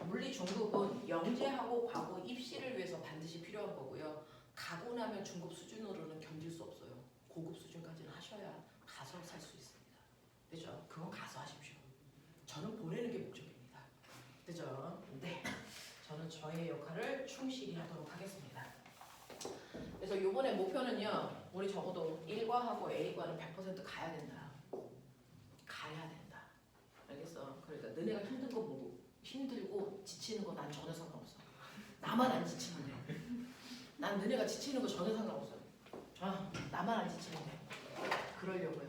물리 중급은 영재하고 과거 입시를 위해서 반드시 필요한 거고요. 가고 나면 중급 수준으로는 견딜 수 없어요. 고급 수준까지는 하셔야 가서 살 수 있습니다. 그죠? 그건 가서 하십시오. 저는 보내는 게 목적입니다. 그죠? 네. 저는 저의 역할을 충실히 하도록 하겠습니다. 그래서 이번에 목표는요. 우리 적어도 1과하고 A과는 100% 가야 된다. 가야 된다. 알겠어? 그러니까 너네가 힘든 거 보고 힘들고 지치는 거 난 전혀 상관없어. 나만 안 지치면 돼. 난 너네가 지치는 거 전혀 상관없어. 나만 안 지치면 돼. 그러려고요.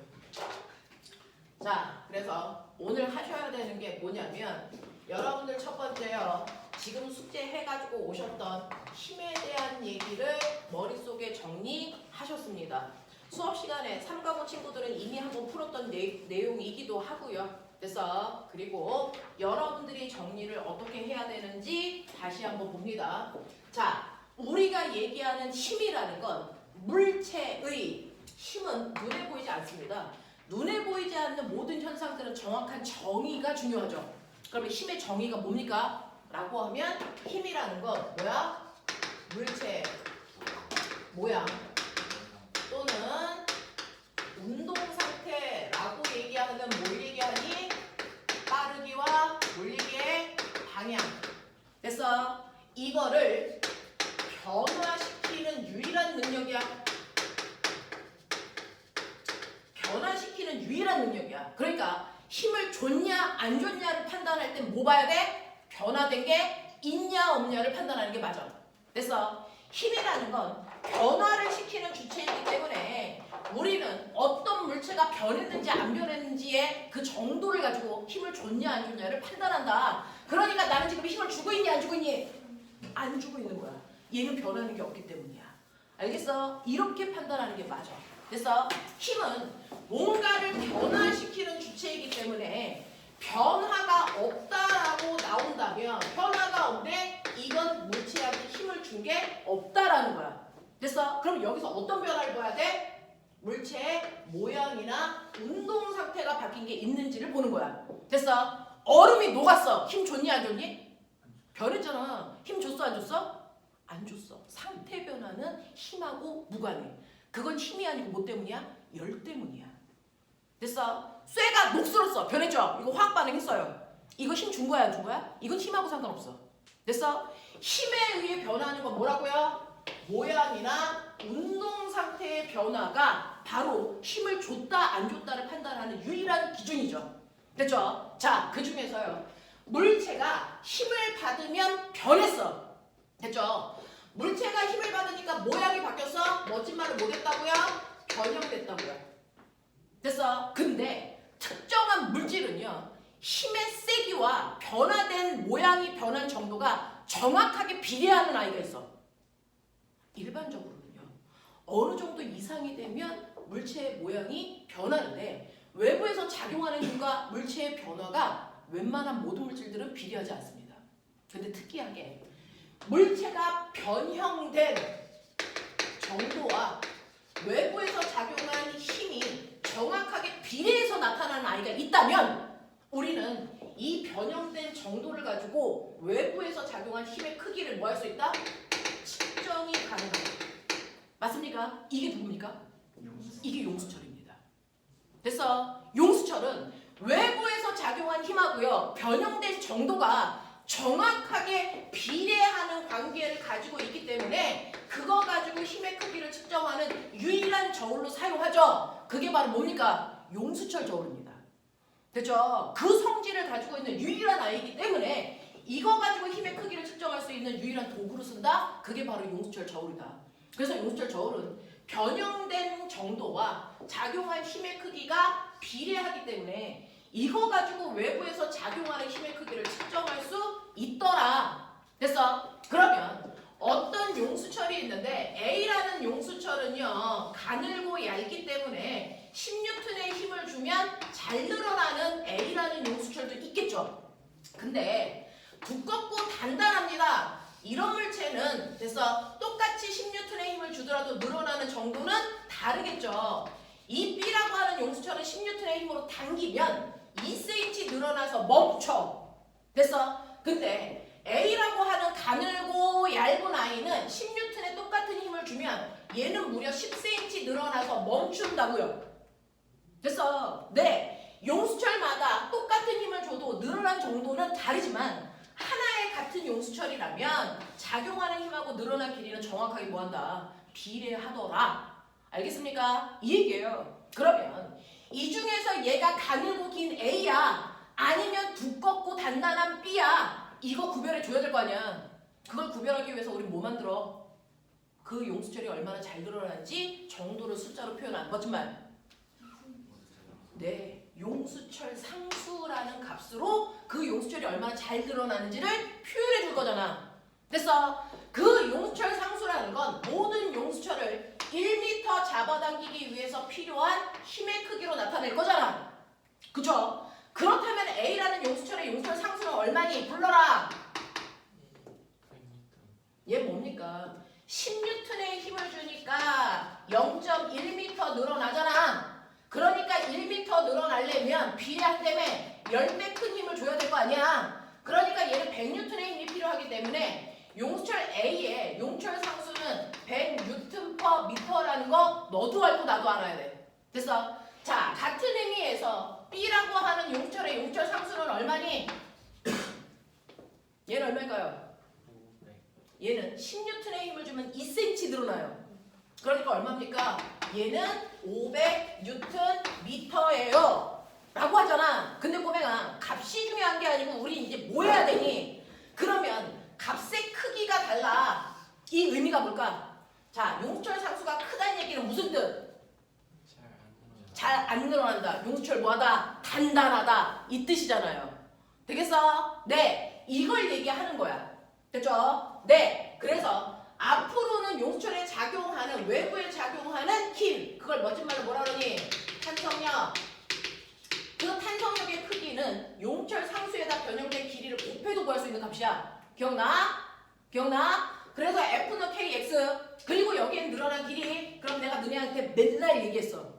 자, 그래서 오늘 하셔야 되는 게 뭐냐면 여러분들 첫 번째요. 지금 숙제 해가지고 오셨던 힘에 대한 얘기를 머릿속에 정리하셨습니다. 수업 시간에 3과목 친구들은 이미 한번 풀었던 내용이기도 하고요. 그래서 그리고 여러분들이 정리를 어떻게 해야 되는지 다시 한번 봅니다. 자, 우리가 얘기하는 힘이라는 건 물체의 힘은 눈에 보이지 않습니다. 눈에 보이지 않는 모든 현상들은 정확한 정의가 중요하죠. 그러면 힘의 정의가 뭡니까? 라고 하면 힘이라는 건 뭐야? 물체 모양 또는 운동 상태라고 얘기하는 뭘 얘기하니? 빠르기와 몰리기의 방향. 그래서 이거를 변화시키는 유일한 능력이야. 변화시키는 유일한 능력이야. 그러니까 힘을 줬냐 안 줬냐를 판단할 땐 뭐 봐야 돼? 변화된 게 있냐 없냐를 판단하는 게 맞아. 그래서 힘이라는 건 변화를 시키는 주체이기 때문에 우리는 어떤 물체가 변했는지 안 변했는지의 그 정도를 가지고 힘을 줬냐 안 줬냐를 판단한다. 그러니까 나는 지금 힘을 주고 있니 안 주고 있니? 안 주고 있는 거야. 얘는 변하는 게 없기 때문이야. 알겠어? 이렇게 판단하는 게 맞아. 그래서 힘은 뭔가를 변화시키는 주체이기 때문에 변화가 없다라고 나온다면 변화가 없네? 이건 물체한테 힘을 준 게 없다라는 거야. 됐어? 그럼 여기서 어떤 변화를 봐야 돼? 물체의 모양이나 운동 상태가 바뀐 게 있는지를 보는 거야. 됐어? 얼음이 녹았어. 힘 줬니 안 줬니? 변했잖아. 힘 줬어 안 줬어? 안 줬어. 상태 변화는 힘하고 무관해. 그건 힘이 아니고 뭐 때문이야? 열 때문이야. 됐어? 쇠가 녹슬었어. 변했죠? 이거 화학 반응했어요. 이거 힘 준 거야 안 준 거야? 이건 힘하고 상관없어. 됐어? 힘에 의해 변하는 건 뭐라고요? 모양이나 운동 상태의 변화가 바로 힘을 줬다 안 줬다를 판단하는 유일한 기준이죠. 됐죠? 자, 그 중에서요. 물체가 힘을 받으면 변했어. 됐죠? 물체가 힘을 받으니까 모양이 바뀌었어? 멋진 말을 못했다고요? 변형됐다고요. 됐어? 근데 특정한 물질은요. 힘의 세기와 변화된 모양이 변한 정도가 정확하게 비례하는 아이가 있어. 일반적으로는요. 어느 정도 이상이 되면 물체의 모양이 변하는데 외부에서 작용하는 힘과 물체의 변화가 웬만한 모든 물질들은 비례하지 않습니다. 근데 특이하게 물체가 변형된 정도와 외부에서 작용한 힘이 정확하게 비례해서 나타나는 아이가 있다면 우리는 이 변형된 정도를 가지고 외부에서 작용한 힘의 크기를 뭐 할 수 있다? 측정이 가능합니다. 맞습니까? 이게 누굽니까? 이게 용수철입니다. 그래서 용수철은 외부에서 작용한 힘하고요. 변형된 정도가 정확하게 비례하는 관계를 가지고 있기 때문에 그거 가지고 힘의 크기를 측정하는 유일한 저울로 사용하죠. 그게 바로 뭡니까? 용수철 저울입니다. 됐죠? 그 성질을 가지고 있는 유일한 아이이기 때문에 이거 가지고 힘의 크기를 측정할 수 있는 유일한 도구로 쓴다? 그게 바로 용수철 저울이다. 그래서 용수철 저울은 변형된 정도와 작용한 힘의 크기가 비례하기 때문에 이거 가지고 외부에서 작용하는 힘의 크기를 측정할 수 있더라. 됐어? 그러면 어떤 용수철이 있는데 A라는 용수철은요. 가늘고 얇기 때문에 10N의 힘을 주면 잘 늘어나는 A라는 용수철도 있겠죠. 근데 두껍고 단단합니다. 이런 물체는 그래서 똑같이 10N의 힘을 주더라도 늘어나는 정도는 다르겠죠. 이 B라고 하는 용수철은 10N의 힘으로 당기면 2cm 늘어나서 멈춰. 됐어? 근데 A라고 하는 가늘고 얇은 아이는 10N의 똑같은 힘을 주면 얘는 무려 10cm 늘어나서 멈춘다고요. 됐어. 네. 용수철마다 똑같은 힘을 줘도 늘어난 정도는 다르지만 하나의 같은 용수철이라면 작용하는 힘하고 늘어난 길이는 정확하게 뭐한다? 비례하더라. 알겠습니까? 이 얘기예요. 그러면 이 중에서 얘가 가늘고 긴 A야? 아니면 두껍고 단단한 B야? 이거 구별해 줘야 될 거 아니야. 그걸 구별하기 위해서 우리 뭐 만들어? 그 용수철이 얼마나 잘 늘어나는지 정도를 숫자로 표현한 거지만 네, 용수철 상수라는 값으로 그 용수철이 얼마나 잘 늘어나는지를 표현해 줄 거잖아. 됐어? 그 용수철 상수라는 건 모든 용수철을 1m 잡아당기기 위해서 필요한 힘의 크기로 나타낼 거잖아. 그쵸? 그렇다면 A라는 용수철의 용수철 상수는 얼마니? 불러라. 얘 뭡니까? 10N의 힘을 주니까 0.1m 늘어나잖아. 그러니까 1m 늘어나려면 비례한다며 10배 큰 힘을 줘야 될 거 아니야. 그러니까 얘는 100N의 힘이 필요하기 때문에 용수철 A의 용수철 상수는 100N/m라는 거 너도 알고 나도 알아야 돼. 됐어? 자, 같은 의미에서 B라고 하는 용수철의 용수철 상수는 얼마니? 얘는 얼마일까요? 얘는 10N의 힘을 주면 2cm 늘어나요. 그러니까 얼마입니까? 얘는 500Nm예요 라고 하잖아. 근데 꼬맹아, 값이 중요한 게 아니고 우리 이제 뭐 해야 되니? 그러면 값의 크기가 달라. 이 의미가 뭘까? 자, 용수철 상수가 크다는 얘기는 무슨 뜻? 잘 안 늘어난다. 용수철 뭐하다? 단단하다. 이 뜻이잖아요. 되겠어? 네, 이걸 얘기하는 거야. 됐죠? 네, 그래서 앞으로는 용수철에 작용하는, 외부에 작용하는 힘, 그걸 멋진 말로 뭐라 그러니? 탄성력. 그 탄성력의 크기는 용수철 상수에다 변형된 길이를 곱해도 구할 수 있는 값이야. 기억나? 기억나? 그래서 F는 KX, 그리고 여기엔 늘어난 길이. 그럼 내가 너네한테 맨날 얘기했어.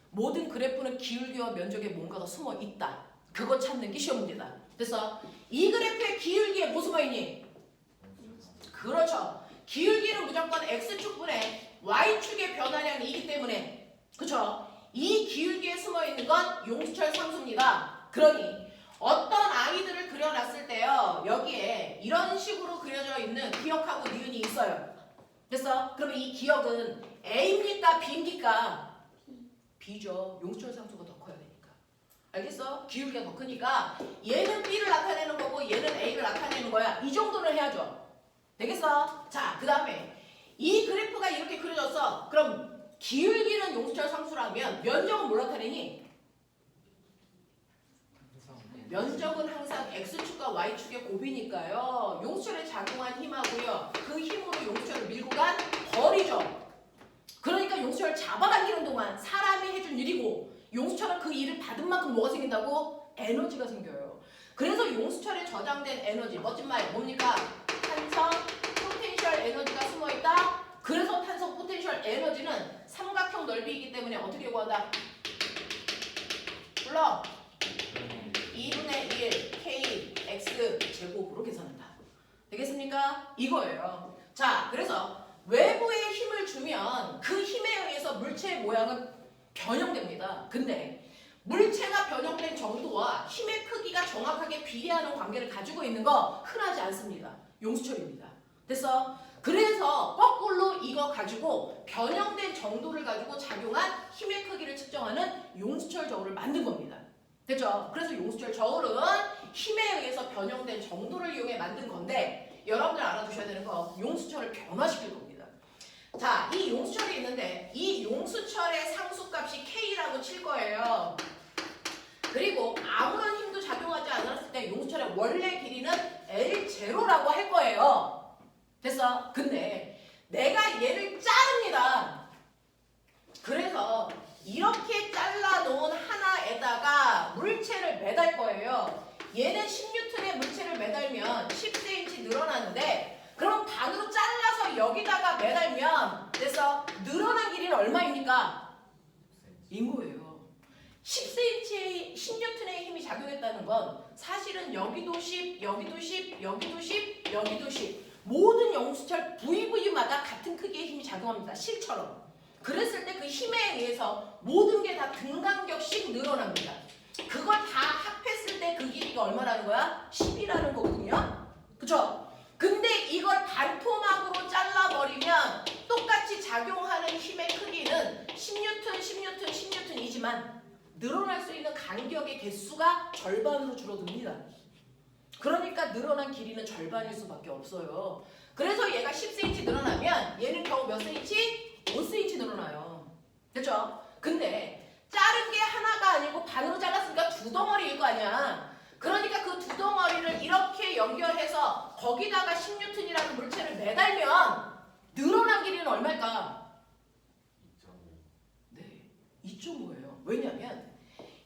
모든 그래프는 기울기와 면적에 뭔가가 숨어 있다. 그거 찾는 게 시험 문제다. 됐어? 이 그래프의 기울기에 뭐 숨어 있니? 그렇죠. 기울기는 무조건 X축분의 Y축의 변화량이기 때문에, 그렇죠? 이 기울기에 숨어 있는 건 용수철 상수입니다. 그러니 어떤 아이들을 그려놨을 때요, 여기에 이런 식으로 그려져 있는 기억하고 니은이 있어요. 됐어? 그러면 이 기억은 A입니까? B입니까? B죠. 용수철 상수가 더 커야 되니까. 알겠어? 기울기가 더 크니까 얘는 B를 나타내는 거고 얘는 A를 나타내는 거야. 이 정도는 해야죠. 되겠어? 자, 그 다음에 이 그래프가 이렇게 그려졌어. 그럼 기울기는 용수철 상수라면 면적은 뭘 나타내니? 면적은 항상 X축과 Y축의 곱이니까요. 용수철에 작용한 힘하고요. 그 힘으로 용수철을 밀고 간 거리죠. 그러니까 용수철을 잡아당기는 동안 사람이 해준 일이고 용수철은 그 일을 받은 만큼 뭐가 생긴다고? 에너지가 생겨요. 그래서 용수철에 저장된 에너지, 멋진 말 뭡니까? 탄성 포텐셜 에너지가 숨어있다. 그래서 탄성 포텐셜 에너지는 삼각형 넓이이기 때문에 어떻게 구한다? 불러. 2분의 1 K X 제곱으로 계산한다. 되겠습니까? 이거예요. 자, 그래서 외부에 힘을 주면 그 힘에 의해서 물체의 모양은 변형됩니다. 근데 물체가 변형된 정도와 힘의 크기가 정확하게 비례하는 관계를 가지고 있는 거 흔하지 않습니다. 용수철입니다. 됐어? 그래서 거꾸로 이거 가지고 변형된 정도를 가지고 작용한 힘의 크기를 측정하는 용수철 저울을 만든 겁니다. 됐죠? 그래서 용수철 저울은 힘에 의해서 변형된 정도를 이용해 만든 건데 여러분들 알아두셔야 되는 거 용수철을 변화시킬 겁니다. 자, 이 용수철이 있는데 이 용수철의 상수값이 K라고 칠 거예요. 그리고 아무런 힘도 작용하지 않았을 때 용수철의 원래 길이는 L0라고 할 거예요. 됐어? 근데 내가 얘를 자릅니다. 그래서 이렇게 잘라놓은 하나에다가 물체를 매달 거예요. 얘는 10N의 물체를 매달면 10cm 늘어나는데 그럼 반으로 잘라서 여기다가 매달면 됐어? 늘어난 길이는 얼마입니까? 인 거예요. 10cm의 10N의 힘이 작용했다는 건 사실은 여기도 10, 여기도 10, 여기도 10, 여기도 10 모든 용수철 부위마다 같은 크기의 힘이 작용합니다. 실처럼. 그랬을 때 그 힘에 의해서 모든 게 다 등간격씩 늘어납니다. 그걸 다 합했을 때 그 길이가 얼마라는 거야? 10이라는 거거든요. 그쵸? 근데 이걸 반토막으로 잘라버리면 똑같이 작용하는 힘의 크기는 10N, 10N, 10N이지만 늘어날 수 있는 간격의 개수가 절반으로 줄어듭니다. 그러니까 늘어난 길이는 절반일 수밖에 없어요. 그래서 얘가 10cm 늘어나면 얘는 겨우 몇 cm? 5cm 늘어나요. 됐죠? 근데 자른 게 하나가 아니고 반으로 잘랐으니까 두 덩어리일 거 아니야. 그러니까 그 두 덩어리를 이렇게 연결해서 거기다가 10N이라는 물체를 매달면 늘어난 길이는 얼마일까? 2.5. 네, 2.5예요. 왜냐면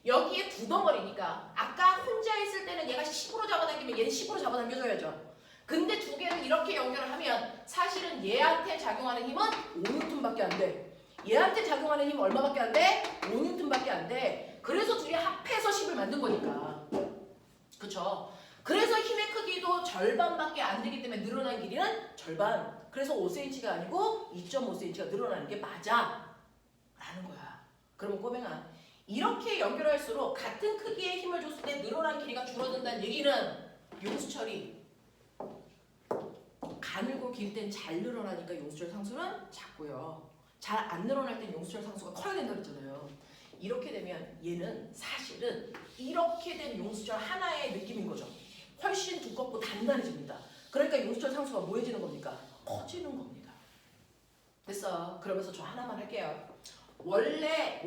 여기에 두 덩어리니까 아까 혼자 있을 때는 얘가 10으로 잡아당기면 얘는 10으로 잡아당겨줘야죠. 근데 두 개를 이렇게 연결을 하면 사실은 얘한테 작용하는 힘은 5N밖에 안 돼. 얘한테 작용하는 힘은 얼마밖에 안 돼? 5N밖에 안 돼. 그래서 둘이 합해서 10을 만든 거니까. 그쵸? 그래서 힘의 크기도 절반밖에 안 되기 때문에 늘어난 길이는 절반. 그래서 5cm가 아니고 2.5cm가 늘어나는 게 맞아. 라는 거야. 그러면 꼬맹아, 이렇게 연결할수록 같은 크기의 힘을 줬을 때 늘어난 길이가 줄어든다는 얘기는 용수철이 가늘고 길 땐 잘 늘어나니까 용수철 상수는 작고요. 잘 안 늘어날 땐 용수철 상수가 커야 된다 그랬잖아요. 이렇게 되면 얘는 사실은 이렇게 된 용수철 하나의 느낌인 거죠. 훨씬 두껍고 단단해집니다. 그러니까 용수철 상수가 뭐해지는 겁니까? 커지는 겁니다. 됐어. 그러면서 저 하나만 할게요. 원래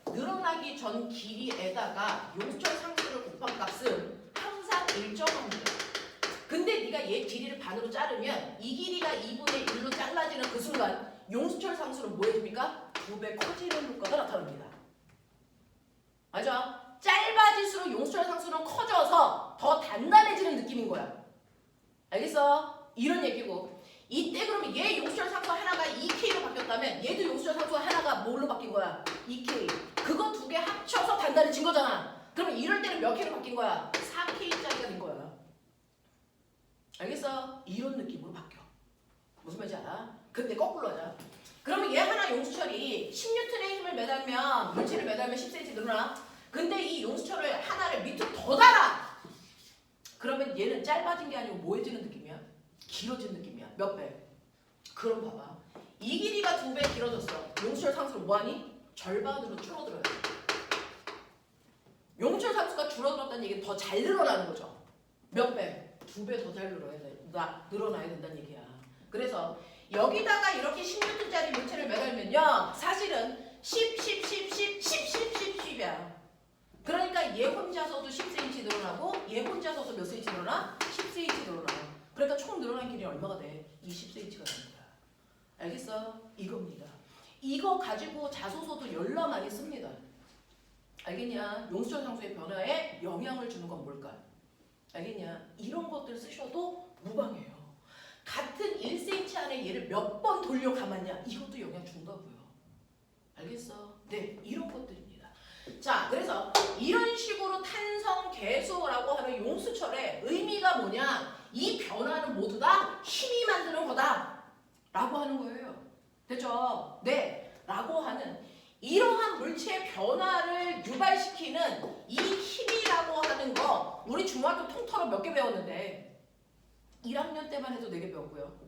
늘어나기 전 길이에다가 용수철 상수를 곱한 값은 항상 일정합니다. 근데 네가 얘 길이를 반으로 자르면 이 길이가 2분의 1로 잘라지는 그 순간 용수철 상수는 뭐 해줍니까? 2배 커지는 효과가 나타납니다. 맞아? 짧아질수록 용수철 상수는 커져서 더 단단해지는 느낌인 거야. 알겠어? 이런 얘기고 이때 그러면 얘 용수철 상수 하나가 2K로 바뀌었다면 얘도 용수철 상수 하나가 뭘로 바뀐 거야? 2K. 그거 두 개 합쳐서 단단해진 거잖아. 그러면 이럴 때는 몇 K로 바뀐 거야? 4K짜리가 된 거야. 알겠어? 이런 느낌으로 바뀌어. 무슨 말인지 알아? 근데 거꾸로 하자. 그러면 얘 하나 용수철이 10N의 힘을 매달면 물체를 매달면 10cm 늘어나. 근데 이 용수철을 하나를 밑으로 더 달아. 그러면 얘는 짧아진 게 아니고 뭐해지는 느낌이야? 길어진 느낌이야. 몇 배? 그럼 봐봐. 이 길이가 2배 길어졌어. 용수철 상수는 뭐하니? 절반으로 줄어들어요. 용수철 상수가 줄어들었다는 얘기는 더 잘 늘어나는 거죠. 몇 배? 2배 더 잘 늘어나야 된다는 얘기야. 그래서 여기다가 이렇게 10N짜리 물체를 매달면요. 사실은 10이야. 그러니까 얘 혼자서도 10cm 늘어나고 얘 혼자서도 몇 cm 늘어나? 10cm 늘어나요. 그러니까 총 늘어난 길이 얼마가 돼? 20cm가 되는 거야. 알겠어? 이겁니다. 이거 가지고 자소서도 열나 많이 씁니다. 알겠냐? 용수철 상수의 변화에 영향을 주는 건 뭘까? 알겠냐? 이런 것들 쓰셔도 무방해요. 같은 1cm 안에 얘를 몇 번 돌려 감았냐? 이것도 영향 준다고요. 알겠어? 네, 이런 것들입니다. 자, 그래서 이런 식으로 탄성 계수라고 하는 용수철의 의미가 뭐냐? 이 변화는 모두 다 힘이 만드는 거다 라고 하는 거예요. 됐죠? 네, 라고 하는 이러한 물체의 변화를 유발시키는 이 힘이라고 하는 거 우리 중학교 통틀어 몇 개 배웠는데 1학년 때만 해도 4개 배웠고요.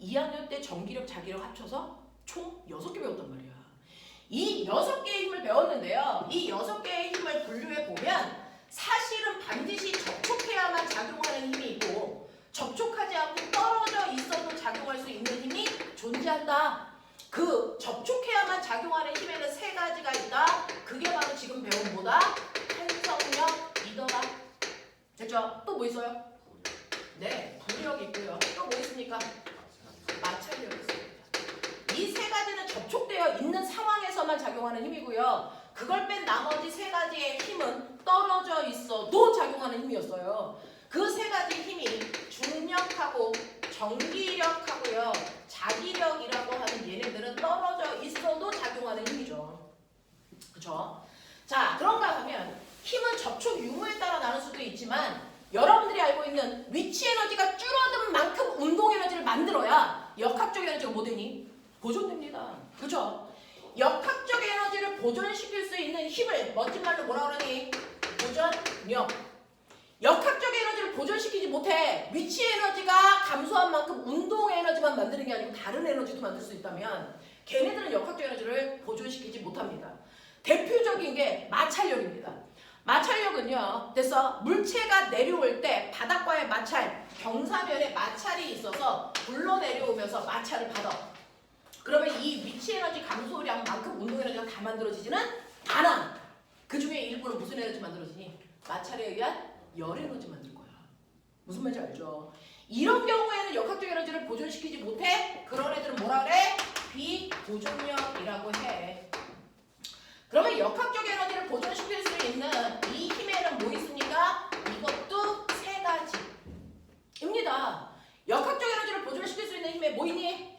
2학년 때 전기력, 자기력 합쳐서 총 6개 배웠단 말이야. 이 6개의 힘을 배웠는데요. 이 6개의 힘을 분류해보면 사실은 반드시 접촉해야만 작용하는 힘이 있고 접촉하지 않고 떨어져 있어도 작용할 수 있는 힘이 존재한다. 그 접촉해야만 작용하는 힘에는 3가지가 있다. 그게 바로 지금 배운 뭐다? 탄성력이더라. 됐죠? 또 뭐 있어요? 네, 부력이 있고요. 또 뭐 있습니까? 마찰력이 있습니다. 이 3가지는 접촉되어 있는 상황에서만 작용하는 힘이고요. 그걸 뺀 나머지 3가지의 힘은 떨어져 있어도 작용하는 힘이었어요. 그 3가지 힘이 중력하고 전기력하고요. 자기력이라고 하는 얘네들은 떨어져 있어도 작용하는 힘이죠. 그쵸? 자, 그럼 있는 위치 에너지가 줄어든 만큼 운동 에너지를 만들어야 역학적 에너지가 뭐 되니? 보존됩니다. 그죠? 역학적 에너지를 보존시킬 수 있는 힘을 멋진 말로 뭐라 그러니? 보존력. 역학적 에너지를 보존시키지 못해 위치 에너지가 감소한 만큼 운동 에너지만 만드는 게 아니고 다른 에너지도 만들 수 있다면 걔네들은 역학적 에너지를 보존시키지 못합니다. 대표적인 게 마찰력입니다. 마찰력은요, 그래서 물체가 내려올 때 바닥과의 마찰, 경사면에 마찰이 있어서 굴러 내려오면서 마찰을 받아. 그러면 이 위치 에너지 감소량만큼 운동 에너지가 다 만들어지지는 않아. 그 중에 일부는 무슨 에너지 만들어지니? 마찰에 의한 열 에너지 만들 거야. 무슨 말인지 알죠? 이런 경우에는 역학적 에너지를 보존시키지 못해. 그런 애들은 뭐라 그래? 비보존력이라고 해. 그러면 역학적 에너지를 보존시킬 수 있는 이 힘에는 뭐 있습니까? 이것도 세 가지입니다. 역학적 에너지를 보존시킬 수 있는 힘에 뭐 있니?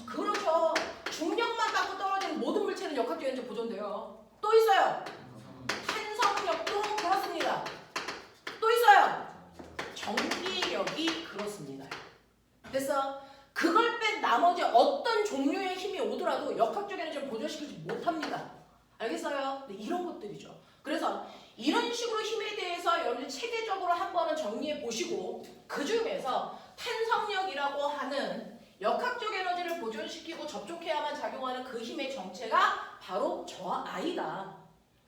그렇죠. 중력만 갖고 떨어지는 모든 물체는 역학적 에너지 보존돼요. 또 있어요. 탄성력도 그렇습니다. 또 있어요. 전기력이 그렇습니다. 그래서 그걸 뺀 나머지 어떤 종류의 힘이 오더라도 역학적 에너지를 보존시키지 못합니다. 알겠어요? 네, 이런 것들이죠. 그래서 이런 식으로 힘에 대해서 여러분들 체계적으로 한 번은 정리해 보시고 그 중에서 탄성력이라고 하는 역학적 에너지를 보존시키고 접촉해야만 작용하는 그 힘의 정체가 바로 저와 아이다.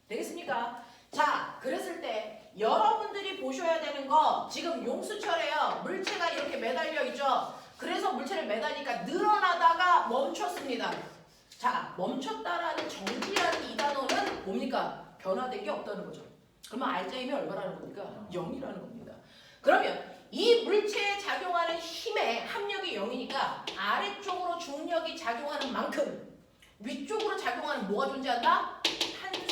되겠습니까? 자, 그랬을 때 여러분들이 보셔야 되는 거 지금 용수철에요. 물체가 이렇게 매달려 있죠. 그래서 물체를 매달리니까 늘어나다가 멈췄습니다. 자, 멈췄다라는 정지라는 이 단어는 뭡니까? 변화된 게 없다는 거죠. 그러면 알자임이 얼마라는 겁니까? 0이라는 겁니다. 그러면 이 물체에 작용하는 힘의 합력이 0이니까 아래쪽으로 중력이 작용하는 만큼 위쪽으로 작용하는 뭐가 존재한다?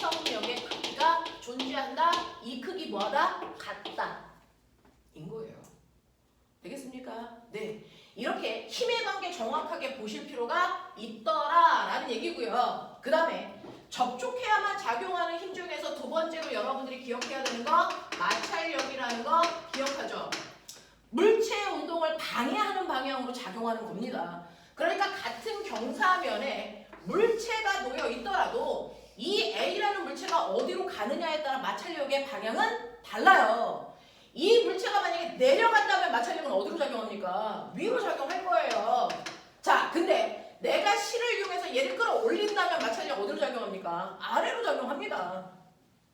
탄성력의 크기가 존재한다. 이 크기 뭐하다? 같다. 인 거예요. 되겠습니까? 네. 이렇게 힘의 관계 정확하게 보실 필요가 있더라라는 얘기고요. 그 다음에 접촉해야만 작용하는 힘 중에서 두 번째로 여러분들이 기억해야 되는 거 마찰력이라는 거 기억하죠. 물체의 운동을 방해하는 방향으로 작용하는 겁니다. 그러니까 같은 경사면에 물체가 놓여 있더라도 이 A라는 물체가 어디로 가느냐에 따라 마찰력의 방향은 달라요. 이 물체가 만약에 내려간다면 마찰력은 어디로 작용합니까? 위로 작용할 거예요. 자, 근데 내가 실을 이용해서 얘를 끌어올린다면 마찰력 어디로 작용합니까? 아래로 작용합니다.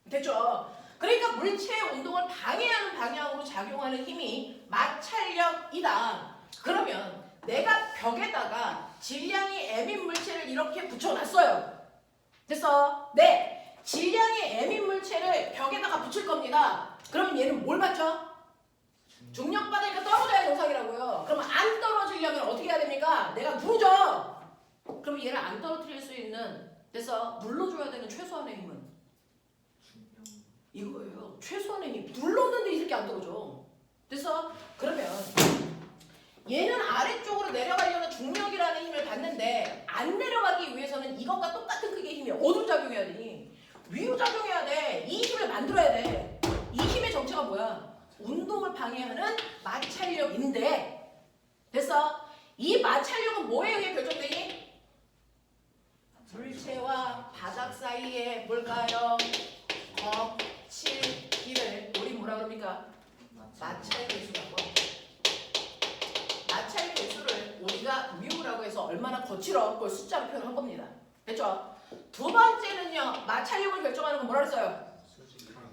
됐죠? 그러니까 물체의 운동을 방해하는 방향으로 작용하는 힘이 마찰력이다. 그러면 내가 벽에다가 질량이 M인 물체를 이렇게 붙여놨어요. 됐어? 네. 질량이 M인 물체를 벽에다가 붙일 겁니다. 그러면 얘는 뭘 받죠? 중력 받으니까 떨어져야 정상이라고요. 그러면 안 떨어지려면 어떻게 해야 됩니까? 내가 누르죠. 그럼 얘를 안 떨어뜨릴 수 있는 그래서 눌러줘야 되는 최소한의 힘은 이거예요. 최소한의 힘. 눌렀는데 이 새끼 안 떨어져. 그래서 그러면 얘는 아래쪽으로 내려가려는 중력이라는 힘을 받는데 안 내려가기 위해서는 이것과 똑같은 크기의 힘이 어디로 작용해야 되니? 위로 작용해야 돼. 이 힘을 만들어야 돼. 이 힘의 정체가 뭐야? 운동을 방해하는 마찰력인데 됐어? 이 마찰력은 뭐에 의해 결정되니? 물체와 바닥 사이에 뭘까요? 거칠기를 우리 뭐라 그럽니까? 마찰계수라고. 마찰계수를 우리가 뮤라고 해서 얼마나 거칠어 그걸 숫자로 표현한 겁니다. 됐죠? 두 번째는요. 마찰력을 결정하는 건 뭐라 그랬어요?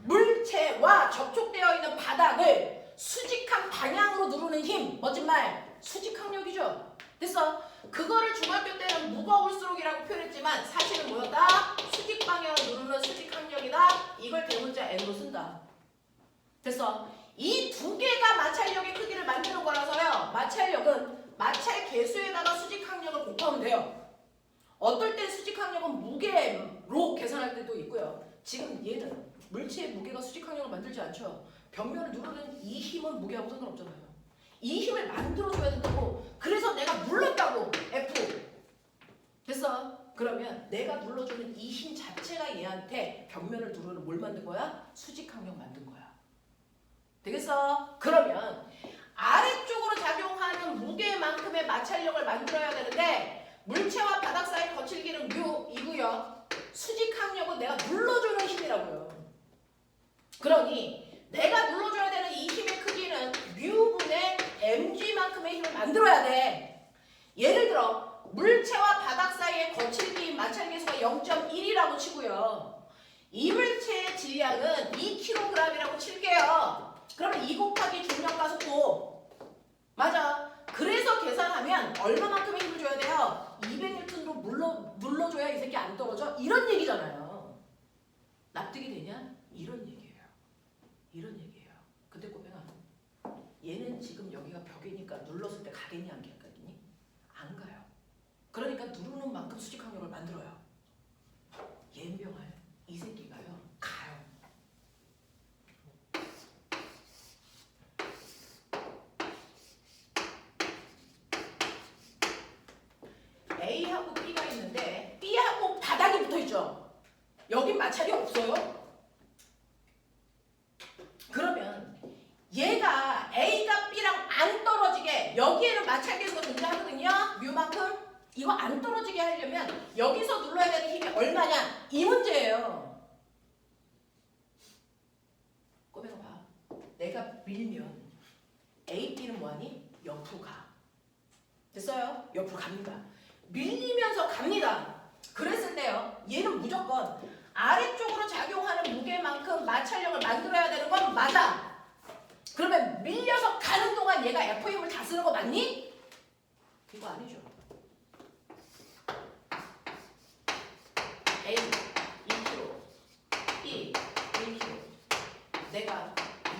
물체와 접촉되어 있는 바닥을 수직한 방향으로 누르는 힘. 멋진 말. 수직항력이죠. 됐어? 그거를 중학교 때는 무거울수록이라고 표현했지만 사실은 뭐였다? 수직 방향을 누르는 수직항력이다. 이걸 대문자 N으로 쓴다. 됐어? 이 두 개가 마찰력의 크기를 만드는 거라서요. 마찰력은 마찰 계수에다가 수직항력을 곱하면 돼요. 어떨 땐 수직항력은 무게로 계산할 때도 있고요. 지금 얘는 물체의 무게가 수직항력을 만들지 않죠. 벽면을 누르는 이 힘은 무게하고 상관없잖아요. 이 힘을 만들어줘야 된다고. 그래서 내가 눌렀다고. F. 됐어? 그러면 내가 눌러주는 이 힘 자체가 얘한테 벽면을 누르는 뭘 만든 거야? 수직항력 만든 거야. 되겠어? 그러면 아래쪽으로 작용하는 무게만큼의 마찰력을 만들어야 되는데 물체와 바닥 사이 거칠기는 뮤이고요. 수직항력은 내가 눌러주는 힘이라고요. 그러니 내가 눌러줘야 되는 이 힘의 크기는 뮤분의 mg만큼의 힘을 만들어야 돼. 예를 들어 물체와 바닥 사이의 거칠기 마찰계수가 0.1이라고 치고요. 이 물체의 질량은 2kg이라고 칠게요. 그러면 2 곱하기 중력 가속도 맞아. 그래서 계산하면 얼마만큼의 힘을 줘야 돼요? 200N로 눌러줘야 이 새끼 안 떨어져? 이런 얘기잖아요. 납득이 되냐? 이런 얘기예요. 이런 얘기예요. 근데 꼬맹아, 얘는 지금 여기가 벽이니까 눌렀을 때 가겠니 안 가겠니? 안 가요. 그러니까 누르는 만큼 수직항력을 만들어요. 옌병할 이 새끼가요 가요. A하고 B가 있는데 B하고 바닥이 붙어있죠. 여긴 마찰이 없어요. 그러면 얘가 A가 B랑 안 떨어지게 여기에는 마찰계수가 존재하거든요. 뮤만큼. 이거 안 떨어지게 하려면 여기서 눌러야 되는 힘이 얼마냐? 이 문제예요. 꼬맹아 봐. 내가 밀면 A, B는 뭐하니? 옆으로 가. 됐어요? 옆으로 갑니다. 밀리면서 갑니다. 그랬을 때요. 얘는 무조건 아래쪽으로 작용하는 무게만큼 마찰력을 만들어야 되는 건 맞아. 그러면 밀려서 가는 동안 얘가 F힘을 다 쓰는 거 맞니? 그거 아니죠. A 2kg, B 1kg. 내가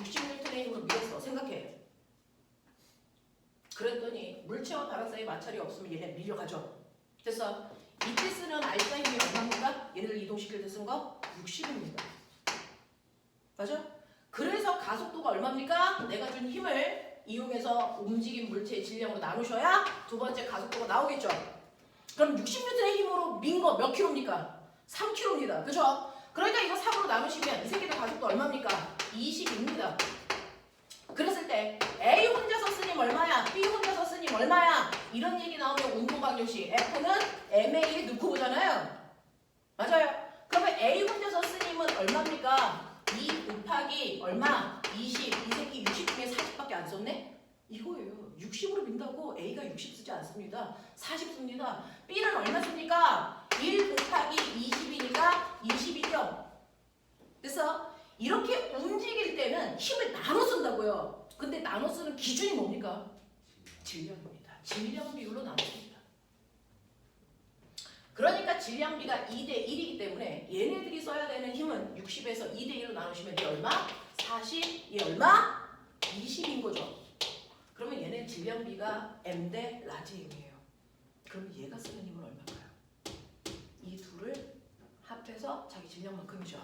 60N의 힘으로 밀었어. 생각해. 그랬더니 물체와 바닥 사이 마찰이 없으면 얘네 밀려가죠. 그래서 이때 쓰는 알파 힘이 얼마입니까? 얘네를 이동시킬 때 쓴 거 60입니다. 맞아? 그래서 가속도가 얼마입니까? 내가 준 힘을 이용해서 움직인 물체의 질량으로 나누셔야 두 번째 가속도가 나오겠죠. 그럼 60N의 힘으로 민 거 몇 킬로입니까? 3kg입니다. 그죠? 그러니까 이거 3으로 나누시면 이 새끼들 가속도 얼마입니까? 20입니다. 그랬을 때 A 혼자서 쓰님 얼마야? B 혼자서 쓰님 얼마야? 이런 얘기 나오면 운동방정식 F는 MA에 넣고 보잖아요. 맞아요. 그러면 A 혼자서 쓰님은 얼마입니까? 2 곱하기 얼마? 20. 이 새끼 60 중에 40밖에 안 썼네? 이거예요. 60으로 민다고 A가 60 쓰지 않습니다. 40 씁니다. B는 얼마 씁니까? 1 곱하기 20이니까 20이죠. 그래서 이렇게 움직일 때는 힘을 나눠 쓴다고요. 근데 나눠 쓰는 기준이 뭡니까? 질량입니다. 질량 비율로 나눕니다. 그러니까 질량비가 2대 1이기 때문에 얘네들이 써야 되는 힘은 60에서 2대 1로 나누시면 이 얼마? 40, 이 얼마? 20인 거죠. 그러면 얘네 질량비가 M 대 라지 M이에요. 그럼 얘가 쓰는 힘은 얼마일까요? 이 둘을 합해서 자기 질량만큼이죠.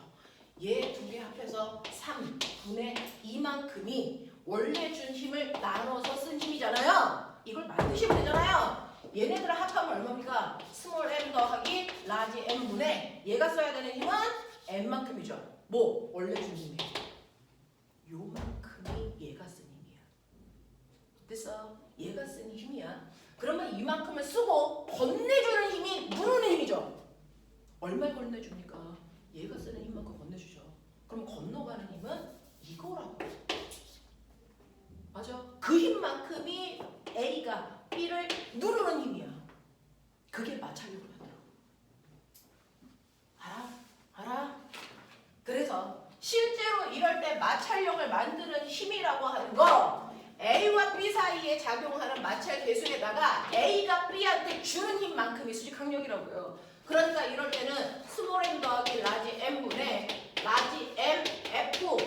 얘 두 개 합해서 3분의 2만큼이 원래 준 힘을 나눠서 쓴 힘이잖아요. 이걸 만드시면 되잖아요. 얘네들을 합하면 얼마입니까? 스몰 m 더하기 라지 m분의 얘가 써야 되는 힘은 m만큼이죠. 뭐? 원래 준 힘이. 요만큼이 얘가 쓴 힘이야. 됐어? 얘가 쓴 힘이야. 그러면 이만큼을 쓰고 건네주는 힘이 누르는 힘이죠. 얼마 건네줍니까? 얘가 쓰는 힘만큼 건네주죠. 그럼 건너가는 힘은 이거라고. 맞아? 그 힘만큼이 A가 B를 누르는 힘이야. 그게 마찰력을 만들어. 알아? 그래서 실제로 이럴 때 마찰력을 만드는 힘이라고 하는 거 A와 B 사이에 작용하는 마찰 계수에다가 A가 B한테 주는 힘만큼이 수직항력이라고요. 그러니까 이럴 때는 스몰 m 더하기 라지 m분의 라지 m f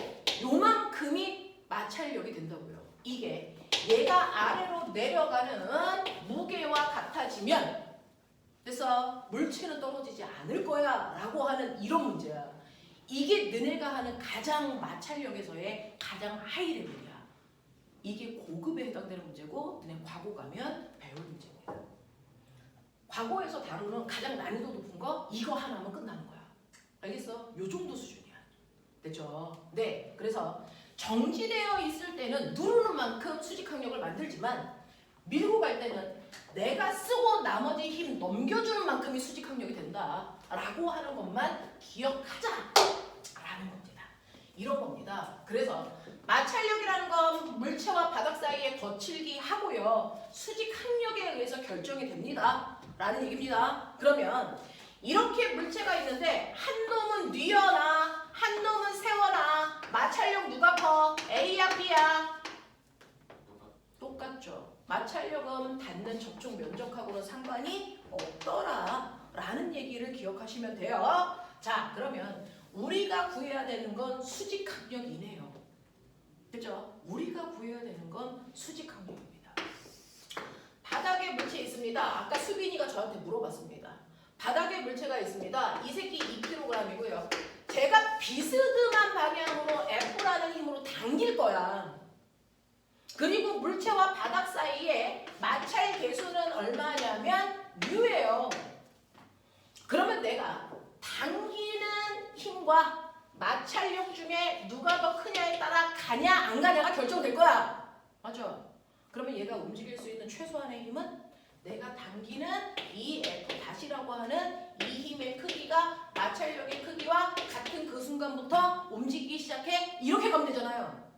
요만큼이 마찰력이 된다고요. 이게 얘가 아래로 내려가는 무게와 같아지면 그래서 물체는 떨어지지 않을 거야 라고 하는 이런 문제야. 이게 너네가 하는 가장 마찰력에서의 가장 하이 레벨이야. 이게 고급에 해당되는 문제고 너네 과고 가면 배울 문제입니다. 과거에서 다루는 가장 난이도 높은 거 이거 하나면 끝나는 거야. 알겠어? 요 정도 수준이야. 됐죠? 네. 그래서 정지되어 있을 때는 누르는 만큼 수직항력을 만들지만 밀고 갈 때는 내가 쓰고 나머지 힘 넘겨주는 만큼이 수직항력이 된다 라고 하는 것만 기억하자 라는 겁니다. 이런 겁니다. 그래서 마찰력이라는 건 물체와 바닥 사이의 거칠기 하고요. 수직항력에 의해서 결정이 됩니다 라는 얘기입니다. 그러면 이렇게 물체가 있는데 한 놈은 뉘어나 한 놈은 세워나 마찰력 누가 커? A야 B야? 똑같죠. 마찰력은 닿는 접촉 면적하고는 상관이 없더라 라는 얘기를 기억하시면 돼요. 자, 그러면 우리가 구해야 되는 건 수직항력이네요. 그죠? 우리가 구해야 되는 건 수직항력입니다. 바닥에 물체 있습니다. 아까 수빈이가 저한테 물어봤습니다. 바닥에 물체가 있습니다. 이 새끼 2kg이고요. 제가 비스듬한 방향으로 F라는 힘으로 당길 거야. 그리고 물체와 바닥 사이에 마찰 계수는 얼마냐면 μ예요. 그러면 내가 당기는 힘과 마찰력 중에 누가 더 크냐에 따라 가냐 안 가냐가 결정될 거야. 맞아. 그러면 얘가 움직일 수 있는 최소한의 힘은 내가 당기는 이 F-라고 하는 이 힘의 크기가 마찰력의 크기와 같은 그 순간부터 움직이기 시작해. 이렇게 가면 되잖아요.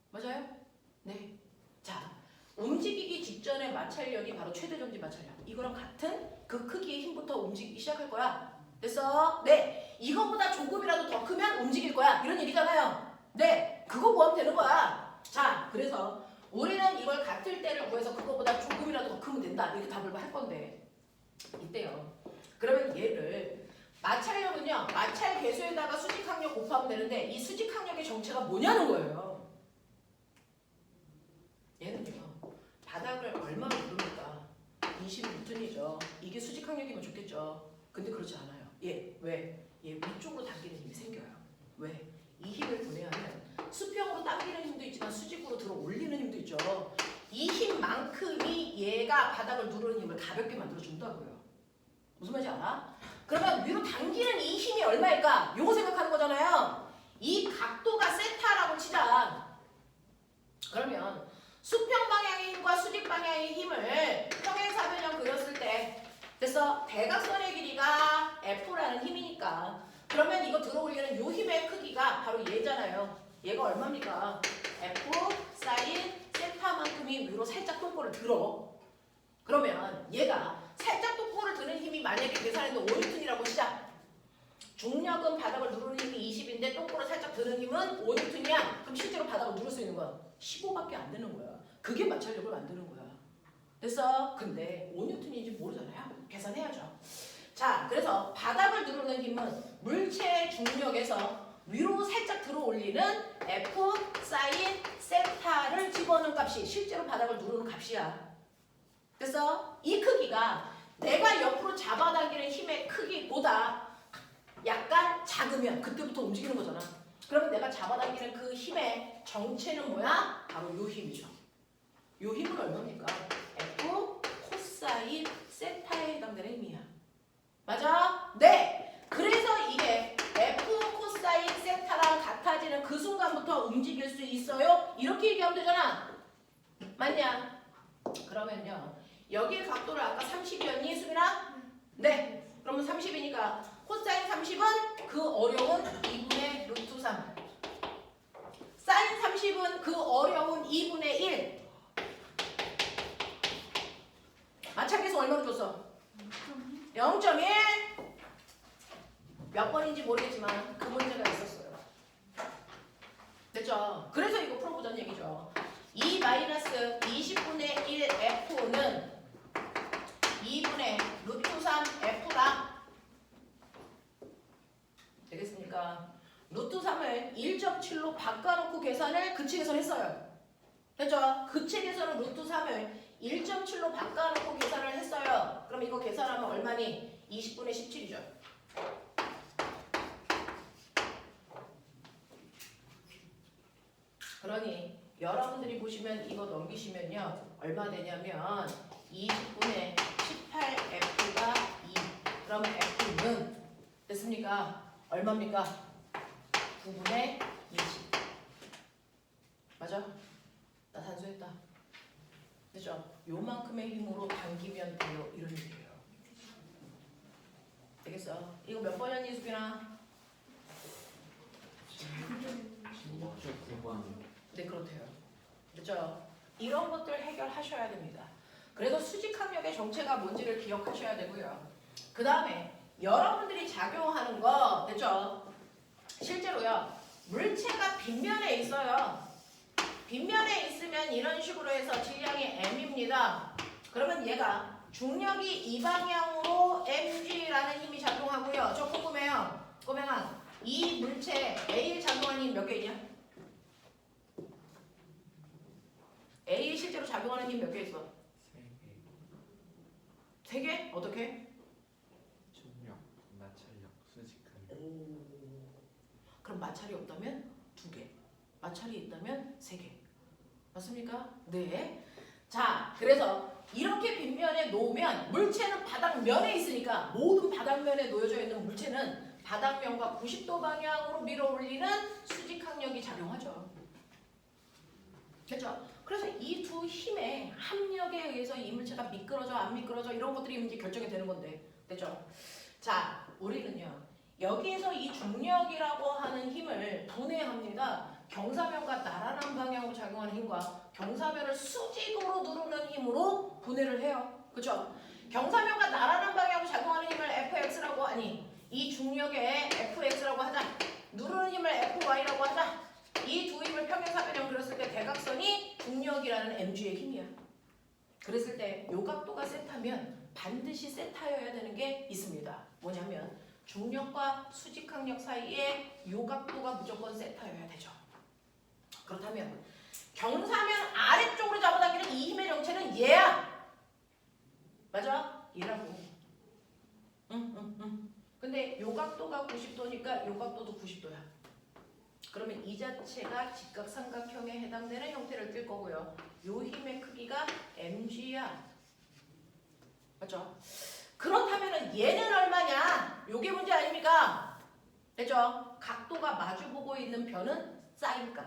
맞아요? 네. 자, 움직이기 직전의 마찰력이 바로 최대정지 마찰력. 이거랑 같은 그 크기의 힘부터 움직이기 시작할 거야. 됐어? 네. 이거보다 조금이라도 더 크면 움직일 거야. 이런 얘기잖아요. 네. 그거 구하면 되는 거야. 자, 그래서 우리는 이걸 같을 때를 구해서 그거보다 조금이라도 더 크면 된다. 이렇게 답을 할 건데 이때요. 그러면 얘를 마찰력은요. 마찰 계수에다가 수직항력 곱하면 되는데 이 수직항력의 정체가 뭐냐는 거예요. 얘는요. 바닥을 얼마나 누릅니까? 20N이죠. 이게 수직항력이면 좋겠죠. 근데 그렇지 않아요. 얘 왜? 얘 위쪽으로 당기는 힘이 생겨요. 왜? 이 힘을 분해하면 수평으로 당기는 힘도 있지만 수직으로 들어 올리는 힘도 있죠. 이 힘만큼이 얘가 바닥을 누르는 힘을 가볍게 만들어준다고요. 무슨 말인지 알아? 그러면 위로 당기는 이 힘이 얼마일까? 요거 생각하는 거잖아요. 이 각도가 세타라고 치자. 그러면 수평 방향의 힘과 수직 방향의 힘을 평행사변형 그렸을 때 됐어? 대각선의 길이가 F라는 힘이니까 그러면 이거 들어올리는 요 힘의 크기가 바로 얘잖아요. 얘가 얼마입니까? F 사인 세타만큼이 위로 살짝 똥꼬를 들어. 그러면 얘가 살짝 똥꼬를 드는 힘이 만약에 계산해도 5N이라고 시작. 중력은 바닥을 누르는 힘이 20인데 똥꼬를 살짝 드는 힘은 5N이야. 그럼 실제로 바닥을 누를 수 있는 건 15밖에 안 되는 거야. 그게 마찰력을 만드는 거야. 됐어? 근데 5N인지 모르잖아요. 계산해야죠. 자, 그래서 바닥을 누르는 힘은 물체의 중력에서 위로 살짝 들어 올리는 F 사인 세타를 집어넣은 값이 실제로 바닥을 누르는 값이야. 그래서 이 크기가 내가 옆으로 잡아당기는 힘의 크기보다 약간 작으면 그때부터 움직이는 거잖아. 그러면 내가 잡아당기는 그 힘의 정체는 뭐야? 바로 요 힘이죠. 요 힘은 얼마입니까? F 코사인 세타에 해당되는 힘이야. 맞아? 네! 그래서 이게 F 코사인 세타랑 같아지는 그 순간부터 움직일 수 있어요? 이렇게 얘기하면 되잖아. 맞냐? 그러면요. 여기의 각도를 아까 30이었니? 수빈아? 네. 그러면 30이니까 코사인 30은 그 어려운 2분의 루트 3. 사인 30은 그 어려운 2분의 1. 마찰계수 얼마나 줬어? 0.1. 몇 번인지 모르겠지만 그 문제가 있었어요. 됐죠? 그래서 이거 풀어보자는 얘기죠. 2 마이너스 20분의 1 F는 2분의 루트 3 F다. 되겠습니까? 루트 3을 1.7로 바꿔놓고 계산을 그 책에서 했어요. 됐죠? 그 책에서는 루트 3을 1.7로 바꿔놓고 계산을 했어요. 그럼 이거 계산하면 얼마니? 20분의 17이죠. 그러니 여러분들이 보시면 이거 넘기시면요. 얼마 되냐면 20분의 18F가 2. 그럼 F는 됐습니까? 얼마입니까? 9분의 20. 맞아? 나 단수했다. 그죠? 요만큼의 힘으로 당기면 돼요. 이런 얘기예요. 되겠어? 이거 몇 번이었니 수빈아? 16.9번. 네, 그렇대요. 그렇죠? 이런 것들 해결하셔야 됩니다. 그래서 수직항력의 정체가 뭔지를 기억하셔야 되고요. 그 다음에 여러분들이 작용하는 거 됐죠? 실제로요. 물체가 빗면에 있어요. 빗면에 있으면 이런 식으로 해서 질량이 m입니다. 그러면 얘가 중력이 이 방향으로 mg라는 힘이 작용하고요. 저 궁금해요. 꼬맹아, 이 물체 A에 작용하는 힘 몇 개 있냐? A에 실제로 작용하는 힘 몇 개 있어? 3개. 3개? 어떻게? 중력, 마찰력, 수직항력. 오. 그럼 마찰이 없다면 2개. 마찰이 있다면 3개. 맞습니까? 네. 자, 그래서 이렇게 빗면에 놓으면 물체는 바닥면에 있으니까 모든 바닥면에 놓여져 있는 물체는 바닥면과 90도 방향으로 밀어 올리는 수직항력이 작용하죠. 그렇죠? 그래서 이 두 힘의 합력에 의해서 이 물체가 미끄러져 안 미끄러져 이런 것들이 이제 결정이 되는 건데, 됐죠? 자, 우리는요 여기에서 이 중력이라고 하는 힘을 분해합니다. 경사면과 나란한 방향으로 작용하는 힘과 경사면을 수직으로 누르는 힘으로 분해를 해요. 그렇죠? 경사면과 나란한 방향으로 작용하는 힘을 Fx라고 하니 이 중력의 Fx라고 하자. 누르는 힘을 Fy라고 하자. 이 두 힘을 평행사변형 그렸을 때 대각선이 중력이라는 mg의 힘이야. 그랬을 때 요 각도가 세타면 반드시 세타여야 되는 게 있습니다. 뭐냐면 중력과 수직항력 사이에 요 각도가 무조건 세타여야 되죠. 그렇다면 경사면 아래쪽으로 잡아당기는 이 힘의 정체는 얘야. 맞아? 얘라고. 근데 요 각도가 90도니까 요 각도도 90도야. 그러면 이 자체가 직각삼각형에 해당되는 형태를 띌 거고요. 요 힘의 크기가 mg야. 맞죠? 그렇다면 얘는 얼마냐? 요게 문제 아닙니까? 됐죠? 각도가 마주보고 있는 변은 사인값.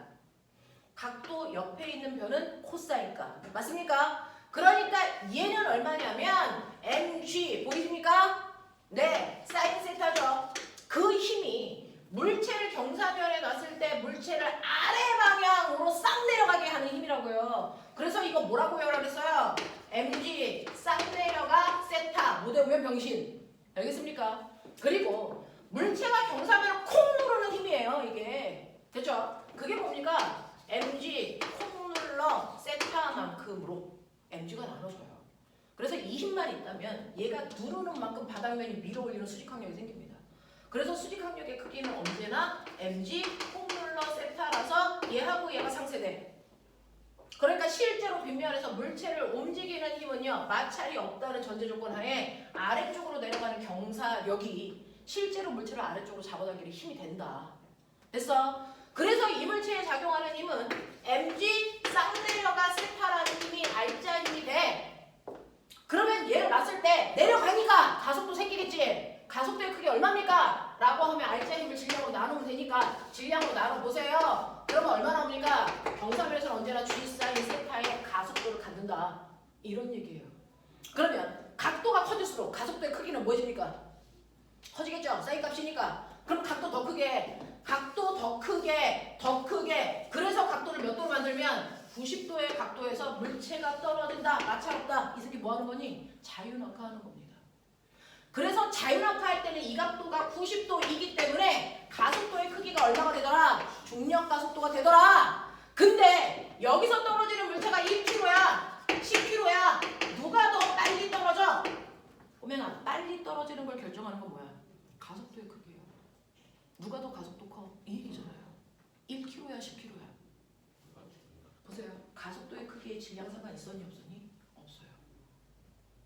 각도 옆에 있는 변은 코사인값. 맞습니까? 그러니까 얘는 얼마냐면 mg 보이십니까? 네, 사인 세타죠. 그 힘이 물체를 경사면에 놨을 때 물체를 아래 방향으로 싹 내려가게 하는 힘이라고요. 그래서 이거 뭐라고 외우라고 했어요? mg 싹 내려가 세타. 못 외우면 병신. 알겠습니까? 그리고 물체가 경사면을 콩 누르는 힘이에요. 이게. 됐죠? 그게 뭡니까? mg 콩 눌러 세타만큼으로 mg가 나눠져요. 그래서 이 힘만 있다면 얘가 누르는 만큼 바닥면이 밀어 올리는 수직항력이 생깁니다. 그래서 수직항력의 크기는 언제나 mg 콩 눌러 세타라서 얘하고 얘가 상쇄돼. 그러니까 실제로 빗면에서 물체를 움직이는 힘은요 마찰이 없다는 전제 조건 하에 아래쪽으로 내려가는 경사력이 실제로 물체를 아래쪽으로 잡아당기는 힘이 된다. 됐어? 그래서 이 물체에 작용하는 힘은 mg 쌍 내려가 세타라는 힘이 알짜 힘이 돼. 그러면 얘를 놨을 때 내려가니까 가속도 생기겠지. 가속도의 크기 얼마입니까? 라고 하면 알짜 힘을 질량으로 나누면 되니까 질량으로 나눠보세요. 그러면 얼마 나옵니까? 경사면에서는 언제나 g 사인 세타의 가속도를 갖는다. 이런 얘기예요. 그러면 각도가 커질수록 가속도의 크기는 무엇입니까? 커지겠죠? 사인 값이니까. 그럼 각도 더 크게, 각도 더 크게, 더 크게. 그래서 각도를 몇 도로 만들면 90도의 각도에서 물체가 떨어진다. 마찰 없다. 이 새끼 뭐 하는 거니? 자유낙하하는 겁니다. 그래서 자유낙하할 때는 이 각도가 90도이기 때문에 가속도의 크기가 얼마가 되더라? 중력 가속도가 되더라. 근데 여기서 떨어지는 물체가 1km야. 10km야. 누가 더 빨리 떨어져? 꼬맹아, 빨리 떨어지는 걸 결정하는 건 뭐야? 가속도의 크기예요. 누가 더 가속도 커? 이 얘기잖아요. 1km야, 10km야. 보세요. 가속도의 크기에 질량 상관 있었니 없었니? 없어요.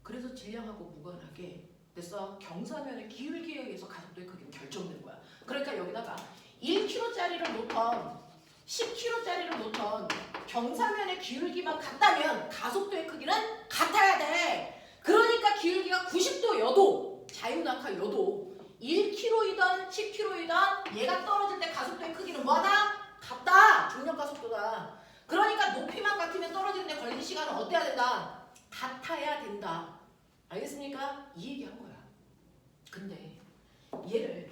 그래서 질량하고 무관하게 됐어. 경사면의 기울기에 의해서 가속도의 크기는 결정되는 거야. 그러니까 여기다가 1km짜리를 놓던 10km짜리를 놓던 경사면의 기울기만 같다면 가속도의 크기는 같아야 돼. 그러니까 기울기가 90도여도 자유낙하여도 1km이든 10km이든 얘가 떨어질 때 가속도의 크기는 뭐하다? 같다. 중력 가속도다. 그러니까 높이만 같으면 떨어지는데 걸린 시간은 어때야 된다? 같아야 된다. 알겠습니까? 이 얘기한 거야. 근데 얘를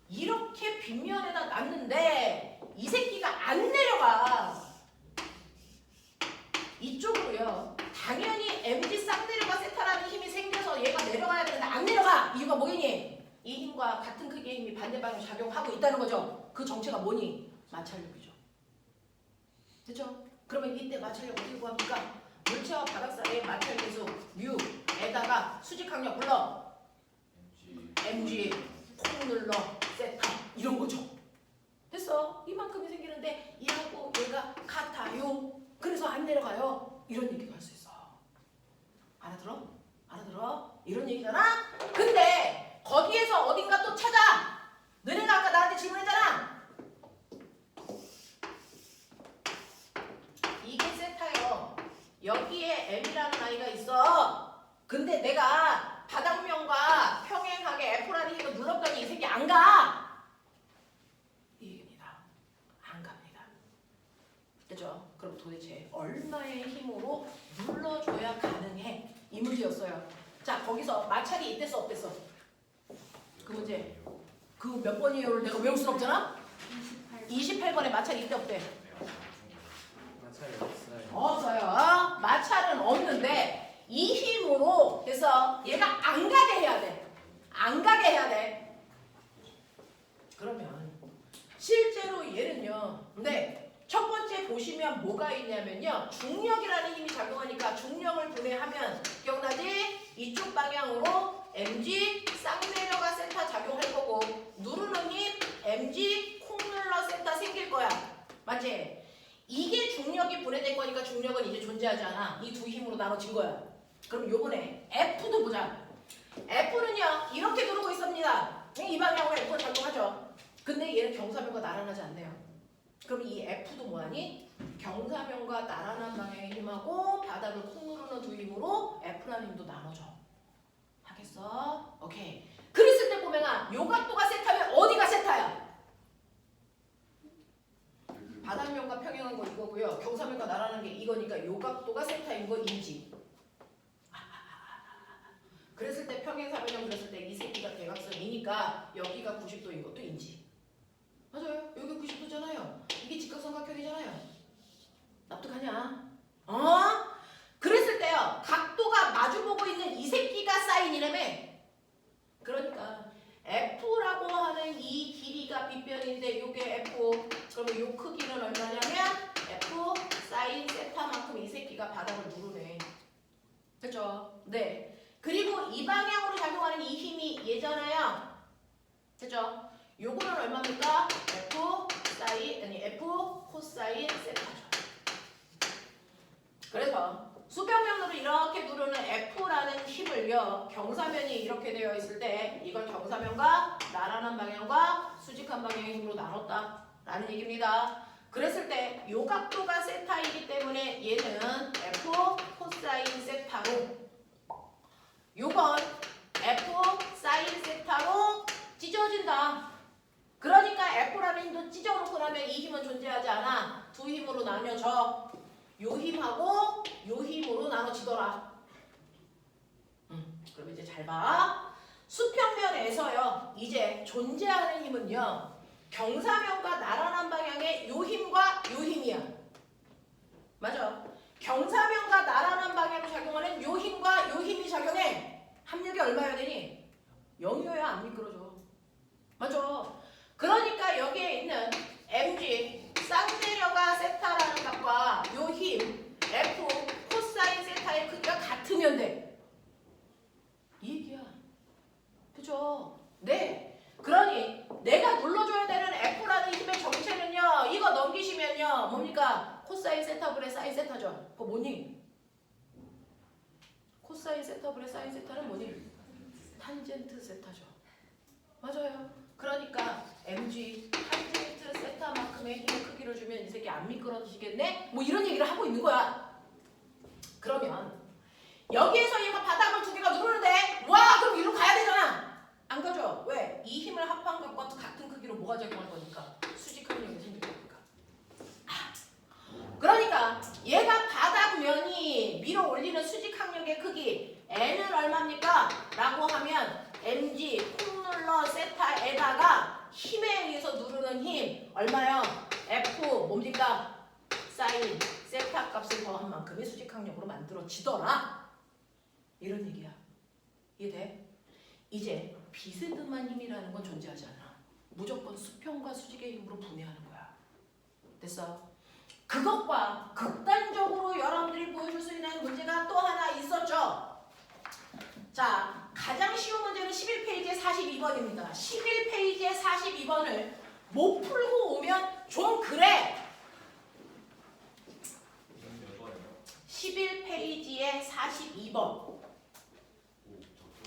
이렇게 빗면에다 놨는데 이 새끼가 안 내려가. 이쪽으로요. 당연히 MG 쌍내려가 세타라는 힘이 생겨서 얘가 내려가야 되는데 안 내려가. 이유가 뭐겠니? 이 힘과 같은 크기의 힘이 반대 방향으로 작용하고 있다는 거죠. 그 정체가 뭐니? 마찰력이죠. 됐죠? 그러면 이때 마찰력 어떻게 구합니까? 물체와 바닥 사이의 마찰계수 뮤에다가 수직항력 불러 mg 콩 눌러 세타 이런 거죠. 됐어. 이만큼이 생기는데 얘하고 얘가 같아요. 그래서 안 내려가요. 이런 얘기도 할 수 있어. 알아들어? 알아들어? 이런 얘기잖아? 근데 거기에서 어딘가 또 찾아. 너네가 아까 나한테 질문했잖아. 이게 세타요. 여기에 m이라는 아이가 있어. 근데 내가 바닥면과 평행하게 F라는 힘을 눌렀더니 이 새끼 안 가. 이 얘기입니다. 안 갑니다. 그죠? 그럼 도대체 얼마의 힘으로 눌러줘야 가능해? 이 문제였어요. 자, 거기서 마찰이 있댔어 없댔어? 그 문제. 그 몇 번이에요를 내가 외울 순 없잖아? 28번에 마찰이 있대 없대? 마찰이 없어요. 없어요. 마찰은 없는데 이 힘으로 그래서 얘가 안 가게 해야 돼. 안 가게 해야 돼. 그러면 실제로 얘는요. 근데 첫 번째 보시면 뭐가 있냐면요. 중력이라는 힘이 작용하니까 중력을 분해하면 기억나지? 이쪽 방향으로 mg 쌍내려가 센터 작용할 거고 누르는 힘 mg 콩 눌러 센터 생길 거야. 맞지? 이게 중력이 분해된 거니까 중력은 이제 존재하지 않아. 이 두 힘으로 나눠진 거야. 그럼 요번에 F도 보자. F는요. 이렇게 누르고 있습니다. 이 방향으로 F가 작동하죠. 근데 얘는 경사면과 나란하지 않네요. 그럼 이 F도 뭐하니? 경사면과 나란한 방향의 힘하고 바닥을 콩 누르는 두 힘으로 F라는 힘도 나눠져. 하겠어? 오케이. 그랬을 때 보면은 요 각도가 세타면 어디가 세타야? 바닥면과 평행한 거 이거고요. 경사면과 나란한 게 이거니까 요 각도가 세타인 거 인지. 그랬을 때 평행사변형 그랬을 때 이 새끼가 대각선이니까 여기가 90도인 것도 인지. 맞아요. 여기 90도잖아요. 이게 직각삼각형이잖아요. 납득하냐? 그랬을 때요. 각도가 마주보고 있는 이 새끼가 사인이라며. 그러니까 F라고 하는 이 길이가 빗변인데 요게 F. 그러면 요 크기는 얼마냐면 F 사인 세타만큼 이 새끼가 바닥을 누르네. 됐죠? 네. 그리고 이 방향으로 작용하는 이 힘이 얘잖아요. 됐죠? 요거는 얼마입니까? F 사인 아니 F 코사인 세타죠. 그래서 수평면으로 이렇게 누르는 F라는 힘을요. 경사면이 이렇게 되어 있을 때 이걸 경사면과 나란한 방향과 수직한 방향의 힘으로 나눴다 라는 얘기입니다. 그랬을 때 요 각도가 세타이기 때문에 얘는 F 코사인 세타로 요건 F 사인 세타로 찢어진다. 그러니까 F라는 힘도 찢어놓고 나면 이 힘은 존재하지 않아. 두 힘으로 나뉘어져. 요 힘하고 요 힘으로 나눠지더라. 그럼 이제 잘 봐. 수평면에서요. 이제 존재하는 힘은요. 경사면과 나란한 방향의 요 힘과 요 힘이야. 맞아. 경사면과 나란한 방향으로 작용하는 요 힘과 요 힘이 작용해. 합력이 얼마여야 되니? 0이어야 안 미끄러져. 맞아. 그러니까 여기에 있는 mg 쌍내려가 세타라는 값과 요 힘 f 코사인 세타의 크기가 같으면 돼. 이 얘기야. 그죠? 네. 그러니 내가 눌러줘야 되는 f라는 힘의 정체는요. 이거 넘기시면요. 뭡니까? 코사인 세타분의 사인 세타죠. 그거 뭐니? 코사인 세타분의 사인 세타는 뭐니? 탄젠트 세타죠. 맞아요. 그러니까 mg 탄젠트 세타만큼의 힘의 크기를 주면 이 새끼 안 미끄러지겠네? 뭐 이런 얘기를 하고 있는 거야. 그러면 여기에서 얘가 바닥을 두 개가 누르는데 와 그럼 이리로 가야 되잖아. 안 가죠. 왜? 이 힘을 합한 것과 같은 크기로 뭐가 작용할 거니까 수직항력이 생길 거니까. 그러니까 얘가 바닥면이 밀어 올리는 수직 항력의 크기 N은 얼마입니까? 라고 하면 mg 콩룰러 세타에다가 힘에 의해서 누르는 힘 얼마요? F 뭡니까? 사인 세타 값을 더한 만큼의 수직 항력으로 만들어지더라. 이런 얘기야. 이해돼? 이제 비스듬한 힘이라는 건 존재하지 않아. 무조건 수평과 수직의 힘으로 분해하는 거야. 됐어? 그것과 극단적으로 여러분들이 보여줄 수 있는 문제가 또 하나 있었죠. 자, 가장 쉬운 문제는 11페이지에 42번입니다. 11페이지에 42번을 못 풀고 오면 좀 그래. 11페이지에 42번.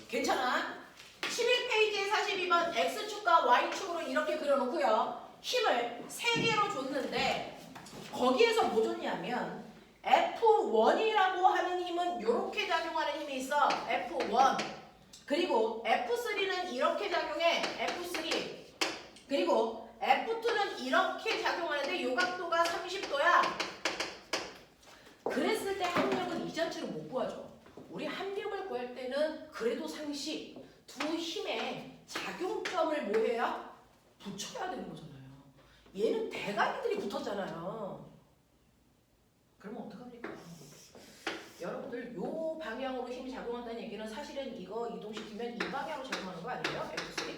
괜찮아? 11페이지에 42번 X축과 Y축으로 이렇게 그려놓고요. 힘을 3개로 줬는데 거기에서 뭐 줬냐면 F1이라고 하는 힘은 이렇게 작용하는 힘이 있어. F1. 그리고 F3는 이렇게 작용해. F3. 그리고 F2는 이렇게 작용하는데 이 각도가 30도야. 그랬을 때 합력은 이 자체로 못 구하죠. 우리 합력을 구할 때는 그래도 상식 두 힘의 작용점을 뭐 해야? 붙여야 되는 거잖아요. 얘는 대가리들이 붙었잖아요. 그러면 어떡합니까? 여러분들 요 방향으로 힘이 작용한다는 얘기는 사실은 이거 이동시키면 이 방향으로 작용하는 거 아니에요? F3?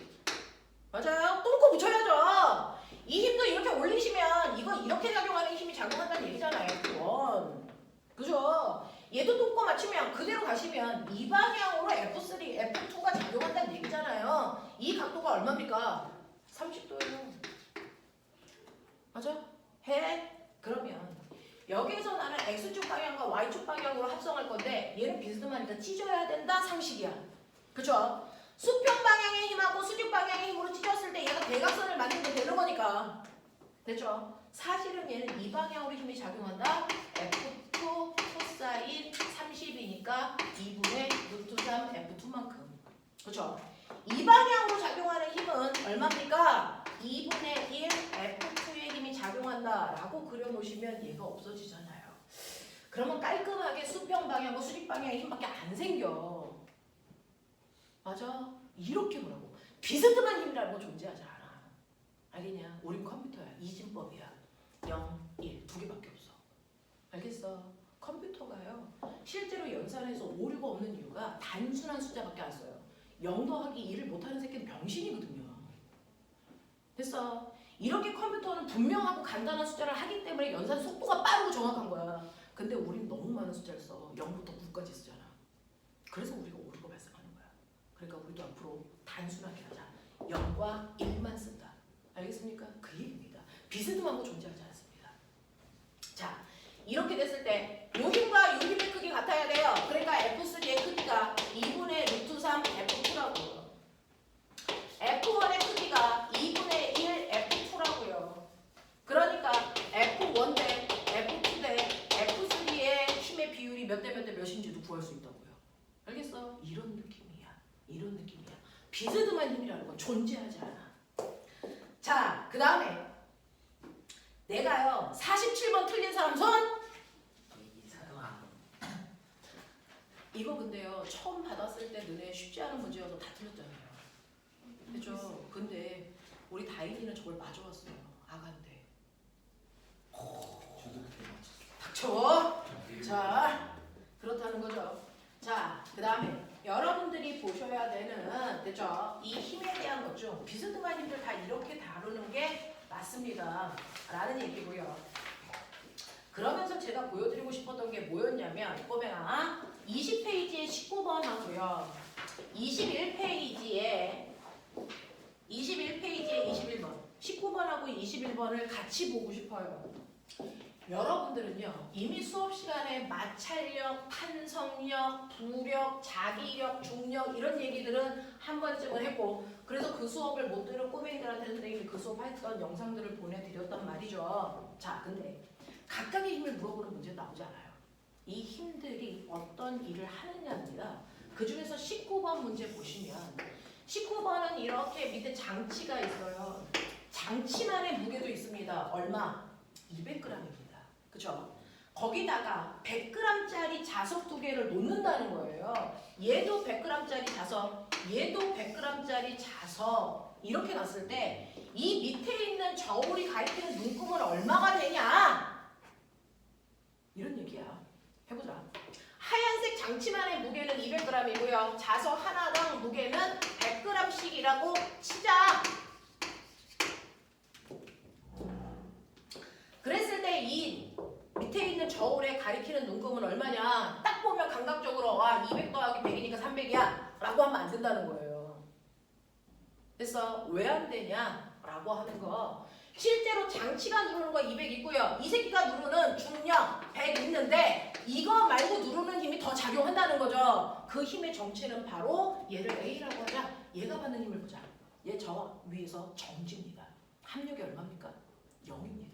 맞아요. 또 붙여야죠. 이 힘도 이렇게 올리시면 이거 이렇게 작용하는 힘이 작용한다는 얘기잖아요. F1. 그죠? 얘도 똥꼬 맞추면 그대로 가시면 이 방향으로 F3, F2가 작용한다는 얘기잖아요. 이 각도가 얼마입니까? 30도예요. 맞아? 해? 그러면 여기에서 나는 X축 방향과 Y축 방향으로 합성할 건데 얘는 비스듬하니까 찢어야 된다 상식이야. 그쵸? 수평 방향의 힘하고 수직 방향의 힘으로 찢었을 때 얘가 대각선을 만들게 되는 거니까. 됐죠? 사실은 얘는 이 방향으로 힘이 작용한다. F2 코사인 30이니까 2분의 루트 3 F2만큼. 그렇죠? 이 방향으로 작용하는 힘은 얼마입니까? 2분의 1 F2의 힘이 작용한다라고 그려놓으시면 얘가 없어지잖아요. 그러면 깔끔하게 수평 방향과 수직 방향의 힘밖에 안 생겨. 맞아? 이렇게 보라고. 비스듬한 힘이라는 거 존재하지 않아. 알겠냐? 우린 컴퓨터야. 이진법이야. 0, 1 두 개밖에 없어. 알겠어? 컴퓨터가요. 실제로 연산해서 오류가 없는 이유가 단순한 숫자밖에 안 써요. 0 더하기 2를 못하는 새끼는 병신이거든요. 됐어? 이렇게 컴퓨터는 분명하고 간단한 숫자를 하기 때문에 연산 속도가 빠르고 정확한 거야. 근데 우린 너무 많은 숫자를 써. 0부터 9까지 쓰잖아. 그래서 우리가 오류가 발생하는 거야. 그러니까 우리도 앞으로 단순하게 하자. 0과 1만 쓴다. 알겠습니까? 그 얘기입니다. 비스듬한 거 존재하지 않습니다. 자, 이렇게 됐을 때 요 힘과 요 힘의 크기 같아야 돼요. 그러니까 F3의 크기가 2분의 루트 3 F2라고요. F1의 크기가 2분의 1 F2라고요. 그러니까 F1 대 F2 대 F3의 힘의 비율이 몇 대 몇 대 몇인지도 구할 수 있다고요. 알겠어? 이런 느낌이야. 이런 느낌이야. 비스듬한 힘이라는 건 존재하지 않아. 자, 그 다음에 내가요 47번 틀린 사람 손. 이거 근데요 처음 받았을 때 너네 쉽지 않은 문제여서 다 틀렸잖아요. 그죠? 근데 우리 다인이는 저걸 맞아왔어요. 아간데. 닥쳐. 자, 그렇다는 거죠. 자, 그 다음에 여러분들이 보셔야 되는, 됐죠? 이 힘에 대한 것 중 비스듬한 힘들 다 이렇게 다루는 게 맞습니다. 라는 얘기고요. 그러면서 제가 보여드리고 싶었던 게 뭐였냐면 꼬맹아 20페이지에 19번 하고요. 21페이지에 21번 19번하고 21번을 같이 보고 싶어요. 여러분들은요 이미 수업 시간에 마찰력, 탄성력, 부력, 자기력, 중력 이런 얘기들은 한 번쯤은 했고 그래서 그 수업을 못 들은 꼬맹이들한테 선생님이 그 수업 했던 영상들을 보내드렸단 말이죠. 자, 근데 각각의 힘을 물어보는 문제 나오지 않아요. 이 힘들이 어떤 일을 하느냐입니다. 그 중에서 19번 문제 보시면 19번은 이렇게 밑에 장치가 있어요. 장치만의 무게도 있습니다. 얼마? 200g입니다. 그쵸? 거기다가 100g짜리 자석 2개를 놓는다는 거예요. 얘도 100g짜리 자석, 얘도 100g짜리 자석 이렇게 놨을 때 이 밑에 있는 저울이 가리키는 눈금은 얼마가 되냐? 이런 얘기야. 해보자. 하얀색 장치만의 무게는 200g이고요. 자석 하나당 무게는 100g씩이라고 치자. 그랬을 때 이 밑에 있는 저울에 가리키는 눈금은 얼마냐? 딱 보면 감각적으로 와 200 더하기 100이니까 300이야 라고 하면 안 된다는 거예요. 그래서 왜 안 되냐? 라고 하는 거. 실제로 장치가 누르는 거 200 있고요. 이 새끼가 누르는 중력 100 있는데 이거 말고 누르는 힘이 더 작용한다는 거죠. 그 힘의 정체는 바로 얘를 A라고 하자. 얘가 받는 힘을 보자. 얘 저 위에서 정지입니다. 합력이 얼마입니까? 0입니다.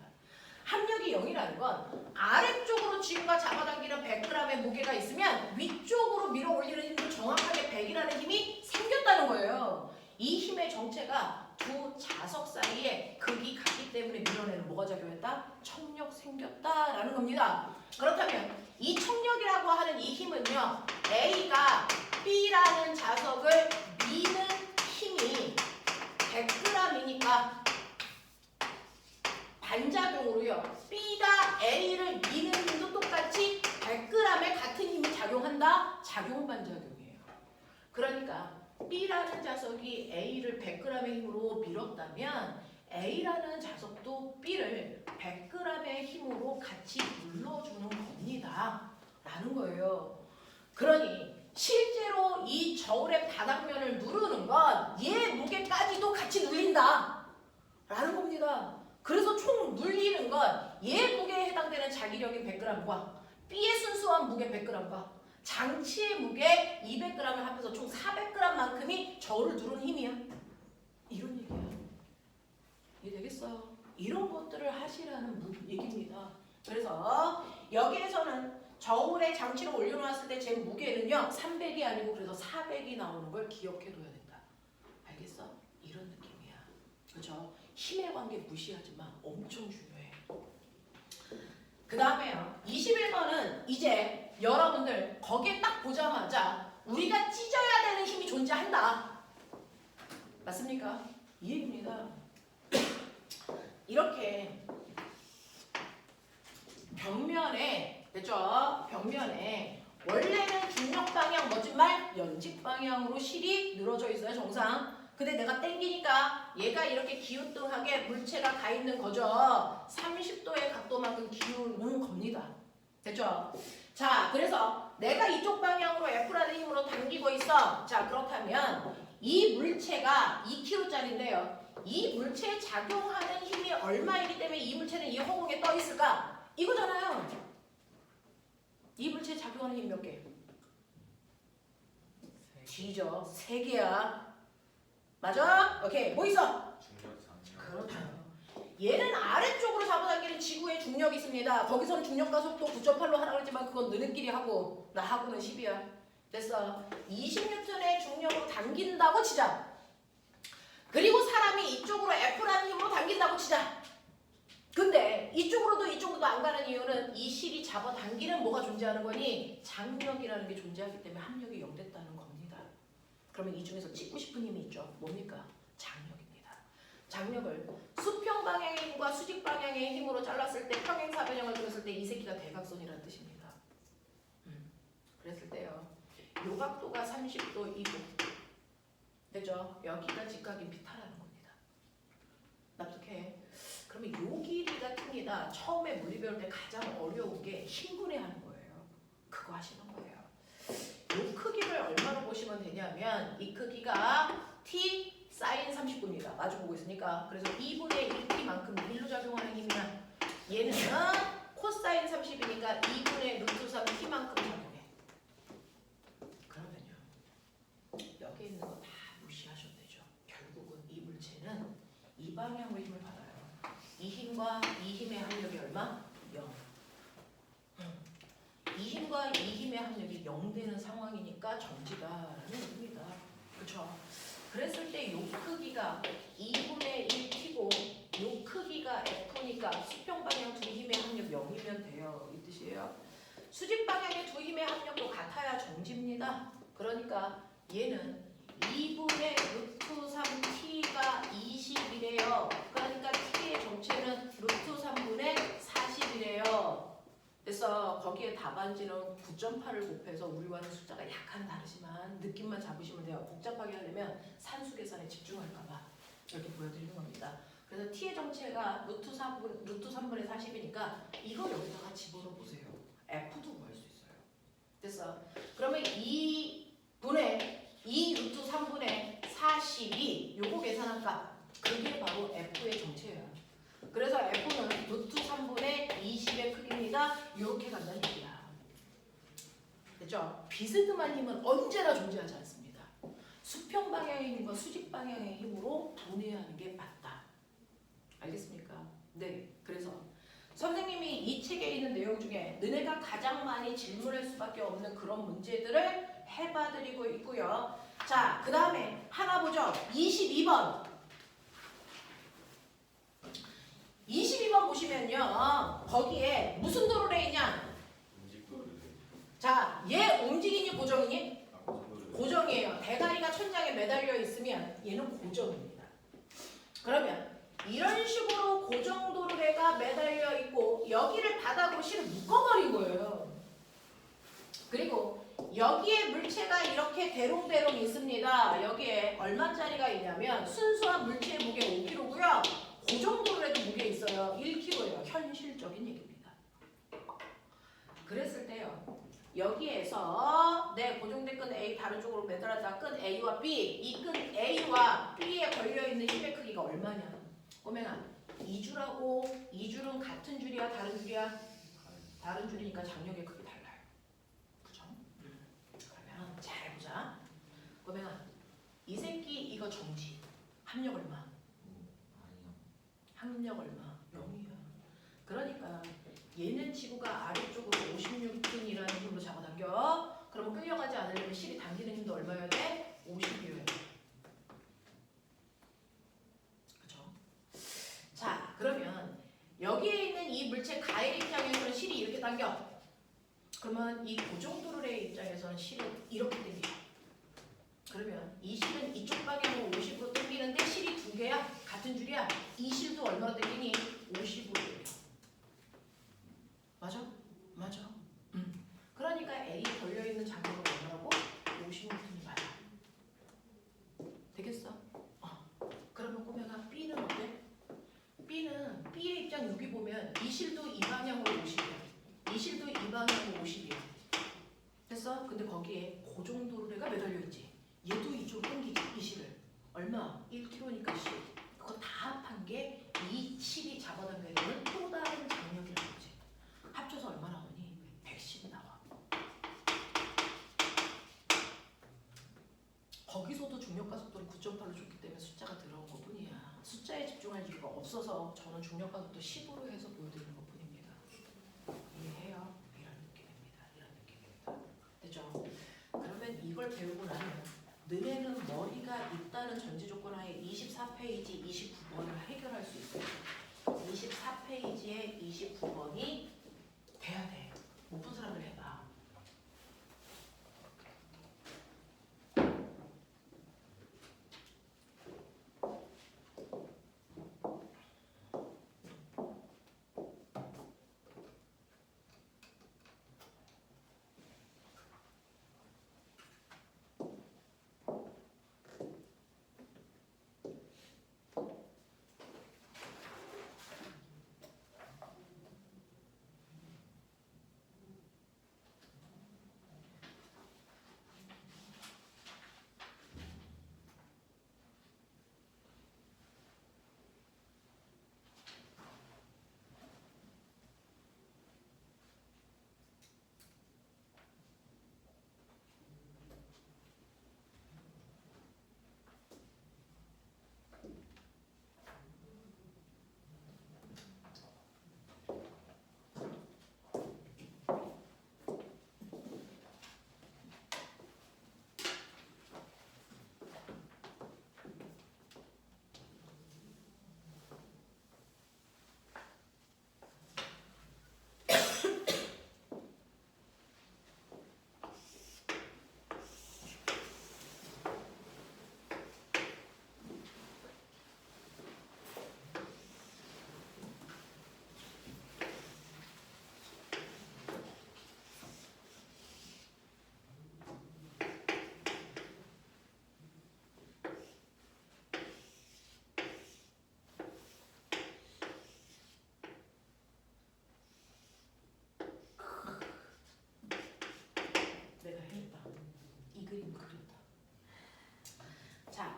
합력이 0이라는 건 아래쪽으로 지구가 잡아당기는 100g의 무게가 있으면 위쪽으로 밀어 올리는 힘도 정확하게 100이라는 힘이 생겼다는 거예요. 이 힘의 정체가 두 자석 사이에 극이 같기 때문에 밀어내는 뭐가 작용했다? 청력 생겼다라는 겁니다. 그렇다면 이 청력이라고 하는 이 힘은요. A가 B라는 자석을 미는 힘이 100g이니까 반작용으로요. B가 A를 미는 힘도 똑같이 100g의 같은 힘이 작용한다? 작용 반작용이에요. 그러니까 B라는 자석이 A를 100g의 힘으로 밀었다면 A라는 자석도 B를 100g의 힘으로 같이 눌러주는 겁니다. 라는 거예요. 그러니 실제로 이 저울의 바닥면을 누르는 건 얘 무게까지도 같이 눌린다. 라는 겁니다. 그래서 총 눌리는 건 얘 무게에 해당되는 자기력인 100g과 B의 순수한 무게 100g과 장치의 무게 200g을 합해서 총 400g만큼이 저울을 누르는 힘이야. 이런 얘기야. 이해되겠어요? 이런 것들을 하시라는 얘기입니다. 그래서 여기에서는 저울에 장치를 올려놨을 때 제 무게는요 300이 아니고 그래서 400이 나오는 걸 기억해둬야 된다. 알겠어? 이런 느낌이야. 그렇죠? 힘의 관계 무시하지 마. 엄청 중요해. 그 다음에요. 21번은 이제 여러분들 거기에 딱 보자마자 우리가 찢어야 되는 힘이 존재한다. 맞습니까? 이 얘기입니다. 이렇게 벽면에 됐죠? 벽면에 원래는 중력 방향 멋진 말 연직 방향으로 실이 늘어져 있어요. 정상. 근데 내가 땡기니까 얘가 이렇게 기우뚱하게 물체가 가 있는 거죠. 30도의 각도만큼 기우는 겁니다. 됐죠? 자, 그래서 내가 이쪽 방향으로 F라는 힘으로 당기고 있어. 자, 그렇다면 이 물체가 2kg짜리인데요. 이 물체에 작용하는 힘이 얼마이기 때문에 이 물체는 이 허공에 떠 있을까? 이거잖아요. 이 물체에 작용하는 힘 몇 개? G죠. 3개야. 맞아? 오케이. 뭐 있어? 그렇죠. 얘는 아래쪽으로 잡아당기는 지구의 중력이 있습니다. 거기서는 중력과 속도 9.8로 하라고 했지만 그건 너네끼리 하고 나하고는 10이야. 됐어. 20N의 중력으로 당긴다고 치자. 그리고 사람이 이쪽으로 F라는 힘으로 당긴다고 치자. 근데 이쪽으로도 안 가는 이유는 이 실이 잡아당기는 뭐가 존재하는 거니? 장력이라는 게 존재하기 때문에 합력이 0 됐다는 겁니다. 그러면 이 중에서 찍고 싶은 힘이 있죠. 뭡니까? 장력입니다. 장력을 수평 방향의 힘과 수직 방향의 힘으로 잘랐을 때 평행사변형을 그렸을 때 이 새끼가 대각선이라는 뜻입니다. 그랬을 때요. 요 각도가 30도이고 됐죠? 여기가 직각인 비타라는 겁니다. 납득해? 그러면 요 길이가 틉니다. 처음에 물리 배울 때 가장 어려운 게 힘분해 하는 거예요. 그거 하시는 거예요. 요 크기를 얼마로 보시면 되냐면 이 크기가 t 사인 30도입니다. 마주보고 있으니까. 그래서 2분의 1t만큼 1로 작용하는 힘이야. 얘는 코사인 30이니까 2분의 루트 3t만큼 작용해. 그러면요. 여기 있는 거 다 무시하셔도 되죠. 결국은 이 물체는 이 방향으로 힘을 받아요. 이 힘과 이 힘의 합력이 얼마? 0. 이 힘과 이 힘의 합력이 0 되는 상황이니까 정지다라는 의미입니다. 그렇죠? 그랬을 때 이 크기가 2분의 1t고 요 크기가 F니까 수평 방향 두 힘의 합력 0이면 돼요. 이 뜻이에요. 수직 방향의 두 힘의 합력도 같아야 정지입니다. 그러니까 얘는 2분의 루트 3t가 20이래요. 그러니까 t의 정체는 루트 3분의 40이래요. 그래서 거기에 답안지는 9.8을 곱해서 우리와는 숫자가 약간 다르지만 느낌만 잡으시면 돼요. 복잡하게 하려면 산수 계산에 집중할까봐 이렇게 보여드리는 겁니다. 그래서 t의 정체가 루트 3분의 40이니까 이거 여기다가 집어넣어 보세요. f도 구할 수 있어요. 됐어. 그러면 2분의 2 루트 3분의 40이 요거 계산한 값 그게 바로 f의 정체예요. 그래서 f는 루트 3분의 20의 크기입니다. 이렇게 간다는 얘기야. 됐죠? 비스듬한 힘은 언제나 존재하지 않습니다. 수평 방향의 힘과 수직 방향의 힘으로 분해하는 게 맞다. 알겠습니까? 네. 그래서 선생님이 이 책에 있는 내용 중에 너네가 가장 많이 질문할 수밖에 없는 그런 문제들을 해봐드리고 있고요. 자, 그 다음에 하나 보죠. 22번. 22번 보시면요. 거기에 무슨 도로래 있냐? 자, 얘 움직이니 고정이니? 고정이에요. 대가리가 천장에 매달려 있으면 얘는 고정입니다. 그러면 이런 식으로 고정도로래가 매달려 있고 여기를 바닥으로 실을 묶어버린 거예요. 그리고 여기에 물체가 이렇게 대롱대롱 있습니다. 여기에 얼마짜리가 있냐면 순수한 물체의 무게 5kg고요. 고정도로래도 무게 있어요. 1kg예요. 현실적인 얘기입니다. 그랬을 때요. 여기에서 내 고정된 끈 A 다른 쪽으로 매달았다 끈 A와 B 이 끈 A와 B에 걸려있는 힘의 크기가 얼마냐? 꼬맹아 2줄하고 2줄은 같은 줄이야 다른 줄이야? 다른 줄이니까 장력의 크기 달라요. 그죠? 그러면 잘 보자. 꼬맹아 이 새끼 이거 정지 합력 얼마? 합력 얼마? 0이야. 그러니까 얘는 지구가 아래쪽으로 56톤이라는 힘으로 잡아당겨. 그러면 끌려가지 않으려면 실이 당기는 힘도 얼마여야 돼? 50이어야 돼. 그쵸? 자, 그러면 여기에 있는 이 물체 가의 입장에서는 실이 이렇게 당겨. 그러면 이 고정도로의 입장에서는 실은 이렇게 당겨. 그러면 이 실은 이쪽 방향으로 50으로 당기는데 실이 두 개야? 같은 줄이야? 이 실도 얼마로 당기니? 50으로 당겨. 맞아? 맞아. 그러니까 A 걸려있는 장력은 얼마라고? 50N이 맞아. 되겠어? 그러면 꼬매가 B는 어때? B는 B의 입장 여기 보면 이 실도 이 방향으로 50이야. 이 실도 이 방향으로 50이야. 됐어? 근데 거기에 고정도로래가 매달려 있지. 얘도 이쪽으로 당기지. 이 실을. 얼마? 1kg니까 실. 그거 다 합한 게 이 실이 잡아당겨야 되는 또 다른 장력이라는 거지. 합쳐서 얼마 나오니? 110 나와. 거기서도 중력과 속도를 9.8로 줬기 때문에 숫자가 들어온 것 뿐이야. 숫자에 집중할 이유가 없어서 저는 중력과 속도 10으로 해서 보여드리는 것 뿐입니다. 이해해요? 이런 느낌입니다. 이런 느낌입니다. 됐죠? 그러면 이걸 배우고 나면 너네는 머리가 있다는 전제 조건 하에 24페이지 29번을 해결할 수 있어요. 24페이지에 29번이 돼야 돼. 못 본 사람들 해봐.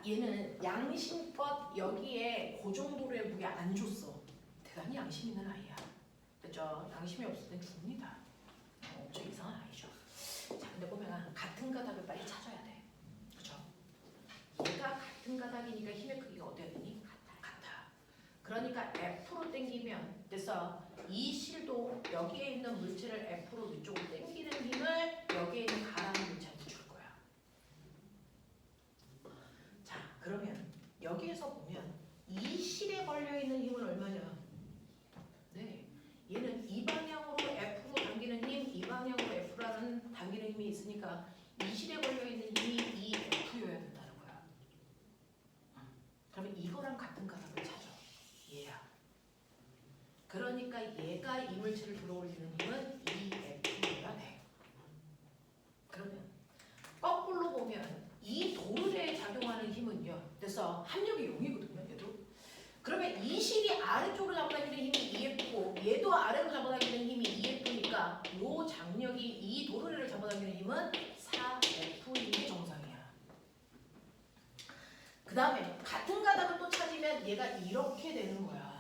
얘는 양심껏 여기에 그 정도의 무게 안 줬어. 대단히 양심 있는 아이야. 그죠? 양심이 없을 땐 죽습니다. 엄청 이상한 아이죠. 자, 근데 보면 같은 가닥을 빨리 찾아야 돼. 그죠? 얘가 같은 가닥이니까 힘의 크기가 어때야 되니? 같아. 그러니까 F로 당기면 됐어. 이 실도 여기에 있는 물체를 F로 위쪽으로 당기는 힘을 여기에 있는 가라는 물체한테 줄 거야. 자, 그러면 여기에서 보면 이 실에 걸려있는 힘은 얼마냐? 네, 얘는 이 방향으로 F로 당기는 힘, 이 방향으로 F라는 당기는 힘이 있으니까 이 실에 걸려있는 힘이 이 F여야 된다는 거야. 그러면 이거랑 같은 가닥을 찾아. 얘야. 그러니까 얘가 이 물체를 들어올리는 힘은 이 F여야 돼. 그러면 거꾸로 보면 이 도르래에 작용하는 힘은요. 그래서 합력이 0이거든요. 얘도. 그러면 이 실이 아래쪽으로 잡아당기는 힘이 EF고 얘도 아래로 잡아당기는 힘이 EF니까 요 장력이 이 도르래를 잡아당기는 힘은 4F인 게 정상이야. 그 다음에 같은 가닥을 또 찾으면 얘가 이렇게 되는 거야.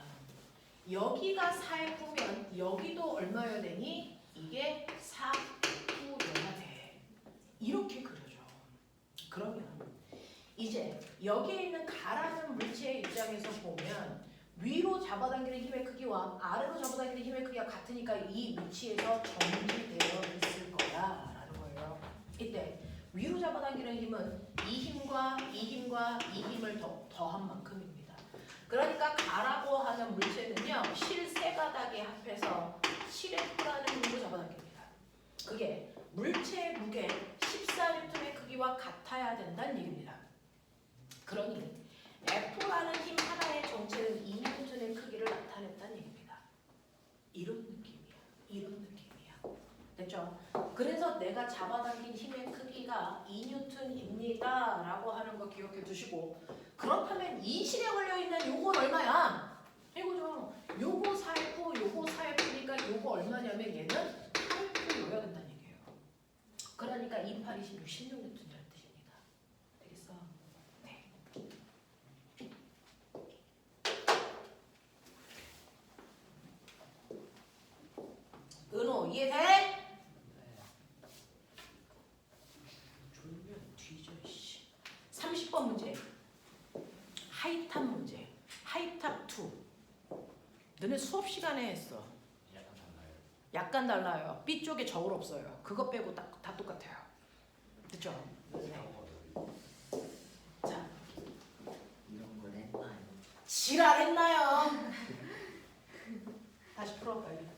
여기가 4F면 여기도 얼마여야 되니? 이게 4F여야 돼. 이렇게 그려줘. 그러면 이제 여기에 있는 가라는 물체의 입장에서 보면 위로 잡아당기는 힘의 크기와 아래로 잡아당기는 힘의 크기가 같으니까 이 위치에서 정지되어 있을 거야 라는 거예요. 이때 위로 잡아당기는 힘은 이 힘과 이 힘과 이 힘을 더한 만큼입니다. 그러니까 가라고 하는 물체는요. 실 세 가닥에 합해서 7F라는 힘으로 잡아당깁니다. 그게 물체의 무게 14N의 크기와 같아야 된다는 얘기입니다. 그러니 F라는 힘 하나의 정체는 2N의 크기를 나타냈다는 얘기입니다. 이런 느낌이야. 이런 느낌이야. 됐죠? 그래서 내가 잡아당긴 힘의 크기가 2N입니다. 라고 하는 거 기억해 두시고 그렇다면 이 실에 걸려있는 요건 얼마야? 이거죠. 요거 4F, 요거 4F니까 요거 얼마냐면 얘는 8F여야 된다는 얘기예요. 그러니까 2, 8, 26, 16N이라는 뜻입니다. 되겠어? 네. 은호 이해돼? 졸면 뒤져 씨. 30번 문제. 하이탑 문제. 하이탑 2. 너네 수업 시간에 했어. 약간 달라요. 약간 달라요. B 쪽에 저울 없어요. 그거 빼고 다 똑같아요. 됐죠? 네. 자, 이런 걸 했나요? 지랄했나요? 다시 풀어 빨리.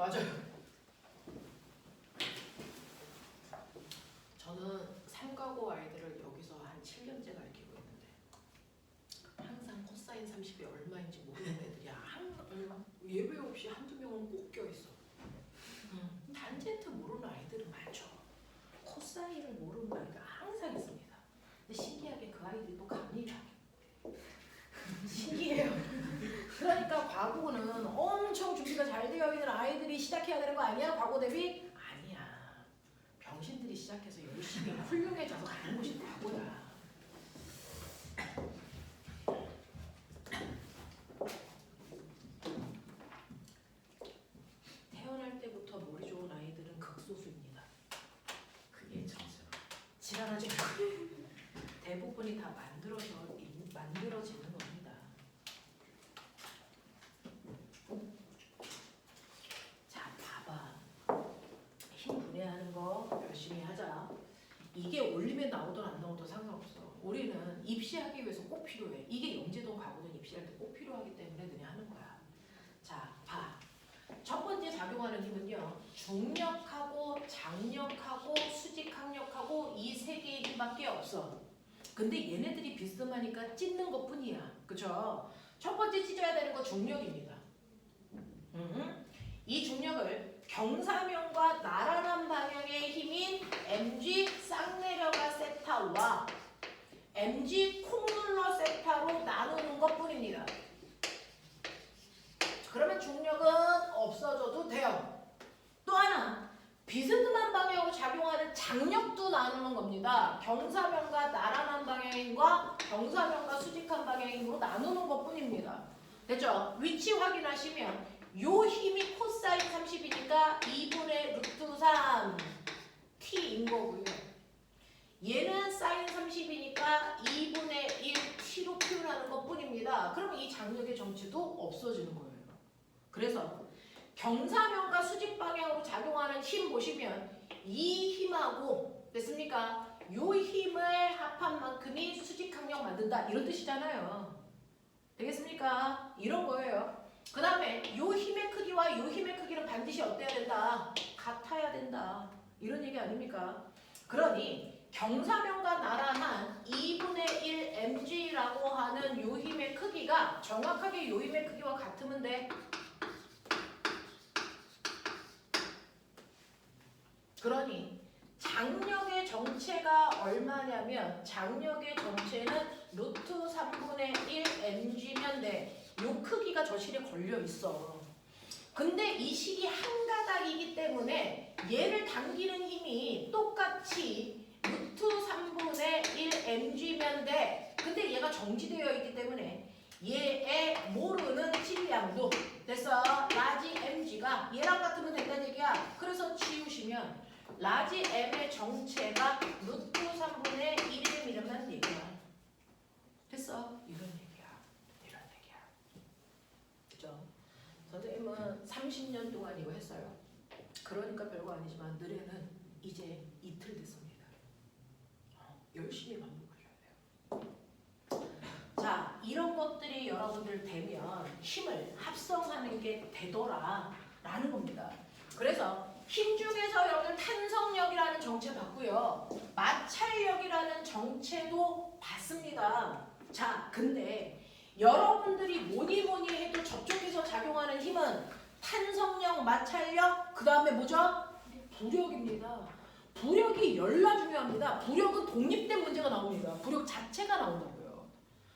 맞아요. 저는 삼가고 아이들을 여기서 한 7년째 가르치고 있는데 항상 코사인 30이 얼마인지 모르는 애들이 예외 없이 한두 명은 꼭 껴있어. 단젠트 모르는 아이들은 많죠. 코사인을 모르는 아이가 항상 있습니다. 근데 신기하게 그 아이들이 또 갑니다. 신기해요. 그러니까 과거는 엄청 준비가 잘 되어 있는 아이들이 시작해야 되는 거 아니야? 과거 대비? 아니야. 병신들이 시작해서 열심히 훌륭해져서 가는 곳이 과거야. 태어날 때부터 머리 좋은 아이들은 극소수입니다. 그게 정수. 지랄하지 말고 대부분이 다 만들어지는 겁니다. 자, 봐봐. 힘 분해하는 거 열심히 하자. 이게 올리면 나오든 안 나오든 상관없어. 우리는 입시하기 위해서 꼭 필요해. 이게 영재도 과거든 입시할 때 꼭 필요하기 때문에 너네 하는 거야. 자, 봐. 첫 번째 작용하는 힘은요. 중력하고 장력하고 수직항력하고 이 세 개의 힘밖에 없어. 근데 얘네들이 비스듬하니까 찢는 것 뿐이야. 그쵸? 첫 번째 찢어야 되는 거 중력입니다. 이 중력을 경사면과 나란한 방향의 힘인 mg 쌍내려가 세타와 mg 콩눌러 세타로 나누는 것 뿐입니다. 그러면 중력은 없어져도 돼요. 또 하나, 비스듬한 방향으로 작용하는 장력도 나누는 겁니다. 경사면과 나란한 방향의 힘과 경사면과 수직한 방향의 힘으로 나누는 것 뿐입니다. 됐죠? 위치 확인하시면 요 힘이 코사인 30이니까 2분의 루트 3 t인 거고요. 얘는 사인 30이니까 2분의 1 t로 표현하는 것 뿐입니다. 그럼 이 장력의 정체도 없어지는 거예요. 그래서 경사면과 수직 방향으로 작용하는 힘 보시면 이 힘하고 됐습니까? 요 힘을 합한 만큼이 수직항력 만든다 이런 뜻이잖아요. 되겠습니까? 이런 거예요. 그 다음에 요 힘의 크기와 요 힘의 크기는 반드시 어때야 된다? 같아야 된다. 이런 얘기 아닙니까? 그러니 경사면과 나란한 2분의 1 mg라고 하는 요 힘의 크기가 정확하게 요 힘의 크기와 같으면 돼. 그러니 장력의 정체가 얼마냐면 장력의 정체는 루트 3분의 1 mg면 돼. 요 크기가 저 실에 걸려 있어. 근데 이 식이 한 가닥이기 때문에 얘를 당기는 힘이 똑같이 루트 3분의 1 mg면 돼. 근데 얘가 정지되어 있기 때문에 얘의 모르는 질량도 됐어. 라지 mg가 얘랑 같으면 된다는 얘기야. 그래서 치우시면 라지 m의 정체가 루트 3분의 1이라는 얘기야. 됐어? 이런 얘기야. 이런 얘기야. 그죠? 선생님은 30년 동안 이거 했어요. 그러니까 별거 아니지만 느레는 이제 이틀 됐습니다. 열심히 반복하셔야 돼요. 자, 이런 것들이 여러분들 되면 힘을 합성하는 게 되더라 라는 겁니다. 그래서 힘 중에서 여러분들 탄성력이라는 정체 봤고요. 마찰력이라는 정체도 봤습니다. 자, 근데 여러분들이 뭐니 해도 저쪽에서 작용하는 힘은 탄성력, 마찰력, 그 다음에 뭐죠? 부력입니다. 부력이 열나 중요합니다. 부력은 독립된 문제가 나옵니다. 부력 자체가 나온다고요.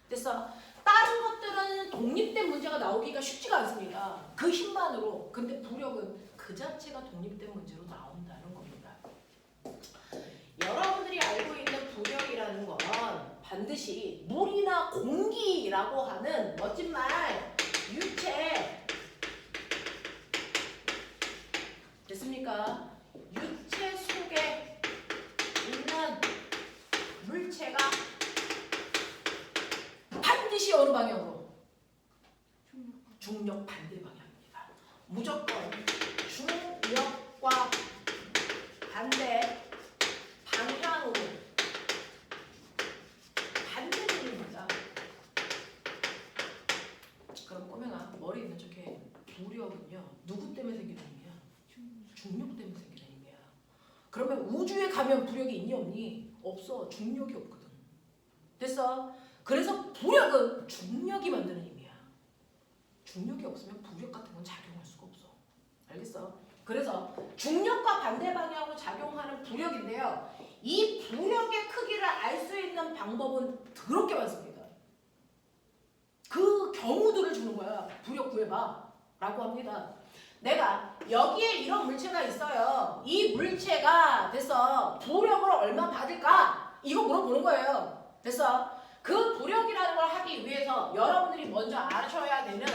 그래서 다른 것들은 독립된 문제가 나오기가 쉽지가 않습니다. 그 힘만으로. 근데 부력은 그 자체가 독립된 문제로 나온다는 겁니다. 여러분들이 알고 있는 부력이라는 건 반드시 물이나 공기라고 하는 멋진 말, 유체 됐습니까? 유체 속에 있는 물체가 반드시 어느 방향으로? 중력 반대 방향입니다. 무조건 중력과 반대 방향으로 반대입니다. 그럼 꼬맹아 머리 있는 척해. 부력은요 누구 때문에 생기는 힘이야? 그러면 우주에 가면 부력이 있니 없니? 없어. 중력이 없거든. 됐어? 그래서 부력은 중력이 만드는 힘이야. 중력이 없으면 부력 같은 건 작용할 수가 없어. 알겠어? 그래서 중력과 반대 방향으로 작용하는 부력인데요. 이 부력의 크기를 알 수 있는 방법은 더럽게 많습니다. 그 경우들을 주는 거야. 부력 구해봐 라고 합니다. 내가 여기에 이런 물체가 있어요. 이 물체가 됐어. 부력을 얼마 받을까? 이거 물어보는 거예요. 됐어? 그 부력이라는 걸 하기 위해서 여러분들이 먼저 아셔야 되는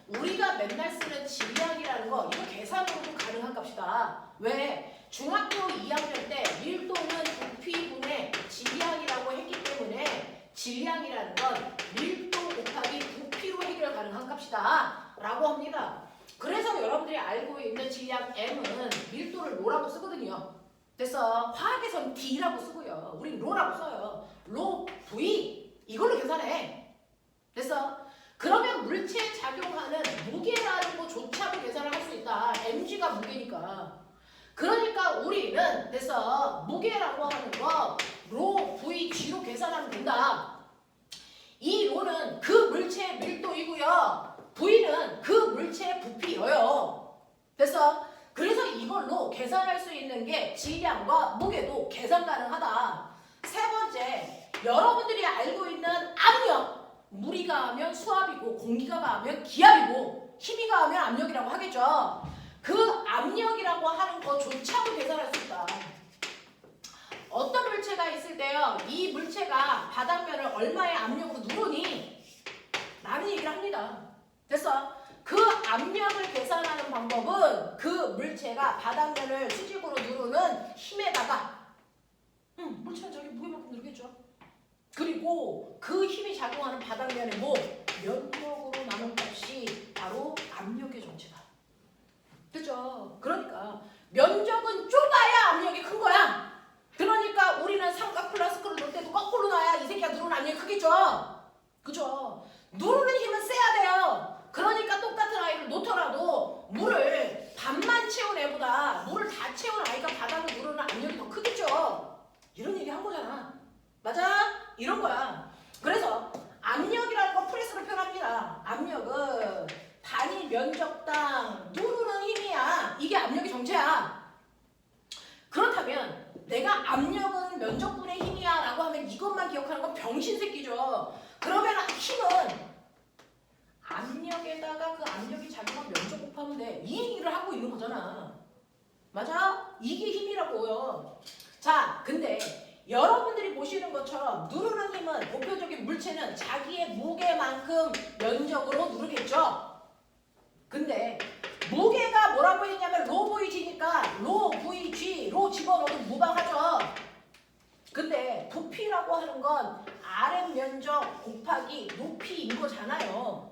우리가 맨날 쓰는 질량이라는 거 이거 계산으로도 가능한 값이다. 왜? 중학교 2학년 때 밀도는 부피분의 질량이라고 했기 때문에 질량이라는 건 밀도 곱하기 부피로 해결 가능한 값이다 라고 합니다. 그래서 여러분들이 알고 있는 질량 M은 밀도를 로라고 쓰거든요. 그래서 화학에서는 D라고 쓰고요. 우린 로라고 써요. 로 V 이걸로 계산해. 됐어? 그러면 물체에 작용하는 무게라는 거조차도 계산을 할 수 있다. mg가 무게니까. 그러니까 우리는 됐어. 무게라고 하는 거 로 vg로 계산하면 된다. 이 로는 그 물체의 밀도이고요. v는 그 물체의 부피여요. 됐어? 그래서 이걸로 계산할 수 있는 게 질량과 무게도 계산 가능하다. 세 번째, 여러분들이 알고 있는 압력. 물이 가하면 수압이고 공기가 가하면 기압이고 힘이 가하면 압력이라고 하겠죠. 그 압력이라고 하는 것조차도 계산할 수 있다. 어떤 물체가 있을 때요. 이 물체가 바닥면을 얼마의 압력으로 누르니? 라는 얘기를 합니다. 됐어? 그 압력을 계산하는 방법은 그 물체가 바닥면을 수직으로 누르는 힘에다가 물체는 저기 무게만큼 누르겠죠. 그리고 그 힘이 작용하는 바닥면의 면적으로 나눈 값이 바로 압력의 정체다. 그죠? 그러니까 면적은 좁아야 압력이 큰 거야. 그러니까 우리는 삼각 플라스크를 놓을 때도 거꾸로 놔야 이 새끼가 누르는 압력이 크겠죠. 그죠? 누르는 힘은 세야 돼요. 그러니까 똑같은 아이를 놓더라도 물을 반만 채운 애보다 물을 다 채운 아이가 바닥을 누르는 압력이 더 크겠죠. 이런 얘기 한 거잖아. 맞아? 이런 거야. 그래서 압력이라는 거 프레스로 표현합니다. 압력은 단위 면적당 누르는 힘이야. 이게 압력의 정체야. 그렇다면 내가 압력은 면적분의 힘이야 라고 하면 이것만 기억하는 건 병신새끼죠. 그러면 힘은 압력에다가 그 압력이 작용한 면적 곱하면 돼. 이 얘기를 하고 있는 거잖아. 맞아? 이게 힘이라고요. 자, 근데 여러분들이 보시는 것처럼 누르는 힘은 보편적인 물체는 자기의 무게만큼 면적으로 누르겠죠. 근데 무게가 뭐라고 했냐면 로 vg니까 로 vg 로 집어넣어도 무방하죠. 근데 부피라고 하는 건 RM 면적 곱하기 높이인 거잖아요.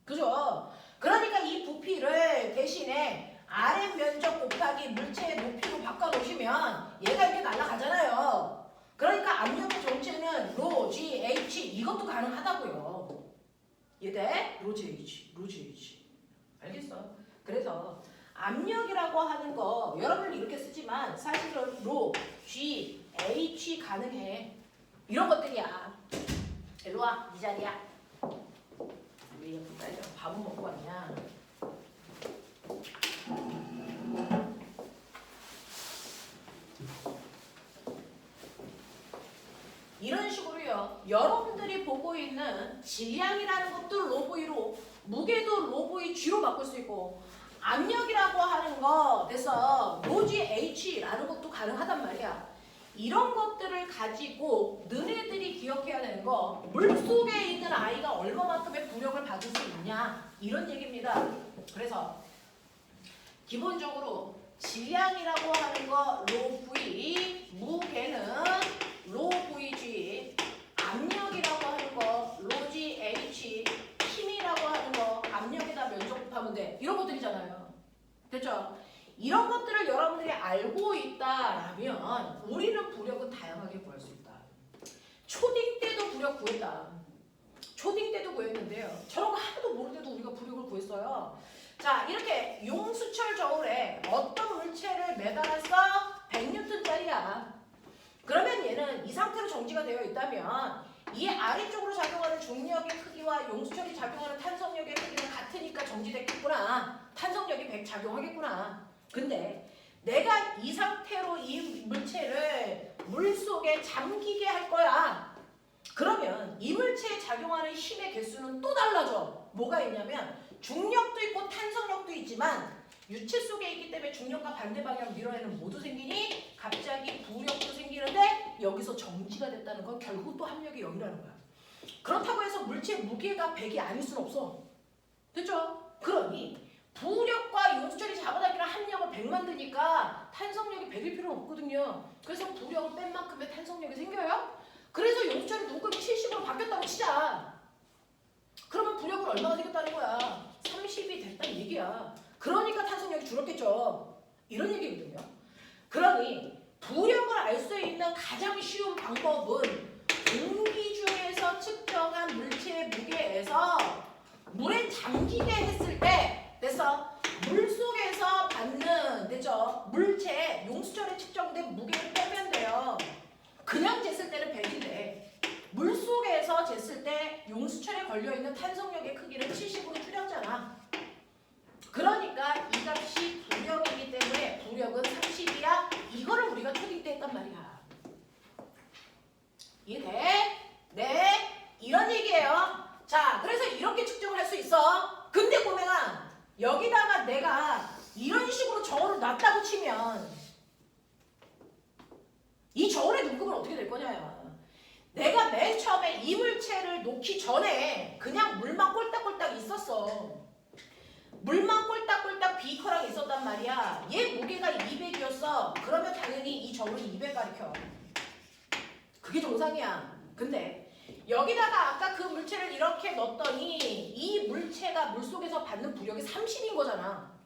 그죠? 그러니까 이 부피를 대신에 RM 면적 곱하기 물체의 높이로 바꿔놓으시면 얘가 이렇게 날아가잖아요. 그러니까 압력의 정체는 로 g h 이것도 가능하다고요. 이해돼? 로 g h 로 g h 알겠어? 그래서 압력이라고 하는 거 여러분들 이렇게 쓰지만 사실은 로, G, H 가능해. 이런 것들이야. 일로 와, 네 자리야. 왜 이렇게 빨리 밥은 먹고 왔냐? 이런 식으로요. 여러분들이 보고 있는 질량이라는 것도 로브이로 무게도 로브이 G로 바꿀 수 있고 압력이라고 하는 거 그래서 로지 H라는 것도 가능하단 말이야. 이런 것들을 가지고 너네들이 기억해야 되는 거 물속에 있는 아이가 얼마만큼의 부력을 받을 수 있냐 이런 얘기입니다. 그래서 기본적으로 질량이라고 하는 거 로 V, 무게는 로 VG, 압력이라고 하는 거 로지 H, 힘이라고 하는 거 압력에다 면적 곱하면 돼. 이런 것들이잖아요. 됐죠? 이런 것들을 여러분들이 알고 있다라면 우리는 부력은 다양하게 구할 수 있다. 초딩 때도 부력 구했다. 초딩 때도 구했는데요. 저런 거 하나도 모를 때도 우리가 부력을 구했어요. 자, 이렇게 용수철 저울에 어떤 물체를 매달았어? 100N짜리야. 그러면 얘는 이 상태로 정지가 되어 있다면 이 아래쪽으로 작용하는 중력의 크기와 용수철이 작용하는 탄성력의 크기는 같으니까 정지됐겠구나. 탄성력이 100 작용하겠구나. 근데 내가 이 상태로 이 물체를 물속에 잠기게 할 거야. 그러면 이 물체에 작용하는 힘의 개수는 또 달라져. 뭐가 있냐면 중력도 있고 탄성력도 있지만 유체 속에 있기 때문에 중력과 반대 방향 밀어내는 모두 생기니 갑자기 부력도 생기는데 여기서 정지가 됐다는 건 결국 또 합력이 0이라는 거야. 그렇다고 해서 물체의 무게가 100이 아닐 수는 없어. 됐죠? 그러니 부력과 용수철이 잡아당기는 합력을 100만 드니까 탄성력이 100일 필요는 없거든요. 그래서 부력을 뺀 만큼의 탄성력이 생겨요. 그래서 용수철이 눈금이 70으로 바뀌었다고 치자. 그러면 부력은 얼마가 생겼다는 거야? 30이 됐다는 얘기야. 그러니까 탄성력이 줄었겠죠. 이런 얘기거든요. 그러니 부력을 알 수 있는 가장 쉬운 방법은 공기 중에서 측정한 물체의 무게에서 물에 잠기게 했을 때 됐어. 물속에서 받는 됐죠. 물체 용수철에 측정된 무게를 빼면 돼요. 그냥 쟀을 때는 100인데 물속에서 쟀을 때 용수철에 걸려있는 탄성력의 크기를 70으로 줄였잖아. 그러니까 이 값이 부력이기 때문에 부력은 30이야. 이거를 우리가 초딩 때 했단 말이야. 이해돼? 네. 이런 얘기예요. 자, 그래서 이렇게 측정을 할 수 있어. 근데 꼬맹아, 여기다가 내가 이런 식으로 저울을 놨다고 치면 이 저울의 눈금은 어떻게 될 거냐. 내가 맨 처음에 이 물체를 놓기 전에 그냥 물만 꼴딱꼴딱 있었어. 물만 꼴딱꼴딱 비커랑 있었단 말이야. 얘 무게가 200이었어. 그러면 당연히 이 저울은 200 가리켜. 그게 정상이야. 근데 여기다가 아까 그 물체를 이렇게 넣었더니 이 물체가 물속에서 받는 부력이 30인 거잖아.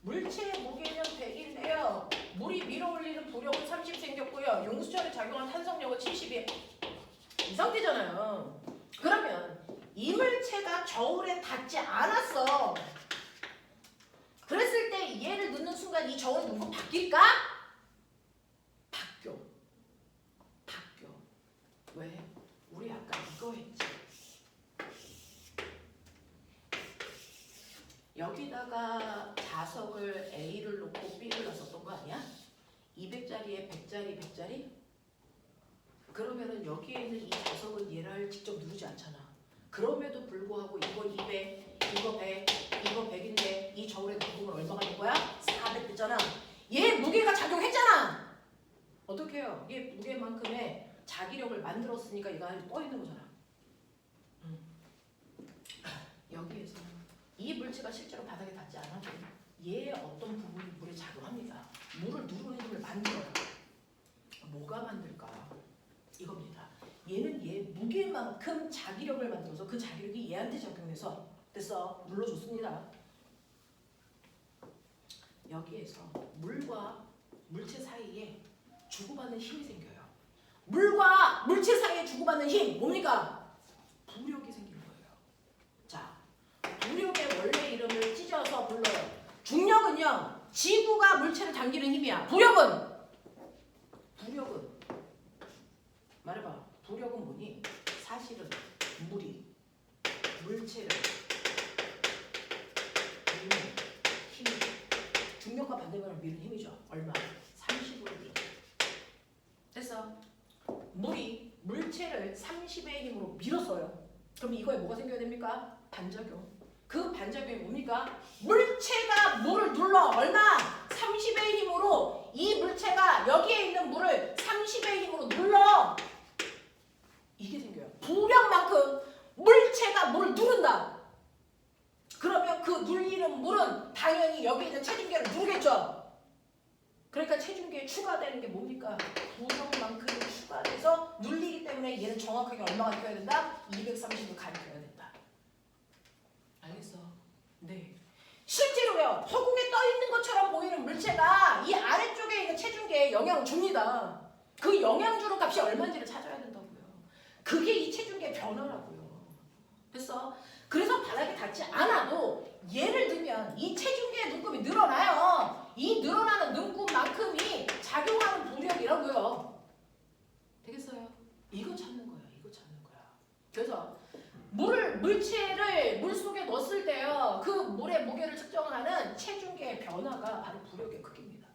물체의 무게는 100인데요. 물이 밀어올리는 부력은 30 생겼고요. 용수철에 작용한 탄성력은 70이 이 상태잖아요. 그러면 이 물체가 저울에 닿지 않았어. 그랬을 때 얘를 넣는 순간 이 저울의 눈금 바뀔까? 바뀌어. 왜? 우리 아까 이거 했지. 여기다가 자석을 A를 놓고 B를 놨었던 거 아니야? 200짜리에 100짜리 100짜리? 그러면은 여기에 있는 이 자석은 얘를 직접 누르지 않잖아. 그럼에도 불구하고 이거 200, 이거 100, 이거 100인데 이 저울의 눈금은 얼마가 된 거야? 400 됐잖아. 얘 무게가 작용했잖아. 어떻게 해요? 얘 무게만큼의 자기력을 만들었으니까 얘가 떠 있는 거잖아. 여기에서 이 물체가 실제로 바닥에 닿지 않아도 얘의 어떤 부분이 물에 작용합니다. 물을 누르는 힘을 만들어요. 뭐가 만들까? 이겁니다. 얘는 얘 무게만큼 자기력을 만들어서 그 자기력이 얘한테 작용해서 됐어. 눌러줬습니다. 여기에서 물과 물체 사이에 주고받는 힘이 생겨요. 물과 물체 사이에 주고받는 힘 뭡니까? 부력이 생기는 거예요. 자, 부력의 원래 이름을 찢어서 불러요. 중력은요, 지구가 물체를 당기는 힘이야. 부력은 말해봐. 부력은 뭐니? 사실은 물이 물체를 미는 힘이 중력과 반대방을 미는 힘이죠. 얼마? 30으로 밀어. 됐어. 물이 물체를 30의 힘으로 밀었어요. 그럼 이거에 뭐가 생겨야 됩니까? 반작용. 그 반작용이 뭡니까? 물체가 물을 눌러. 얼마? 30의 힘으로 이 물체가 여기에 있는 물을 30의 힘으로 눌러. 이게 생겨요. 부력만큼 물체가 물을 누른다. 그러면 그 눌리는 물은 당연히 여기 있는 체중계를 누르겠죠. 그러니까 체중계에 추가되는 게 뭡니까? 부력만큼이 추가돼서 눌리기 때문에 얘는 정확하게 얼마가 가르쳐야 된다? 230을 가르쳐야 된다. 알겠어? 네. 실제로요. 허공에 떠 있는 것처럼 보이는 물체가 이 아래쪽에 있는 체중계에 영향을 줍니다. 그 영향 주는 값이 얼마인지를 찾아야 된다고요. 그게 이 체중계의 변화라고요. 됐어? 그래서 바닥에 닿지 않아도 예를 들면 이 체중계의 눈곱이 늘어나요. 이 늘어나는 눈곱만큼이 작용하는 부력이라고요. 되겠어요? 이거 찾는 거야. 이거 찾는 거야. 그래서 물체를 물 속에 넣었을 때요. 그 물의 무게를 측정하는 체중계의 변화가 바로 부력의 크기입니다.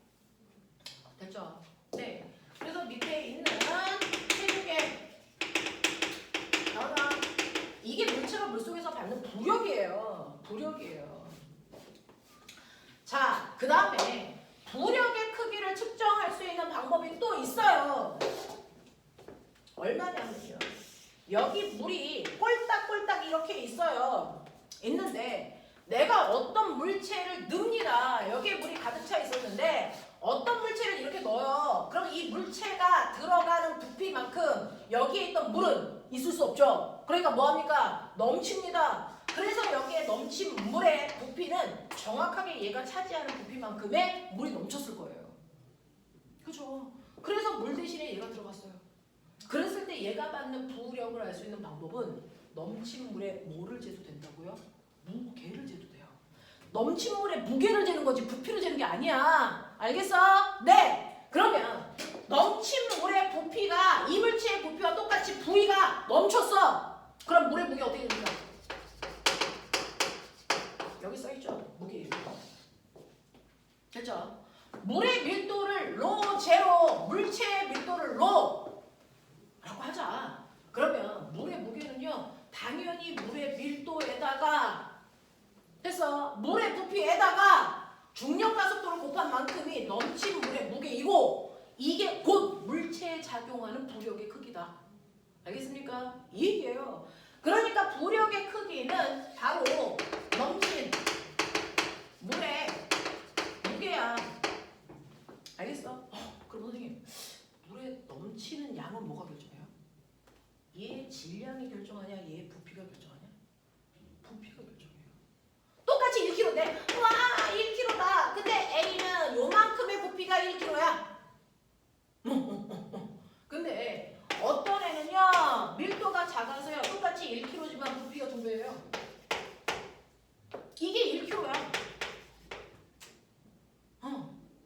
됐죠? 네. 그래서 밑에 있는 체중계 변화 이게 물체가 물속에서 받는 부력이에요. 부력이에요. 자, 그 다음에 부력의 크기를 측정할 수 있는 방법이 또 있어요. 얼마냐면요. 여기 물이 꼴딱꼴딱 이렇게 있어요. 있는데 내가 어떤 물체를 넣습니다. 여기에 물이 가득 차 있었는데 어떤 물체를 이렇게 넣어요. 그럼 이 물체가 들어가는 부피만큼 여기에 있던 물은 있을 수 없죠. 그러니까 뭐합니까? 넘칩니다. 그래서 여기에 넘친 물의 부피는 정확하게 얘가 차지하는 부피만큼의 물이 넘쳤을 거예요. 그죠? 그래서 물 대신에 얘가 들어갔어요. 그랬을 때 얘가 받는 부력을 알 수 있는 방법은 넘친 물에 뭐를 재도 된다고요? 무게를 재도 돼요. 넘친 물에 무게를 재는 거지 부피를 재는 게 아니야. 알겠어? 네. 그러면 넘친 물의 부피가 이 물체의 부피와 똑같이 V가 넘쳤어. 그럼 물의 무게 어떻게 됩니까? 여기 써있죠? 무게. 됐죠? 물의 밀도를 로 제로, 물체의 밀도를 로 라고 하자. 그러면 물의 무게는요 당연히 물의 밀도에다가 해서 물의 부피에다가 중력 가속도를 곱한 만큼이 넘친 물의 무게이고 이게 곧 물체에 작용하는 부력의 크기다. 알겠습니까? 이 얘기예요. 그러니까 부력의 크기는 바로 넘친 물의 무게야. 알겠어? 그럼 선생님 물에 넘치는 양은 뭐가 결정해요? 얘의 질량이 결정하냐? 얘의 부피가 결정하냐? 부피가 결정해요. 똑같이 1kg인데 와 1kg다. 근데 A는 요만큼의 부피가 1kg야. 근데 어떤 애는요 밀도가 작아서요 똑같이 1kg지만 부피가 2배예요. 이게 1kg야.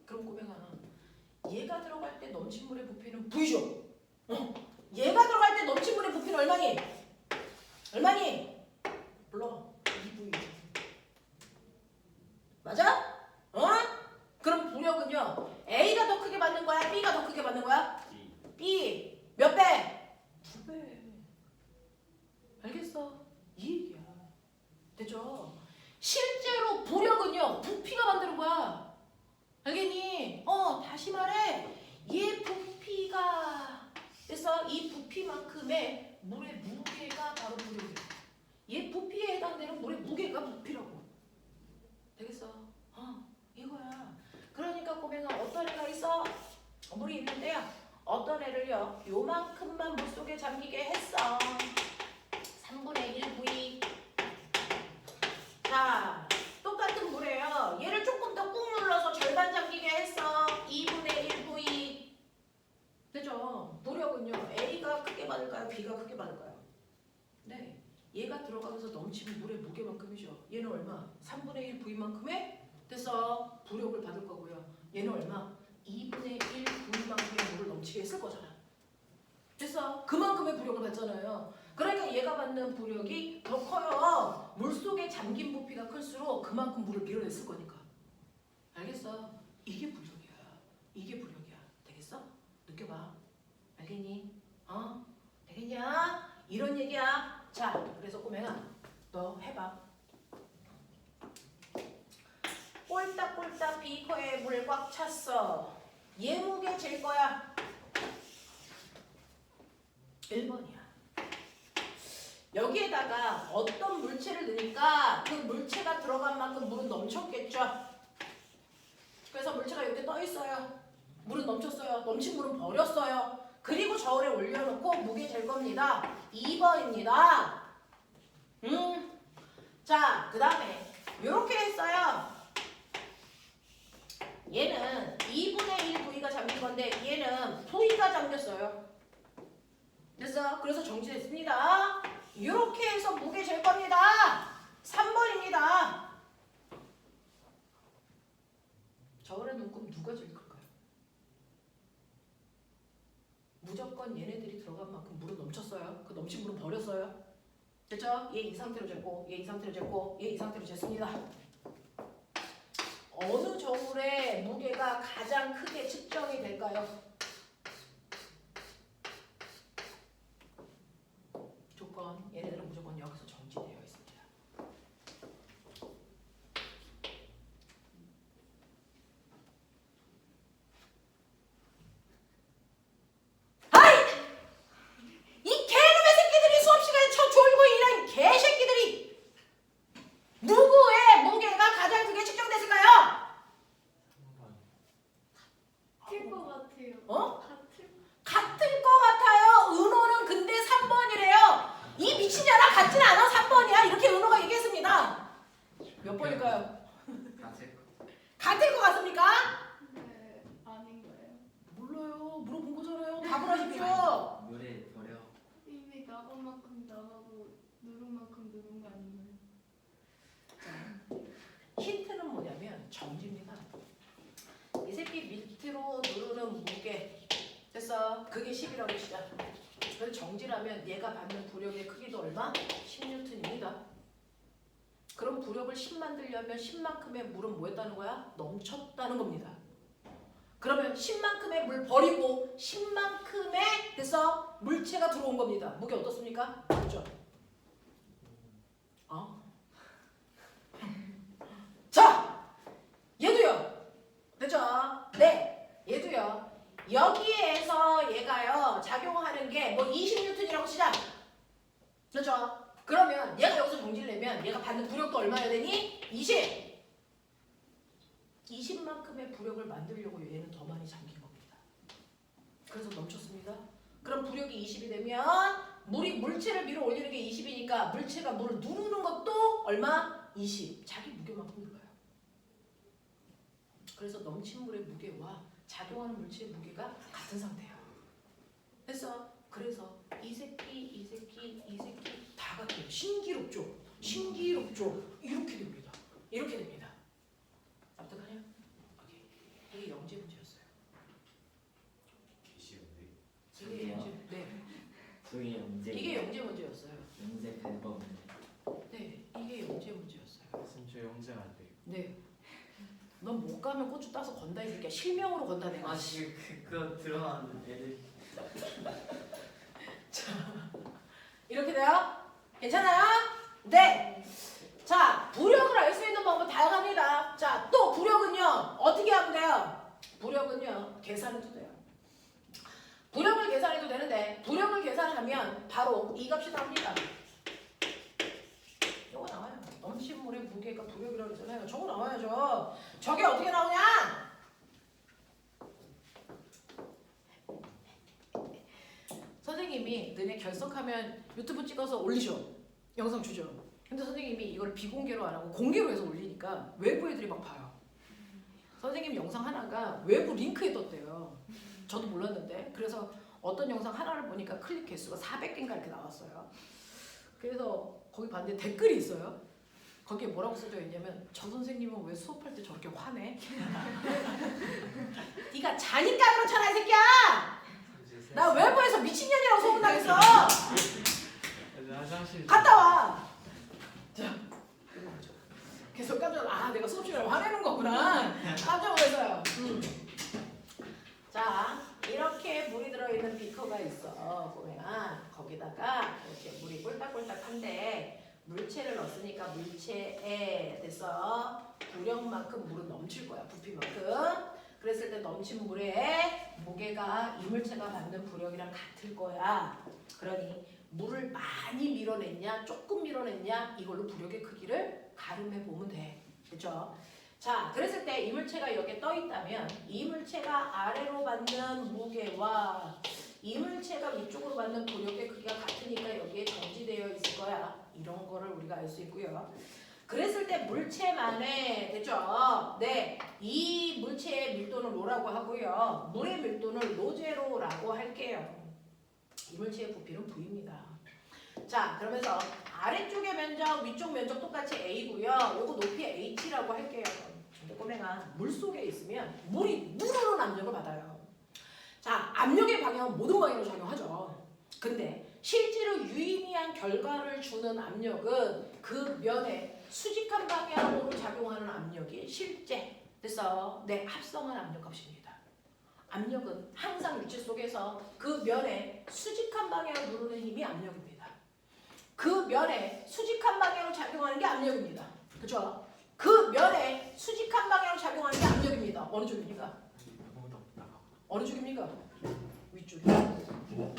그럼 꼬맹아 얘가 들어갈 때 넘친 물의 부피는 V죠. 얘가 들어갈 때 넘친 물의 부피는 얼마니? 얼마니? 불러. 2V. 맞아? 그럼 부력은요 A가 더 크게 받는 거야? B가 더 크게 받는 거야? B. 몇 배? 2배. 알겠어? 이 얘기야. 됐죠? 실제로 부력은요 부피가 만드는 거야. 알겠니? 다시 말해. 얘 부피가 그래서 이 부피만큼의 물의 무게가 바로 부력이야. 얘 부피에 해당되는 물의 무게가 부피라고. 되겠어? 이거야. 그러니까 꼬맹아 어떤 애가 있어? 물이 있는데요. 어떤 애를요 요만큼만 물속에 잠기게 했어. 3분의 1V. 자 똑같은 물이에요. 얘를 조금 더 꾹 눌러서 절반 잠기게 했어. 2분의 1V. 되죠? 부력은요 A가 크게 받을까요? B가 크게 받을까요? 네. 얘가 들어가면서 넘치는 물의 무게만큼이죠. 얘는 얼마? 3분의 1V만큼의 됐어. 부력을 받을 거고요. 얘는 얼마? 2분의 1V만큼의 물을 넘치게 했을 거잖아. 됐어? 그만큼의 부력을 받잖아요. 그러니까 얘가 받는 부력이 더 커요. 물속에 잠긴 부피가 클수록 그만큼 물을 밀어냈을 거니까. 알겠어? 이게 부력이야. 이게 부력이야. 되겠어? 느껴봐. 알겠니? 되겠냐? 이런 얘기야. 자, 그래서 꼬맹아 너 해봐. 꼴딱꼴딱 비커에 물 꽉 찼어. 얘 무게 잴 거야. 1번이야. 여기에다가 어떤 물체를 넣으니까 그 물체가 들어간 만큼 물은 넘쳤겠죠. 그래서 물체가 이렇게 떠 있어요. 물은 넘쳤어요. 넘친 물은 버렸어요. 그리고 저울에 올려놓고 무게 잴 겁니다. 2번입니다. 자, 그 다음에 이렇게 했어요. 얘는 2분의 1 V가 잠긴 건데 얘는 V가 잠겼어요. 됐어? 그래서 정지됐습니다. 이렇게 해서 무게 잴 겁니다. 3번입니다. 저번에 눈금 누가 제일 클까요? 무조건 얘네들이 들어간 만큼 물은 넘쳤어요. 그 넘친 물은 버렸어요. 됐죠? 얘 이 상태로 쟀고 얘 이 상태로 쟀고 얘 이 상태로 쟀습니다. 어느 저울의 무게가 가장 크게 측정이 될까요? 조건, 얘네들은 무조건 여기서 정지되어 있습니다. 아이! 이 개놈의 새끼들이 수업 시간에 쳐 졸고 이런 개새끼들이 누구의 무게가 가장 크게 측정됐을까요? 3번. 같을 것 같아요. 어? 같을 같을 것 같아요. 은호는 근데 3번이래요. 이 미친년아 같진 않아. 3번이야. 이렇게 은호가 얘기했습니다. 몇 번일까요? 같을 거. 같을 것 같습니까? 네, 아닌 거예요. 몰라요. 물어본 거잖아요. 답을 하십시오. 물에 버려. 이미 나간 만큼 나가고 누른 만큼 누른 거 아닌가요? 힌트는 뭐냐면 정지입니다. 이 새끼 밑으로 누르는 무게 됐어. 그게 10이라고 치자. 그래서 정지라면 얘가 받는 부력의 크기도 얼마? 10N입니다. 그럼 부력을 10 만들려면 10만큼의 물은 뭐 했다는 거야? 넘쳤다는 겁니다. 그러면 10만큼의 물 버리고 10만큼의 됐어? 물체가 들어온 겁니다. 무게 어떻습니까? 맞죠? 자! 얘도요. 됐죠? 네. 얘도요. 여기에서 얘가요. 작용하는 게 뭐 20N이라고 치자. 그렇죠? 그러면 얘가 여기서 정지를 내면 얘가 받는 부력도 얼마야 되니? 20. 20만큼의 부력을 만들려고 얘는 더 많이 잠긴 겁니다. 그래서 넘쳤습니다. 그럼 부력이 20이 되면 물체를 밀어 올리는 게 20이니까 물체가 물을 누르는 것도 얼마? 20. 자기 무게만큼 눌러요. 그래서 넘친 물의 무게와 작용하는 물체의 무게가 같은 상태예요. 됐어? 그래서 이 새끼 다 같아요. 신기롭죠? 신기롭죠? 이렇게 됩니다. 이렇게 됩니다. 납득하냐? 오케이. 이게 영재 문제였어요. 이게 영재, 네. 저기 영재. 이게 영재 문제였어요. 영재 100번. 네, 이게 영재 문제였어요. 선생님 저 영재 안 돼요. 네. 넌 못 가면 고추 따서 건다 이 새끼야. 실명으로 건다 내가. 아 지금 그거 들어가는 애들. 이렇게 돼요? 괜찮아요? 네. 자, 부력을 알 수 있는 방법 다양합니다. 자, 또 부력은요. 어떻게 하면 돼요? 부력은요. 계산해도 돼요. 부력을 계산해도 되는데 부력을 계산하면 바로 이 값이 나옵니다. 이거 나와요. 넘친 물의 무게가 부력이라고 그러잖아요. 저거 나와야죠. 저게 어떻게 나오냐? 선생님이 너네 결석하면 유튜브 찍어서 올리셔. 영상 주죠. 근데 선생님이 이걸 비공개로 안 하고 공개로 해서 올리니까 외부 애들이 막 봐요. 선생님 영상 하나가 외부 링크에 떴대요. 저도 몰랐는데. 그래서 어떤 영상 하나를 보니까 클릭 개수가 400개인가 이렇게 나왔어요. 그래서 거기 봤는데 댓글이 있어요. 거기에 뭐라고 써져 있냐면 저 선생님은 왜 수업할 때 저렇게 화내? 네가 자니까 그렇잖아 이 새끼야! 나 외부에서 미친년이라고 소문나겠어. 화장실 갔다 와. 자, 계속 깜짝 놀라. 아, 내가 수업 시간에 화내는 거구나. 깜짝 놀랐어요. 자, 이렇게 물이 들어있는 비커가 있어. 보면 거기다가 이렇게 물이 꼴딱꼴딱한데 물체를 넣었으니까 물체에 됐어. 부력만큼 물은 넘칠 거야. 부피만큼. 그랬을 때 넘친 물의 무게가 이물체가 받는 부력이랑 같을 거야. 그러니 물을 많이 밀어냈냐 조금 밀어냈냐 이걸로 부력의 크기를 가름해 보면 돼. 그렇죠? 자, 그랬을 때 이물체가 여기에 떠 있다면 이물체가 아래로 받는 무게와 이물체가 위쪽으로 받는 부력의 크기가 같으니까 여기에 정지되어 있을 거야. 이런 거를 우리가 알 수 있고요. 그랬을 때 물체만의 됐죠? 네, 이 물체의 밀도는 로라고 하고요. 물의 밀도는 로제로라고 할게요. 이 물체의 부피는 V입니다. 자, 그러면서 아래쪽의 면적, 위쪽 면적 똑같이 A고요. 요거 높이 H라고 할게요. 근데 꼬맹아, 물 속에 있으면 물이 누르는 압력을 받아요. 자, 압력의 방향은 모든 방향으로 작용하죠. 근데 실제로 유의미한 결과를 주는 압력은 그 면에 수직한 방향으로 작용하는 압력이 실제 그래서 내 합성한 압력값입니다. 압력은 항상 유체 속에서 그 면에 수직한 방향을 누르는 힘이 압력입니다. 그 면에 수직한 방향으로 작용하는 게 압력입니다. 그렇죠? 그 면에 수직한 방향으로 작용하는 게 압력입니다. 어느 쪽입니까? 어느 쪽입니까? 위쪽이요.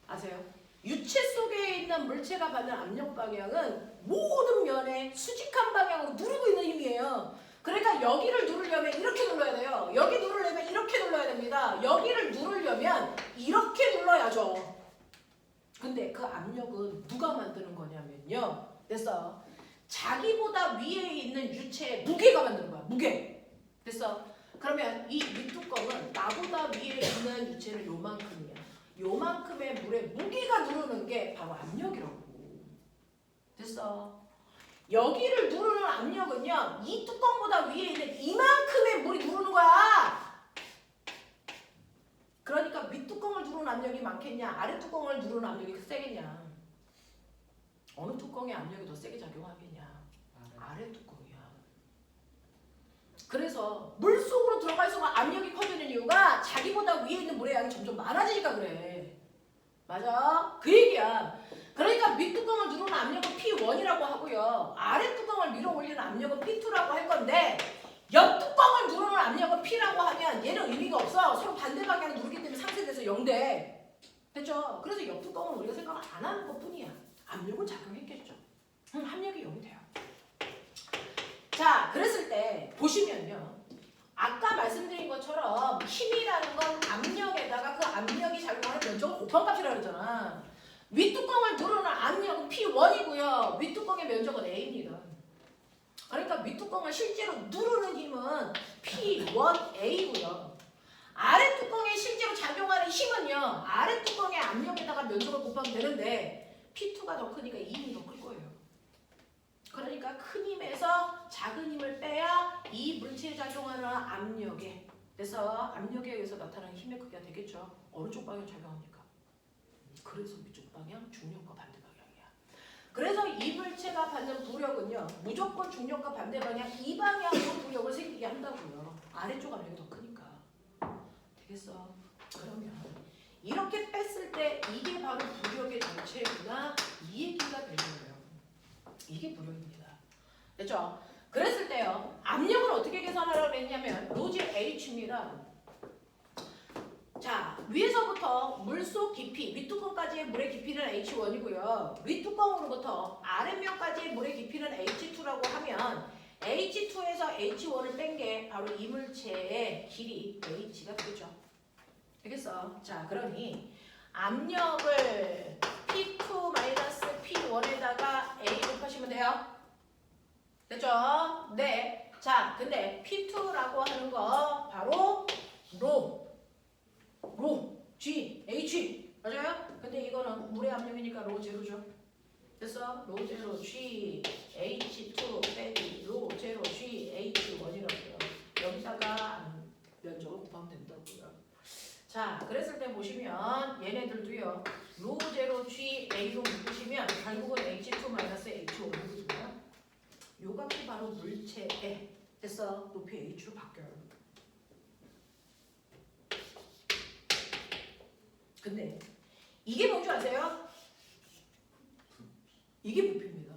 아세요? 유체 속에 있는 물체가 받는 압력 방향은 모든 면에 수직한 방향으로 누르고 있는 힘이에요. 그러니까 여기를 누르려면 이렇게 눌러야 돼요. 여기 누르려면 이렇게 눌러야 됩니다. 여기를 누르려면 이렇게 눌러야죠. 근데 그 압력은 누가 만드는 거냐면요. 그래서 자기보다 위에 있는 유체의 무게가 만드는 거야. 무게. 됐어? 그러면 이 밑뚜껑은 나보다 위에 있는 유체는 요만큼이야. 요만큼의 물에 무게가 누르는 게 바로 압력이라고. 됐어? 여기를 누르는 압력은요. 이 뚜껑보다 위에 있는 이만큼의 물이 누르는 거야. 그러니까 윗뚜껑을 누르는 압력이 많겠냐? 아랫뚜껑을 누르는 압력이 세겠냐? 어느 뚜껑의 압력이 더 세게 작용하겠냐? 아랫뚜껑이야. 그래서 물속으로 들어갈수록 압력이 커지는 이유가 자기보다 위에 있는 물의 양이 점점 많아지니까 그래. 맞아? 그 얘기야. 그러니까 밑뚜껑을 누르는 압력은 P1이라고 하고요. 아랫뚜껑을 밀어 올리는 압력은 P2라고 할 건데 옆뚜껑을 누르는 압력은 P라고 하면 얘는 의미가 없어. 서로 반대 방향을 누르기 때문에 상쇄돼서 0대. 됐죠? 그래서 옆뚜껑은 우리가 생각을 안 하는 것뿐이야. 압력은 작용했겠죠. 압력이 0이 돼요. 자, 그랬을 때 보시면요. 아까 말씀드린 것처럼 힘이라는 건 압력에다가 그 압력이 작용하는 면적을 곱한 값이라고 그랬잖아. 윗뚜껑을 누르는 압력은 P1이고요. 윗뚜껑의 면적은 A입니다. 그러니까 윗뚜껑을 실제로 누르는 힘은 P1A고요. 아랫뚜껑에 실제로 작용하는 힘은요. 아랫뚜껑의 압력에다가 면적을 곱하면 되는데 P2가 더 크니까 이 힘이 더 클 거예요. 그러니까 큰 힘에서 작은 힘을 빼야 이 물체에 작용하는 압력에 그래서 압력에 의해서 나타나는 힘의 크기가 되겠죠. 어느 쪽 방향 작용합니까? 그래서 위쪽 방향, 중력과 반대 방향이야. 그래서 이 물체가 받는 부력은요. 무조건 중력과 반대 방향 이 방향으로 부력을 생기게 한다고요. 아래쪽 압력이 더 크니까. 되겠어? 그러면 이렇게 뺐을 때 이게 바로 부력의 정체구나 이 얘기가 되는 거예요. 이게 부력입니다. 됐죠? 그랬을 때요. 압력을 어떻게 계산하라고 했냐면 로지 H입니다. 자, 위에서부터 물속 깊이, 윗뚜껑까지의 물의 깊이는 H1이고요. 윗뚜껑으로부터 아랫면까지의 물의 깊이는 H2라고 하면 H2에서 H1을 뺀 게 바로 이물체의 길이 H가 되겠죠. 되겠어? 자, 그러니 압력을 P2-P1에다가 A 곱하시면 돼요. 됐죠? 네. 자, 근데 P2라고 하는 거 바로 로, G, H. 맞아요? 근데 이거는 물의 압력이니까 로 제로죠. 됐어? 로 제로 G, H2 빼기 로 제로 G, H1이라고요. 여기다가 면적을 곱하면 된다고요. 자, 그랬을 때 보시면 얘네들도요. 로 제로 G, A로 묶으시면 결국은 H2-H1이거든요. 요 값이 바로 물체에 됐어? 높이 H로 바뀌어요. 근데 이게 뭔지 아세요? 이게 부피입니다.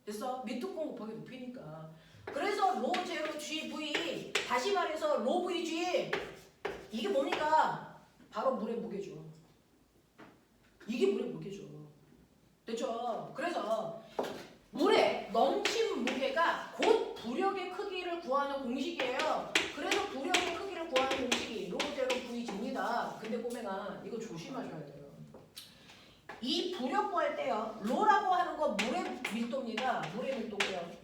됐어? 밑뚜껑 곱하기 높이니까. 그래서 로 제로 GV 다시 말해서 로 VG 이게 뭡니까? 바로 물의 무게죠. 이게 물의 무게죠. 됐죠? 그래서 물의 넘친 무게가 곧 부력의 크기를 구하는 공식이에요. 그래서 부력의 크기를 구하는 공식이 로 제로 VG입니다. 근데 꼬맹아 이거 조심하셔야 돼요. 이 부력 구할 때요. 로라고 하는 거 물의 밀도입니다. 물의 밀도고요.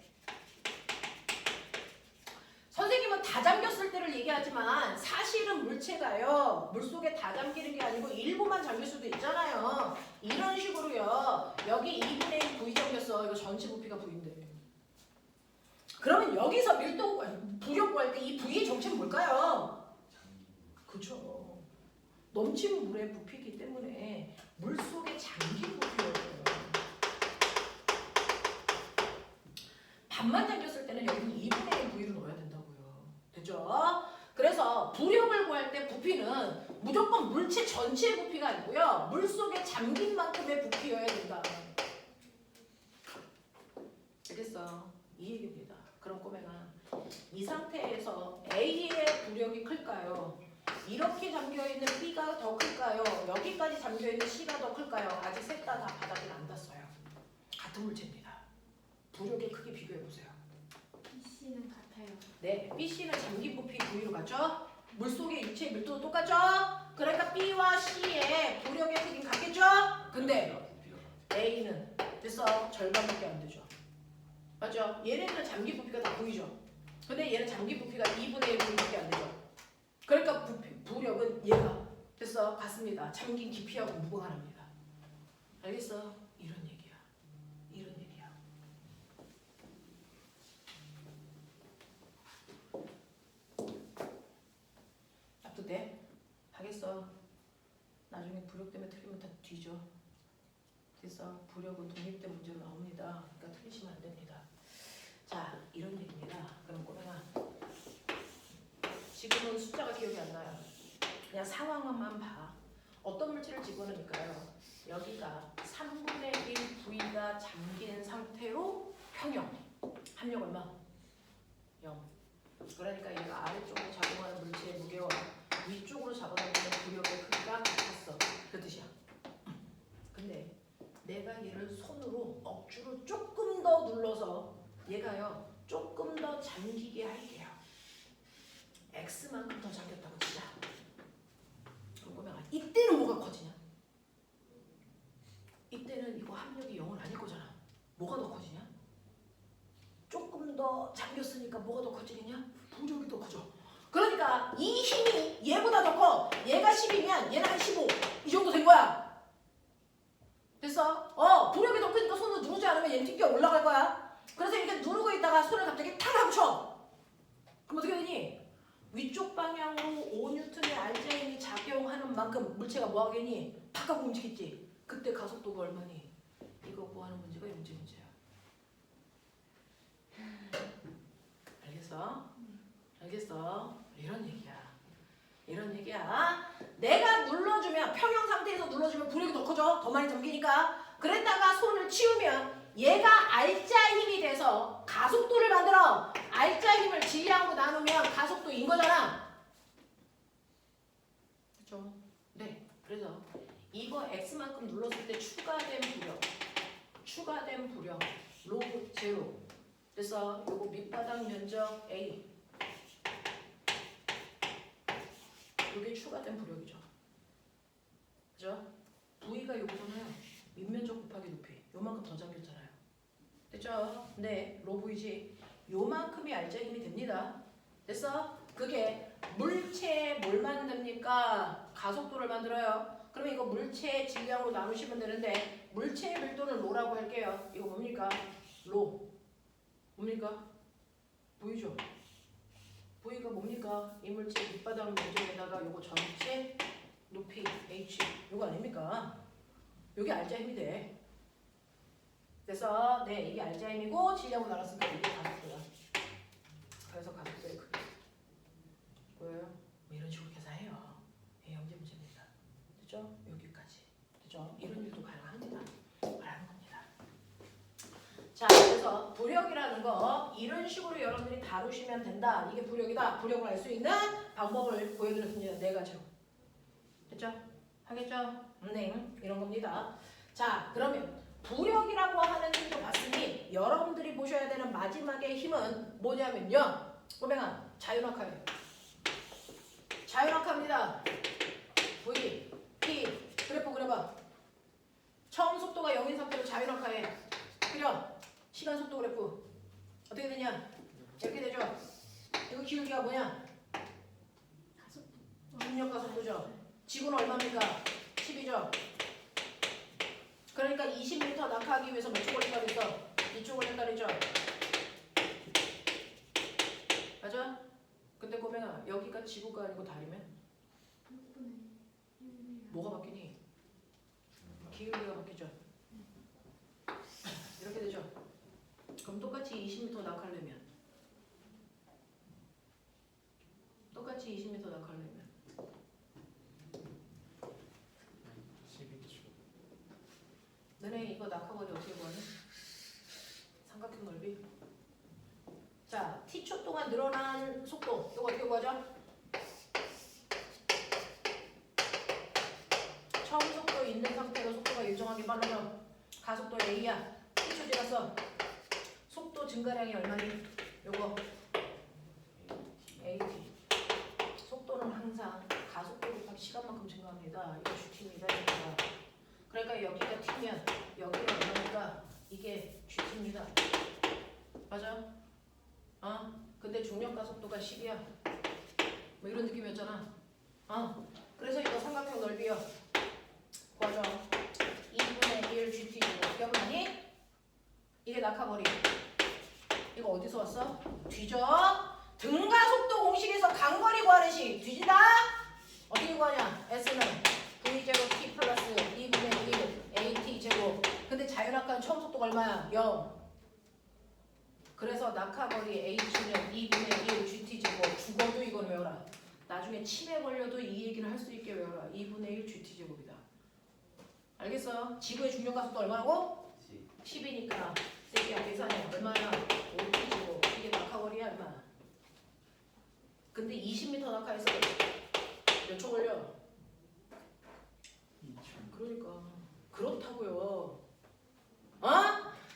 선생님은 다 잠겼을 때를 얘기하지만 사실은 물체가요. 물속에 다 잠기는 게 아니고 일부만 잠길 수도 있잖아요. 이런 식으로요. 여기 2분의 1 V 정겼어. 이거 전체 부피가 V인데. 그러면 여기서 밀도 부력 구할 때 이 V의 정체는 뭘까요? 그렇죠. 넘치는 물의 부피이기 때문에 물 속에 잠긴 부피예요. 반만 잠겼을 때는 여기는 2분의 1 V를 넣어야 된다고요. 됐죠? 그래서 부력을 구할 때 부피는 무조건 물체 전체의 부피가 아니고요. 물 속에 잠긴 만큼의 부피여야 된다. 알겠어? 이 얘기입니다. 그럼 꼬맹아, 이 상태에서 A의 부력이 클까요? 이렇게 잠겨있는 B가 더 클까요? 여기까지 잠겨있는 C가 더 클까요? 아직 셋 다 바닥에 안 닿았어요. 같은 물체입니다. 부력의 크기 비교해보세요. B씨는 같아요. 네, B씨는 잠긴 부피 V로 갔죠? 물속의 유체의 밀도도 똑같죠? 그러니까 B와 C의 부력의 크기는 같겠죠? 근데 A는 됐어, 절반밖에 안 되죠. 맞죠? 얘네들은 잠긴 부피가 다 V죠. 근데 얘는 잠긴 부피가 2분의 1 V밖에 안 되죠. 그러니까 부력은 얘가 됐어, 같습니다. 잠긴 깊이하고 무관합니다. 알겠어? 이런 얘기야. 이런 얘기야. 납득돼? 하겠어. 나중에 부력 때문에 틀리면 다 뒤져. 그래서 부력은 독립된 문제로 나옵니다. 그러니까 틀리시면 안 됩니다. 자, 이런 얘기입니다. 그럼 꼬맹아, 지금은 숫자가 기억이 안 나요. 그냥 상황만 봐. 어떤 물질을 집어넣을까요? 여기가 3분의 1 V가 잠긴 상태로 평형. 합력 얼마? 0. 그러니까 얘가 아래쪽으로 작용하는 물체의 무게와 위쪽으로 잡아당기는 부력의 크기가 같았어. 그 뜻이야. 근데 내가 얘를 손으로 억지로 조금 더 눌러서 얘가요 조금 더 잠기게 할게요. X만큼 더 잠겼다고 치자. 그러면 이때는 뭐가 커지냐? 이때는 이거 합력이 0은 아닐 거잖아. 뭐가 더 커지냐? 조금 더 잠겼으니까 뭐가 더 커지겠냐? 부력이 더 커져. 그러니까 이 힘이 얘보다 더 커. 얘가 10이면 얘는 한 15. 이 정도 된 거야. 됐어? 부력이 더 크니까 손으로 누르지 않으면 얘는 튕겨 올라갈 거야. 그래서 이렇게 누르고 있다가 손을 갑자기 탁 하고 쳐. 그럼 어떻게 되니? 위쪽 방향으로 5N의 알자 힘이 작용하는 만큼 물체가 뭐 하겠니? 탁 하고 움직이지. 그때 가속도가 얼마니? 이거 구하는 문제가 영재 문제야. 알겠어? 알겠어? 이런 얘기야. 이런 얘기야. 내가 눌러주면 평형 상태에서 눌러주면 부력이 더 커져. 더 많이 잠기니까. 그랬다가 손을 치우면 얘가 알자 힘이 돼서 가속도를 만들어. 알자 힘을 질량으로 나누면 가속도인 거잖아. 그렇죠? 네. 그래서 이거 X만큼 눌렀을 때 추가된 부력 로그 제로. 그래서 요거 밑바닥 면적 A. 이게 추가된 부력이죠. 그죠? V가 요거잖아요. 밑면적 곱하기 높이. 요만큼 더 잠겼잖아요. 됐죠? 네, 로 보이지? 요만큼이 알자 힘이 됩니다. 됐어? 그게 물체에 뭘 만듭니까? 가속도를 만들어요. 그러면 이거 물체의 질량으로 나누시면 되는데 물체의 밀도는 로라고 할게요. 이거 뭡니까? 로. 뭡니까? 보이죠? V가 뭡니까? 이 물체 밑바닥 면적에다가 요거 전체 높이 H 요거 아닙니까? 요게 알자 힘이 돼. 그래서 네, 이게 알자 힘이고 질량으로 나눴으니까 이게 가속도야. 그래서 가속도의 크기 보여요? 뭐 이런 식으로 계산해요. 예, 영재 문제입니다. 됐죠? 여기까지. 됐죠? 이런 일도 가능합니다. 말하는 겁니다. 자, 그래서 부력이라는 거 이런 식으로 여러분들이 다루시면 된다. 이게 부력이다. 부력을 알 수 있는 방법을 보여드렸습니다. 네 가지로. 됐죠? 하겠죠? 네, 이런 겁니다. 자, 그러면 부력이라고 하는 힘도 봤으니 여러분들이 보셔야 되는 마지막의 힘은 뭐냐면요. 꼬맹아, 자유낙하예요. 자유낙하입니다. V, P, 그래프 그려봐. 처음 속도가 0인 상태로 자유낙하해. 그려. 시간 속도 그래프. 어떻게 되냐? 이렇게 되죠? 이거 기울기가 뭐냐? 중력 가속도죠. 지구는 얼마입니까? 10이죠. 그러니까 20m 낙하하기 위해서 몇 초 걸린다 그랬어? 2초 걸린다 그랬죠? 맞아? 근데 꼬맹아 여기가 지구가 아니고 달이면 6분의 1이야. 뭐가 바뀌니? 기울기가 바뀌죠? 이렇게 되죠? 그럼 똑같이 20m 낙하려면 똑같이 20m 낙하려면 12초. 너네 이거 낙하거리 어떻게 구하니? 삼각형 넓이. 자, t초 동안 늘어난 속도 이거 어떻게 구하죠? 처음 속도 있는 상태로 속도가 일정하게 빨라져. 가속도 a야. t초 지났어. 속도 증가량이 얼마니? 요거 at. 속도는 항상 가속도 곱하기 시간만큼 증가합니다. 이거 gt입니다. 그러니까 여기가 t면 여기가 얼마니까 이게 gt입니다. 맞아? 근데 중력 가속도가 10이야. 뭐 이런 느낌이었잖아. 그래서 이거 삼각형 넓이요. 구하죠. 2분의 1 GT 기억나니? 이게 낙하거리. 이거 어디서 왔어? 뒤져. 등가속도 공식에서 간거리 구하는 식. 뒤진다? 어떻게 구하냐? S는 V제곱 T 플러스 2분의 1 AT 제곱. 근데 자연학과는 처음 속도가 얼마야? 0. 그래서 낙하거리 H는 2분의 1 GT 제곱. 죽어도 이건 외워라. 나중에 치매 걸려도 이 얘기를 할 수 있게 외워라. 2분의 1 GT 제곱이다. 알겠어? 지구의 중력 가속도 얼마라고? 10이니까 새끼야 계산해. 얼마야? 5T 제곱. 이게 낙하거리야 얼마? 근데 20m 낙하해서 몇 초 걸려? 2초. 그러니까 그렇다고요.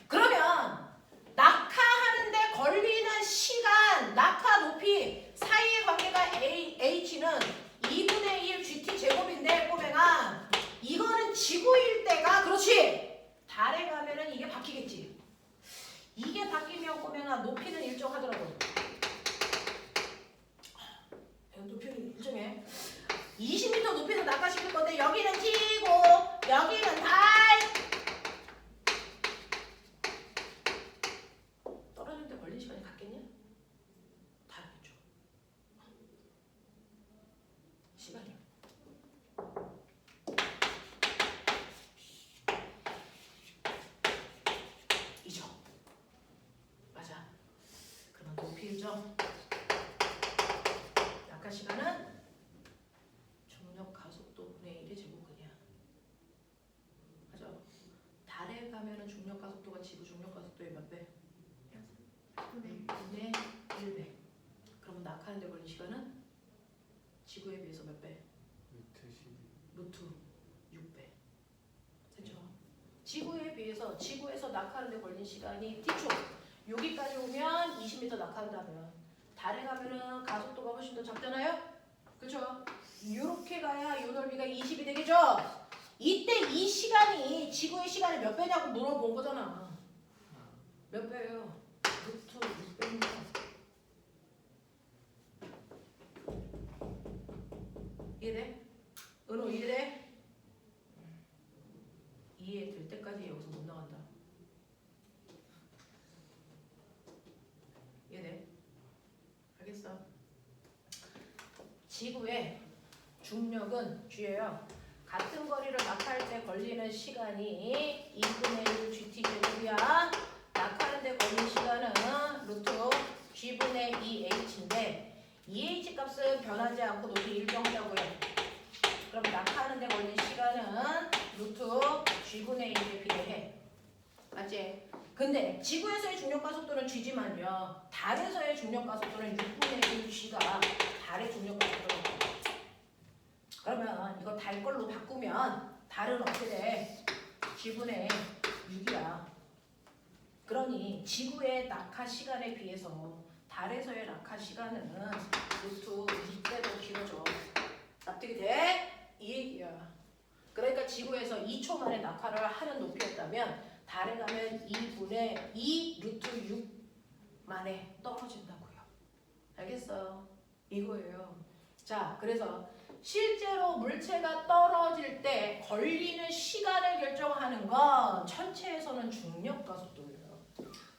그러면 낙하하는데 걸리는 시간, 낙하 높이 사이의 관계가 h는 2분의 1 gt 제곱인데 꼬맹아 이거는 지구일 때가 그렇지. 달에 가면은 이게 바뀌겠지. 이게 바뀌면 꼬맹아 높이는 일정하더라고. 높이는 일정해. 20m 높이에서 낙하시킬 건데 여기는 지구, 여기는 달. 떨어질 때 걸린 시간이 같겠냐? 다르겠죠. 시간이요. 이죠. 맞아. 그러면 높이 일정. 낙하 시간은 중력 가속도 분의 1의 제곱근이야. 맞아. 달에 가면은 중력 가속도가 지구 중력 가속도의 몇 배? 6분의 분의 1배. 그러면 낙하하는데 걸린 시간은 지구에 비해서 몇 배? 루트 6배. 됐죠? 지구에 비해서 지구에서 낙하하는데 걸린 시간이 t초. 여기까지 오면 20m 낙하한다면 달에 가면은 가속도가 훨씬 더 작잖아요? 그렇죠? 이렇게 가야 이 넓이가 20이 되겠죠? 이때 이 시간이 지구의 시간이 몇 배냐고 물어본 거잖아. 몇 배예요? 루트 6배입니다. 이해돼? 은호 이해돼? 이해될 때까지 여기서 못 나간다. 이해돼? 알겠어? 지구의 중력은 G예요. 같은 거리를 낙하할 때 걸리는 시간이 2분의 1 GT 제곱이야. 낙하하는데 걸린 시간은 루트 G분의 2H인데 2H 값은 변하지 않고 높이 일정하다고요. 그럼 낙하하는데 걸린 시간은 루트 G분의 1에 비례해. 맞지? 근데 지구에서의 중력가속도는 G지만요. 달에서의 중력가속도는 6분의 1 G가 달의 중력가속도라고. 그러면 이거 달 걸로 바꾸면 달은 어떻게 돼? G분의 6이야. 그러니 지구의 낙하 시간에 비해서 달에서의 낙하 시간은 루트 6배도 길어져. 납득이 돼? 이 얘기야. 그러니까 지구에서 2초 만에 낙하를 하는 높이였다면 달에 가면 2분의 2 루트 6 만에 떨어진다고요. 알겠어? 이거예요. 자, 그래서 실제로 물체가 떨어질 때 걸리는 시간을 결정하는 건 천체에서는 중력 가속도예요.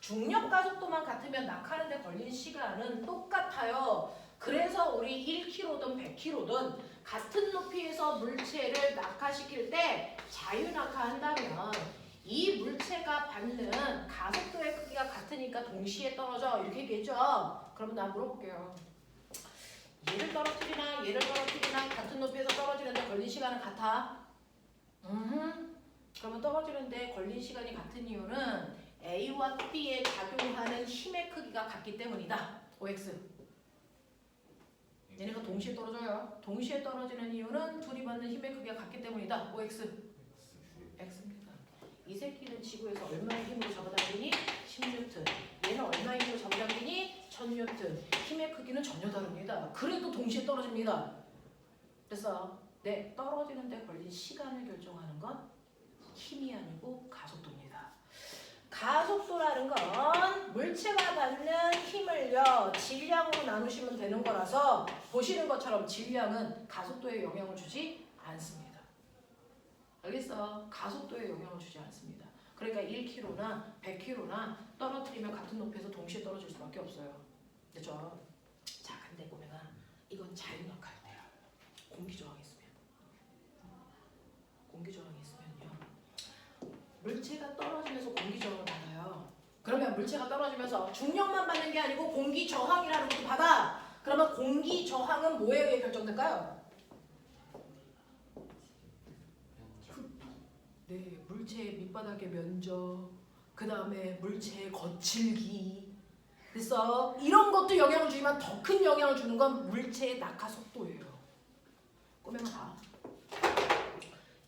중력 가속도만 같으면 낙하하는 데 걸린 시간은 똑같아요. 그래서 우리 1km든 100km든 같은 높이에서 물체를 낙하시킬 때 자유낙하한다면 이 물체가 받는 가속도의 크기가 같으니까 동시에 떨어져 이렇게 얘기했죠. 그러면 나 물어볼게요. 얘를 떨어뜨리나 얘를 떨어뜨리나 같은 높이에서 떨어지는데 걸린 시간은 같아? 그러면 떨어지는데 걸린 시간이 같은 이유는 A와 B에 작용하는 힘의 크기가 같기 때문이다. OX. 얘네가 동시에 떨어져요. 동시에 떨어지는 이유는 둘이 받는 힘의 크기가 같기 때문이다. OX. X입니다. 이 새끼는 지구에서 얼마의 힘으로 잡아당기니? 10N. 얘는 얼마의 힘으로 잡아당기니? 1000N. 힘의 크기는 전혀 다릅니다. 그래도 동시에 떨어집니다. 그래서 떨어지는 데 걸린 시간을 결정하는 건 힘이 아니고 가속도입니다. 가속도라는 건 물체가 받는 힘을요 질량으로 나누시면 되는 거라서 보시는 것처럼 질량은 가속도에 영향을 주지 않습니다. 알겠어? 가속도에 영향을 주지 않습니다. 그러니까 1km나 100km나 떨어뜨리면 같은 높이에서 동시에 떨어질 수밖에 없어요. 그렇죠? 자, 근데 보면은 이건 자유낙하예요. 공기 저항이 있으면. 공기 저항이 있으면요. 물체가 떨어지면서 공기 저항을 받아요. 그러면 물체가 떨어지면서 중력만 받는 게 아니고 공기 저항이라는 것도 받아. 그러면 공기 저항은 뭐에 의해 결정될까요? 네, 물체의 밑바닥의 면적, 그 다음에 물체의 거칠기. 그래서 이런 것도 영향을 주지만 더 큰 영향을 주는 건 물체의 낙하 속도예요. 꼬매면 봐.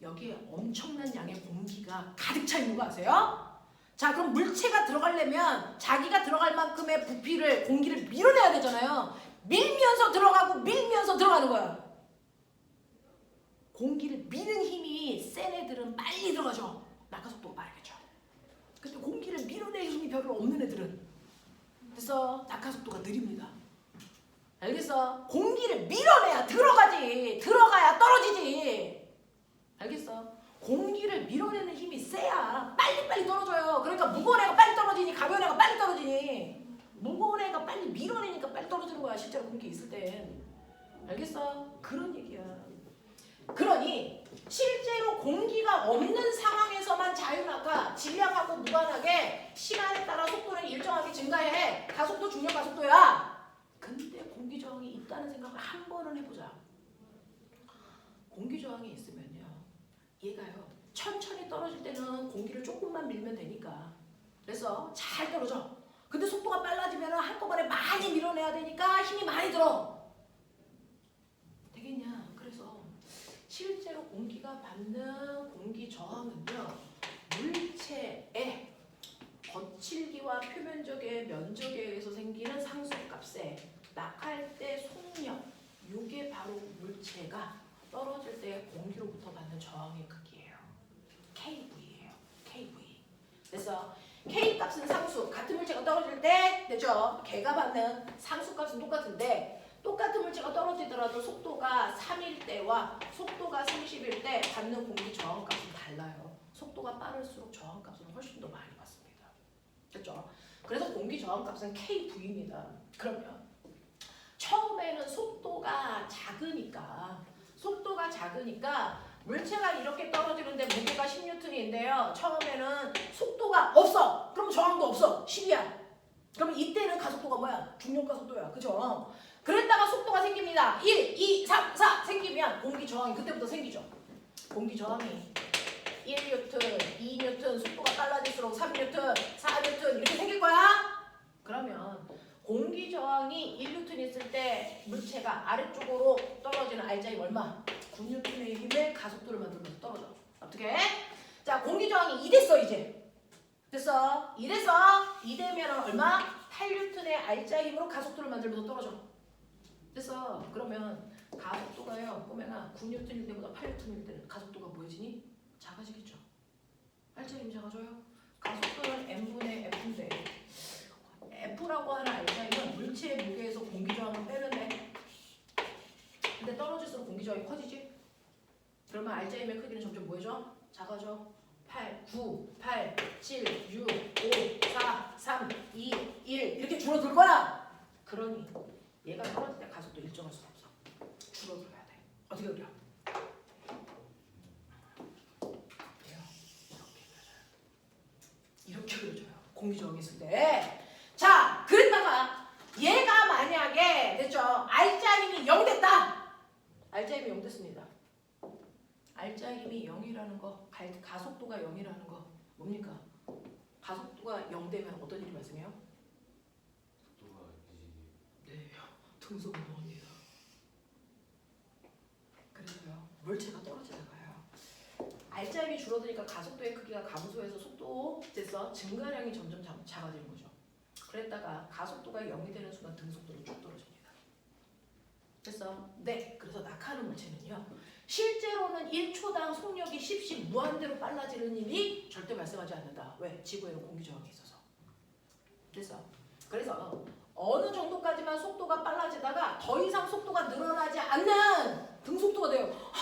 여기에 엄청난 양의 공기가 가득 차 있는 거 아세요? 자, 그럼 물체가 들어가려면 자기가 들어갈 만큼의 부피를 공기를 밀어내야 되잖아요. 밀면서 들어가고 밀면서 들어가는 거야. 공기를 미는 힘이 센 애들은 빨리 들어가죠. 낙하속도가 빠르겠죠. 근데 공기를 밀어낼 힘이 별로 없는 애들은 그래서 낙하속도가 느립니다. 알겠어? 공기를 밀어내야 들어가지. 들어가야 떨어지지. 알겠어? 공기를 밀어내는 힘이 세야 빨리빨리 떨어져요. 그러니까 무거운 애가 빨리 떨어지니 가벼운 애가 빨리 떨어지니 무거운 애가 빨리 밀어내니까 빨리 떨어지는 거야. 실제로 공기 있을 땐. 알겠어? 그런 얘기야. 그러니 실제로 공기가 없는 상황에서만 자유낙하, 질량하고 무관하게 시간에 따라 속도는 일정하게 증가해. 가속도 중력 가속도야. 근데 공기 저항이 있다는 생각을 한 번은 해보자. 공기 저항이 있으면요. 얘가요. 천천히 떨어질 때는 공기를 조금만 밀면 되니까. 그래서 잘 떨어져. 근데 속도가 빨라지면 한꺼번에 많이 밀어내야 되니까 힘이 많이 들어. 되겠냐? 그래서 실제로 공기가 받는 공기 저항은요. 물체의 거칠기와 표면적의 면적에 의해서 생기는 상수값에 낙하할 때 속력, 이게 바로 물체가 떨어질 때 공기로부터 받는 저항의 크기예요. KV예요. KV. 그래서 K 값은 상수, 같은 물체가 떨어질 때 되죠. 걔가 받는 상수 값은 똑같은데 똑같은 물체가 떨어지더라도 속도가 3일 때와 속도가 30일 때 받는 공기 저항 값은 달라요. 속도가 빠를수록 저항 값은 훨씬 더 많이 받습니다. 됐죠? 그래서 공기 저항 값은 KV입니다. 그러면 처음에는 속도가 작으니까 물체가 이렇게 떨어지는데 무게가 10N인데요. 처음에는 속도가 없어. 그럼 저항도 없어. 10이야. 그럼 이때는 가속도가 뭐야? 중력 가속도야. 그죠? 그랬다가 속도가 생깁니다. 1, 2, 3, 4 생기면 공기 저항이 그때부터 생기죠. 공기 저항이 1N, 2N, 속도가 빨라질수록 3N, 4N 이렇게 생길 거야. 그러면 공기 저항이 1N 있을 때 물체가 아래쪽으로 떨어지는 R자임 얼마? 9N의 힘의 가속도를 만들면서 떨어져. 어떻게? 자, 공기 저항이 2 됐어 이제. 됐어. 2 됐어. 2 되면 얼마? 8N의 R자 힘으로 가속도를 만들면서 떨어져. 됐어. 그러면 가속도가요. 보면은 9N일 때보다 8N일 때는 가속도가 뭐해지니? 작아지겠죠. R자 힘이 작아져요. 가속도는 M분의 F인데 F라고 하는 R자 힘은 물체의 무게에서 공기 저항을 빼는데 근데 떨어질수록 공기 저항이 커지지? 그러면 R자 힘의 크기는 점점 뭐해져? 작아져. 8, 9, 8, 7, 6, 5, 4, 3, 2, 1 이렇게 줄어들 거야. 그러니 얘가 떨어질 때 가속도 일정할 수가 없어. 줄어들어야 돼. 어떻게 그려? 이렇게 그려줘요. 공기 저항이 있을 때. 자, 그랬다가 얘가 만약에 됐죠? 알자 힘이 0 됐다. 알자 힘이 0 됐습니다. 알자 힘이 0이라는 거, 가속도가 0이라는 거 뭡니까? 가속도가 0 되면 어떤 일이 발생해요? 속도가 네, 등속 운동합니다. 그래서요, 물체가 떨어지다가요. 알자 힘이 줄어드니까 가속도의 크기가 감소해서 속도 됐어? 증가량이 점점 작아지는 거죠. 그랬다가 가속도가 0이 되는 순간 등속도는 쭉 떨어집니다. 됐어? 네, 그래서 낙하하는 물체는요. 실제로는 1초당 속력이 10씩 무한대로 빨라지는 일이 절대 발생하지 않는다. 왜? 지구에는 공기 저항이 있어서. 됐어? 그래서 어느 정도까지만 속도가 빨라지다가 더 이상 속도가 늘어나지 않는 등속도가 돼요.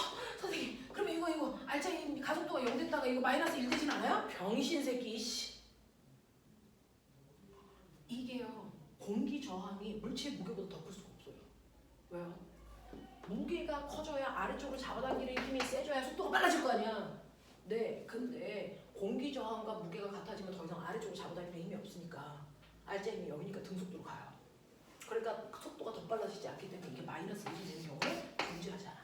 선생님, 그러면 이거 알짜힘 가속도가 0 됐다가 이거 마이너스 1 되진 않아요? 병신 새끼 씨. 이게요. 공기 저항이 물체의 무게보다 더 클 수가 없어요. 왜요? 무게가 커져야 아래쪽으로 잡아당기는 힘이 세져야 속도가 빨라질 거 아니야. 네, 근데 공기 저항과 무게가 같아지면 더 이상 아래쪽으로 잡아당기는 힘이 없으니까 알짜 힘이 0이니까 등속도로 가요. 그러니까 속도가 더 빨라지지 않기 때문에 이게 마이너스 1이 되는 경우는 존재하잖아.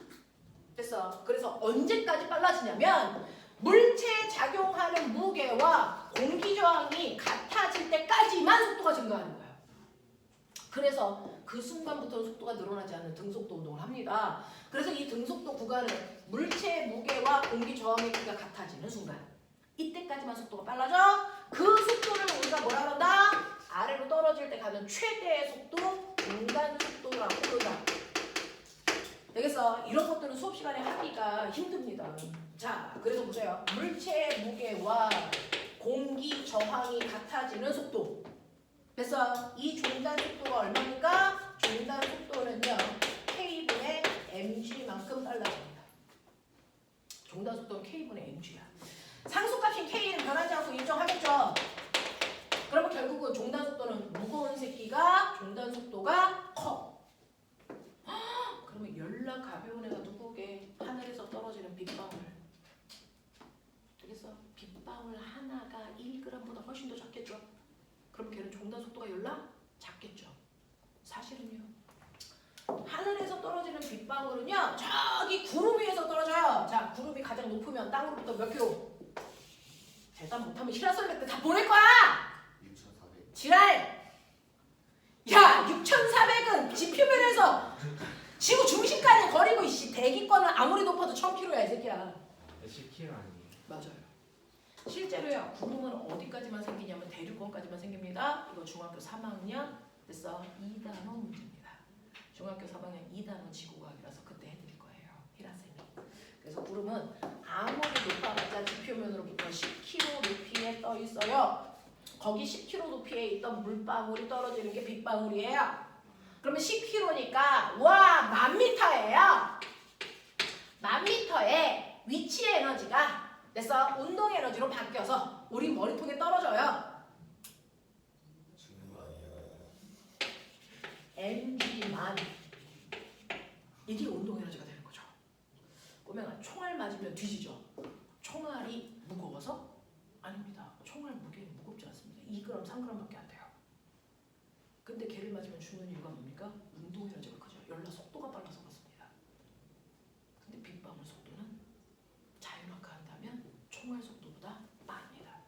됐어. 그래서 언제까지 빨라지냐면 물체에 작용하는 무게와 공기 저항이 같아질 때까지만 속도가 증가하는 거예요. 그래서 그 순간부터는 속도가 늘어나지 않는 등속도 운동을 합니다. 그래서 이 등속도 구간은 물체의 무게와 공기 저항의 크기가 같아지는 순간 이때까지만 속도가 빨라져. 그 속도를 우리가 뭐라 그런다? 아래로 떨어질 때 가는 최대의 속도, 중간 속도라고 부른다. 되겠어? 이런 것들은 수업 시간에 하기가 힘듭니다. 자, 그래서 보세요. 물체의 무게와 공기 저항이 같아지는 속도. 그래서 이 중단 속도가 얼마입니까? 중단 속도는요. K분의 mg만큼 빨라집니다. 중단 속도는 K분의 mg야. 상수값인 K는 변하지 않고 일정하겠죠? 그러면 결국은 중단 속도는 무거운 새끼가 중단 속도가 커. 그러면 열나 가벼운 애가 누구게? 하늘에서 떨어지는 빗방울. 되겠어? 빗방울 하나가 1g보다 훨씬 더 작겠죠? 그럼 걔는 중단 속도가 열나? 작겠죠? 사실은요. 하늘에서 떨어지는 빗방울은요. 저기 구름 위에서 떨어져요. 자, 구름이 가장 높으면 땅으로부터 몇 킬로? 대답 못하면 히라솔레 때 다 보낼 거야! 6,400. 지랄! 야, 6,400은 지표면에서 지구 중심까지 거리고 이씨 대기권은 아무리 높아도 1,000km야 이 새끼야. 10kg 아니에요? 맞아요. 실제로요. 구름은 어디까지만 생기냐면 대륙권까지만 생깁니다. 이거 중학교 3학년 됐어. 2단원 문제입니다. 중학교 3학년 2단원 지구과학이라서 그때 해드릴 거예요. 히라쌤이. 그래서 구름은 아무리 높아봤자 지표면으로부터 10km 높이에 떠 있어요. 거기 10km 높이에 있던 물방울이 떨어지는 게 빗방울이에요. 그러면 10km니까 와 10,000m예요. 10,000m에 위치 에너지가 됐어? 운동 에너지로 바뀌어서 우리 머리통에 떨어져요. 죽는 거 아니에요? mg만 이게 운동 에너지가 되는 거죠. 그러면 총알 맞으면 뒤지죠. 총알이 무거워서? 아닙니다. 총알 무게는 무겁지 않습니다. 2g, 3g밖에 안 돼요. 근데 걔를 맞으면 죽는 이유가 뭡니까? 운동 에너지가 크죠. 열나 속도가 빨라서 그렇습니다. 근데 빗방울 속도는 자유낙하한다면 총알 속도보다 빠릅니다.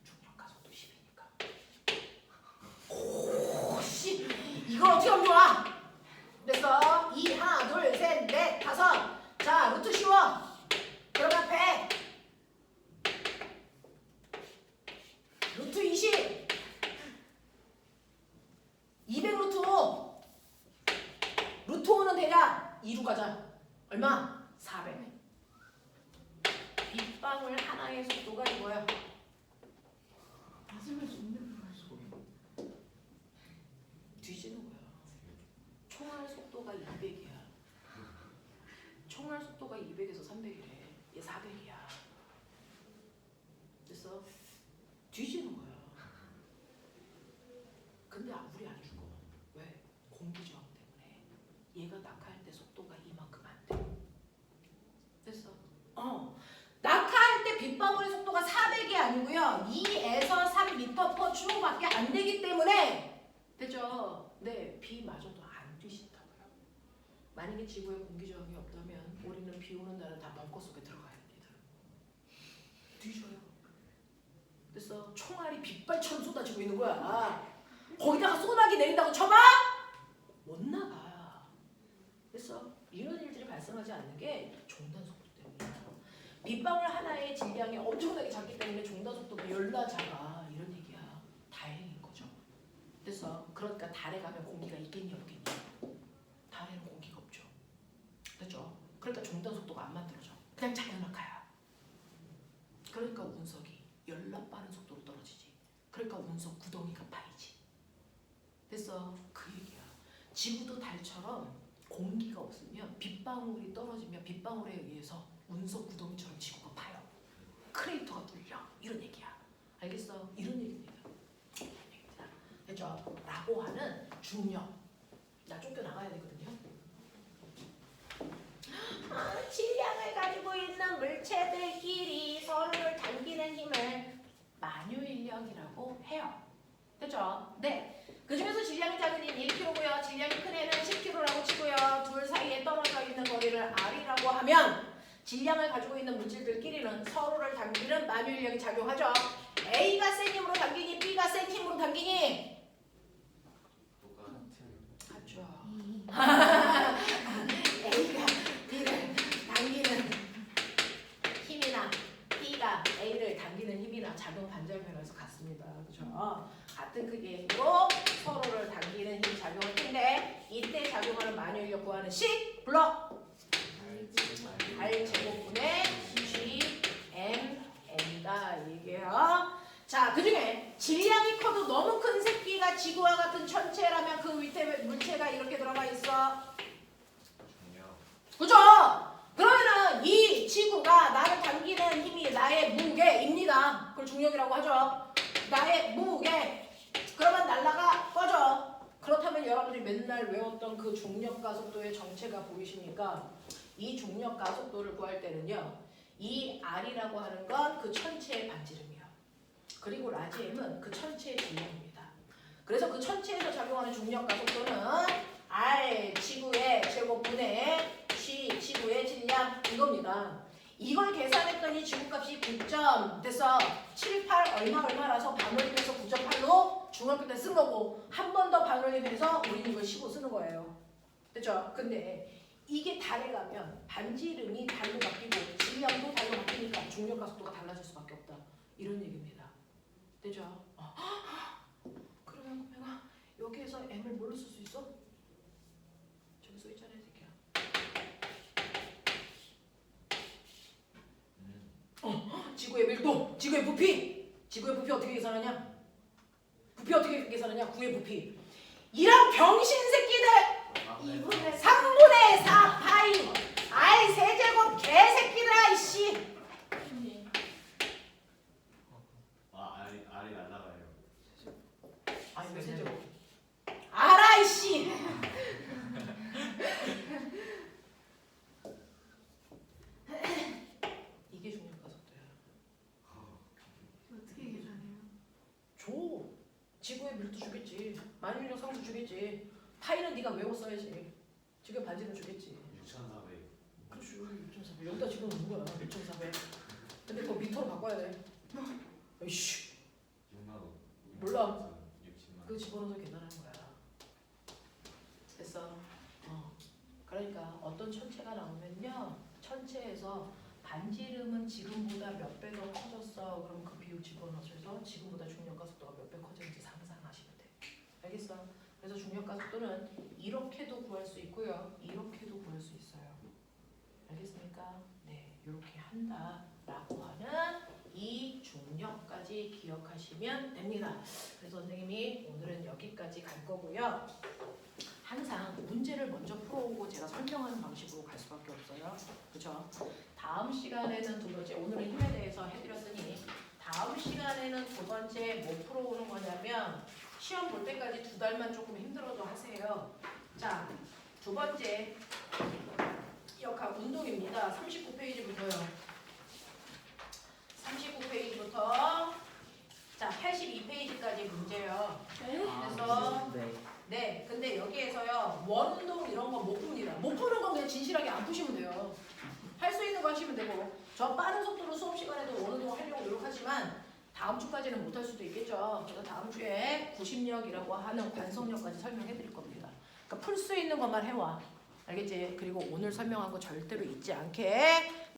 중력가 속도 10이니까. 오씨, 이걸 어떻게 하면 좋아? 됐어. 2, 하나, 둘, 셋, 넷, 다섯. 자, 루트 쉬워. 그러면 100. 루트 20. 200 루트 5. 루트 5는 대략 2로 가자. 얼마? 400. 빗방울 하나의 속도가 이거야. 맞으면 죽는 거야. 소리. 뒤지는 거야. 총알 속도가 200. 총알이 200에서 300이래. 얘 400이야. 됐어? 뒤지는 거야. 근데 우리 안 죽어. 왜? 공기 저항 때문에. 얘가 낙하할 때 속도가 이만큼 안 돼. 됐어? 낙하할 때 빗방울의 속도가 400이 아니고요. 2에서 3m/ch밖에 안 되기 때문에 됐죠? 네, 비마저도 안 뒤진다고요. 만약에 지구에 공기 저항이 없다면 우리는 비 오는 날은 다 벙커 속에 들어가야 됩니다. 뒤져요. 됐어? 총알이 빗발처럼 쏟아지고 있는 거야. 거기다가 소나기 내린다고 쳐봐? 못 나가. 됐어? 이런 일들이 발생하지 않는 게 종단 속도 때문이야. 빗방울 하나의 질량이 엄청나게 작기 때문에 종단 속도가 열나 작아. 이런 얘기야. 다행인 거죠. 됐어? 그러니까 달에 가면 공기가 있겠니 없겠니? 달에는 공기가 없죠. 됐죠? 그러니까 종단 속도가 안 만들어져. 그냥 자연낙하야. 그러니까 운석이 열나 빠른 속도로 떨어지지. 그러니까 운석 구덩이가 파이지. 됐어? 그 얘기야. 지구도 달처럼 공기가 없으면 빗방울이 떨어지면 빗방울에 의해서 운석 구덩이처럼 지구가 파여. 크레이터가 뚫려. 이런 얘기야. 알겠어? 이런 얘기입니다. 됐죠? 라고 하는 중력. 나 쫓겨나가야 되거든요. 질량을 가지고 있는 물체들끼리 서로를 당기는 힘을 만유인력이라고 해요. 됐죠? 네. 그 중에서 질량이 작은 힘 1kg고요. 질량이 큰 애는 10kg라고 치고요. 둘 사이에 떨어져 있는 거리를 R이라고 하면 질량을 가지고 있는 물질들끼리는 서로를 당기는 만유인력이 작용하죠. A가 센 힘으로 당기니 B가 센 힘으로 당기니 같죠. A가 B를 당기는 힘이나 B가 A를 당기는 힘이나 작용 반작용에서 같습니다. 그렇죠? 같은 크기의 힘으로 서로를 당기는 힘이 작용할 텐데 이때 작용하는 만유인력 구하는 식 불러. R 제곱분의 GMN이다 이게요. 자, 그 중에 질량이 커도 너무 큰 새끼가 지구와 같은 천체라면 그 밑에 물체가 이렇게 들어가 있어. 그죠? 그러면은 이 지구가 나를 당기는 힘이 나의 무게입니다. 그걸 중력이라고 하죠. 나의 무게. 그러면 날라가 꺼져. 그렇다면 여러분들이 맨날 외웠던 그 중력 가속도의 정체가 보이십니까? 이 중력 가속도를 구할 때는요. 이 R이라고 하는 건 그 천체의 반지름이요. 그리고 라지 M은 그 천체의 질량입니다. 그래서 그 천체에서 작용하는 중력 가속도는 R 지구의 제곱분의 G 지구의 질량 이겁니다. 이걸 계산했더니 지구값이 9점 됐어. 7, 8 얼마라서 반올림해서 9.8로 중학교 때 쓴 거고 한 번 더 반올림해서 우리는 이걸 15 쓰는 거예요. 됐죠? 근데 이게 달에 가면 반지름이 달로 바뀌고 질량도 달로 바뀌니까 중력 가속도가 달라질 수밖에 없다. 이런 얘기입니다. 되죠? 그러면 내가 여기에서 M을 뭘로 쓸 수 있어? 저기 써 있잖아요, 새끼야. 지구의 밀도, 지구의 부피. 지구의 부피 어떻게 계산하냐? 부피 어떻게 계산하냐? 구의 부피. 이런 병신 새끼들! 2분의 3분의 4 파이 R 세제곱 개새끼들아 이씨. 알이 날라가요. 아니 왜 세제곱? 알아 이씨. 이게 중력 가속도야. 어떻게 계산해요? 줘. 지구의 밀도 주겠지. 만유인력 상수 주겠지. 파이는 네가 외웠어야지. 지구의 반지름 주겠지. 6,400. 그렇지. 6,400. 여기다 집어넣는 거야. 6,400. 근데 그거 미터로 바꿔야 돼. 에이씨. 6만 원. 몰라. 60만. 그거 집어넣어서 계산하는 거야. 됐어. 그러니까 어떤 천체가 나오면요. 천체에서 반지름은 지금보다 몇 배 더 커졌어. 그럼 그 비율 집어넣어서 지금보다 중력 가속도가 몇 배 커졌는지 상상하시면 돼. 알겠어? 그래서 중력 가속도는 이렇게도 구할 수 있고요. 이렇게도 구할 수 있어요. 알겠습니까? 네, 이렇게 한다라고 하는 이 중력까지 기억하시면 됩니다. 그래서 선생님이 오늘은 여기까지 갈 거고요. 항상 문제를 먼저 풀어오고 제가 설명 설명하는 방식으로 갈 수밖에 없어요. 그렇죠? 다음 시간에는 두 번째, 오늘은 힘에 대해서 해드렸으니 다음 시간에는 두 번째 뭐 풀어오는 거냐면 시험 볼 때까지 2달만 조금 힘들어도 하세요. 자, 두 번째 역학 운동입니다. 39페이지부터요. 39페이지부터 자 82페이지까지 문제예요. 그래서 네, 근데 여기에서요 원운동 이런 거 못 풉니다. 못 푸는 건 그냥 진실하게 안 푸시면 돼요. 할 수 있는 거 하시면 되고 저 빠른 속도로 수업 시간에도 원운동 하려고 노력하지만 다음 주까지는 못 할 수도 있겠죠. 그래서 다음 주에 구심력이라고 하는 관성력까지 설명해 드릴 겁니다. 그러니까 풀 수 있는 것만 해와. 알겠지? 그리고 오늘 설명한 거 절대로 잊지 않게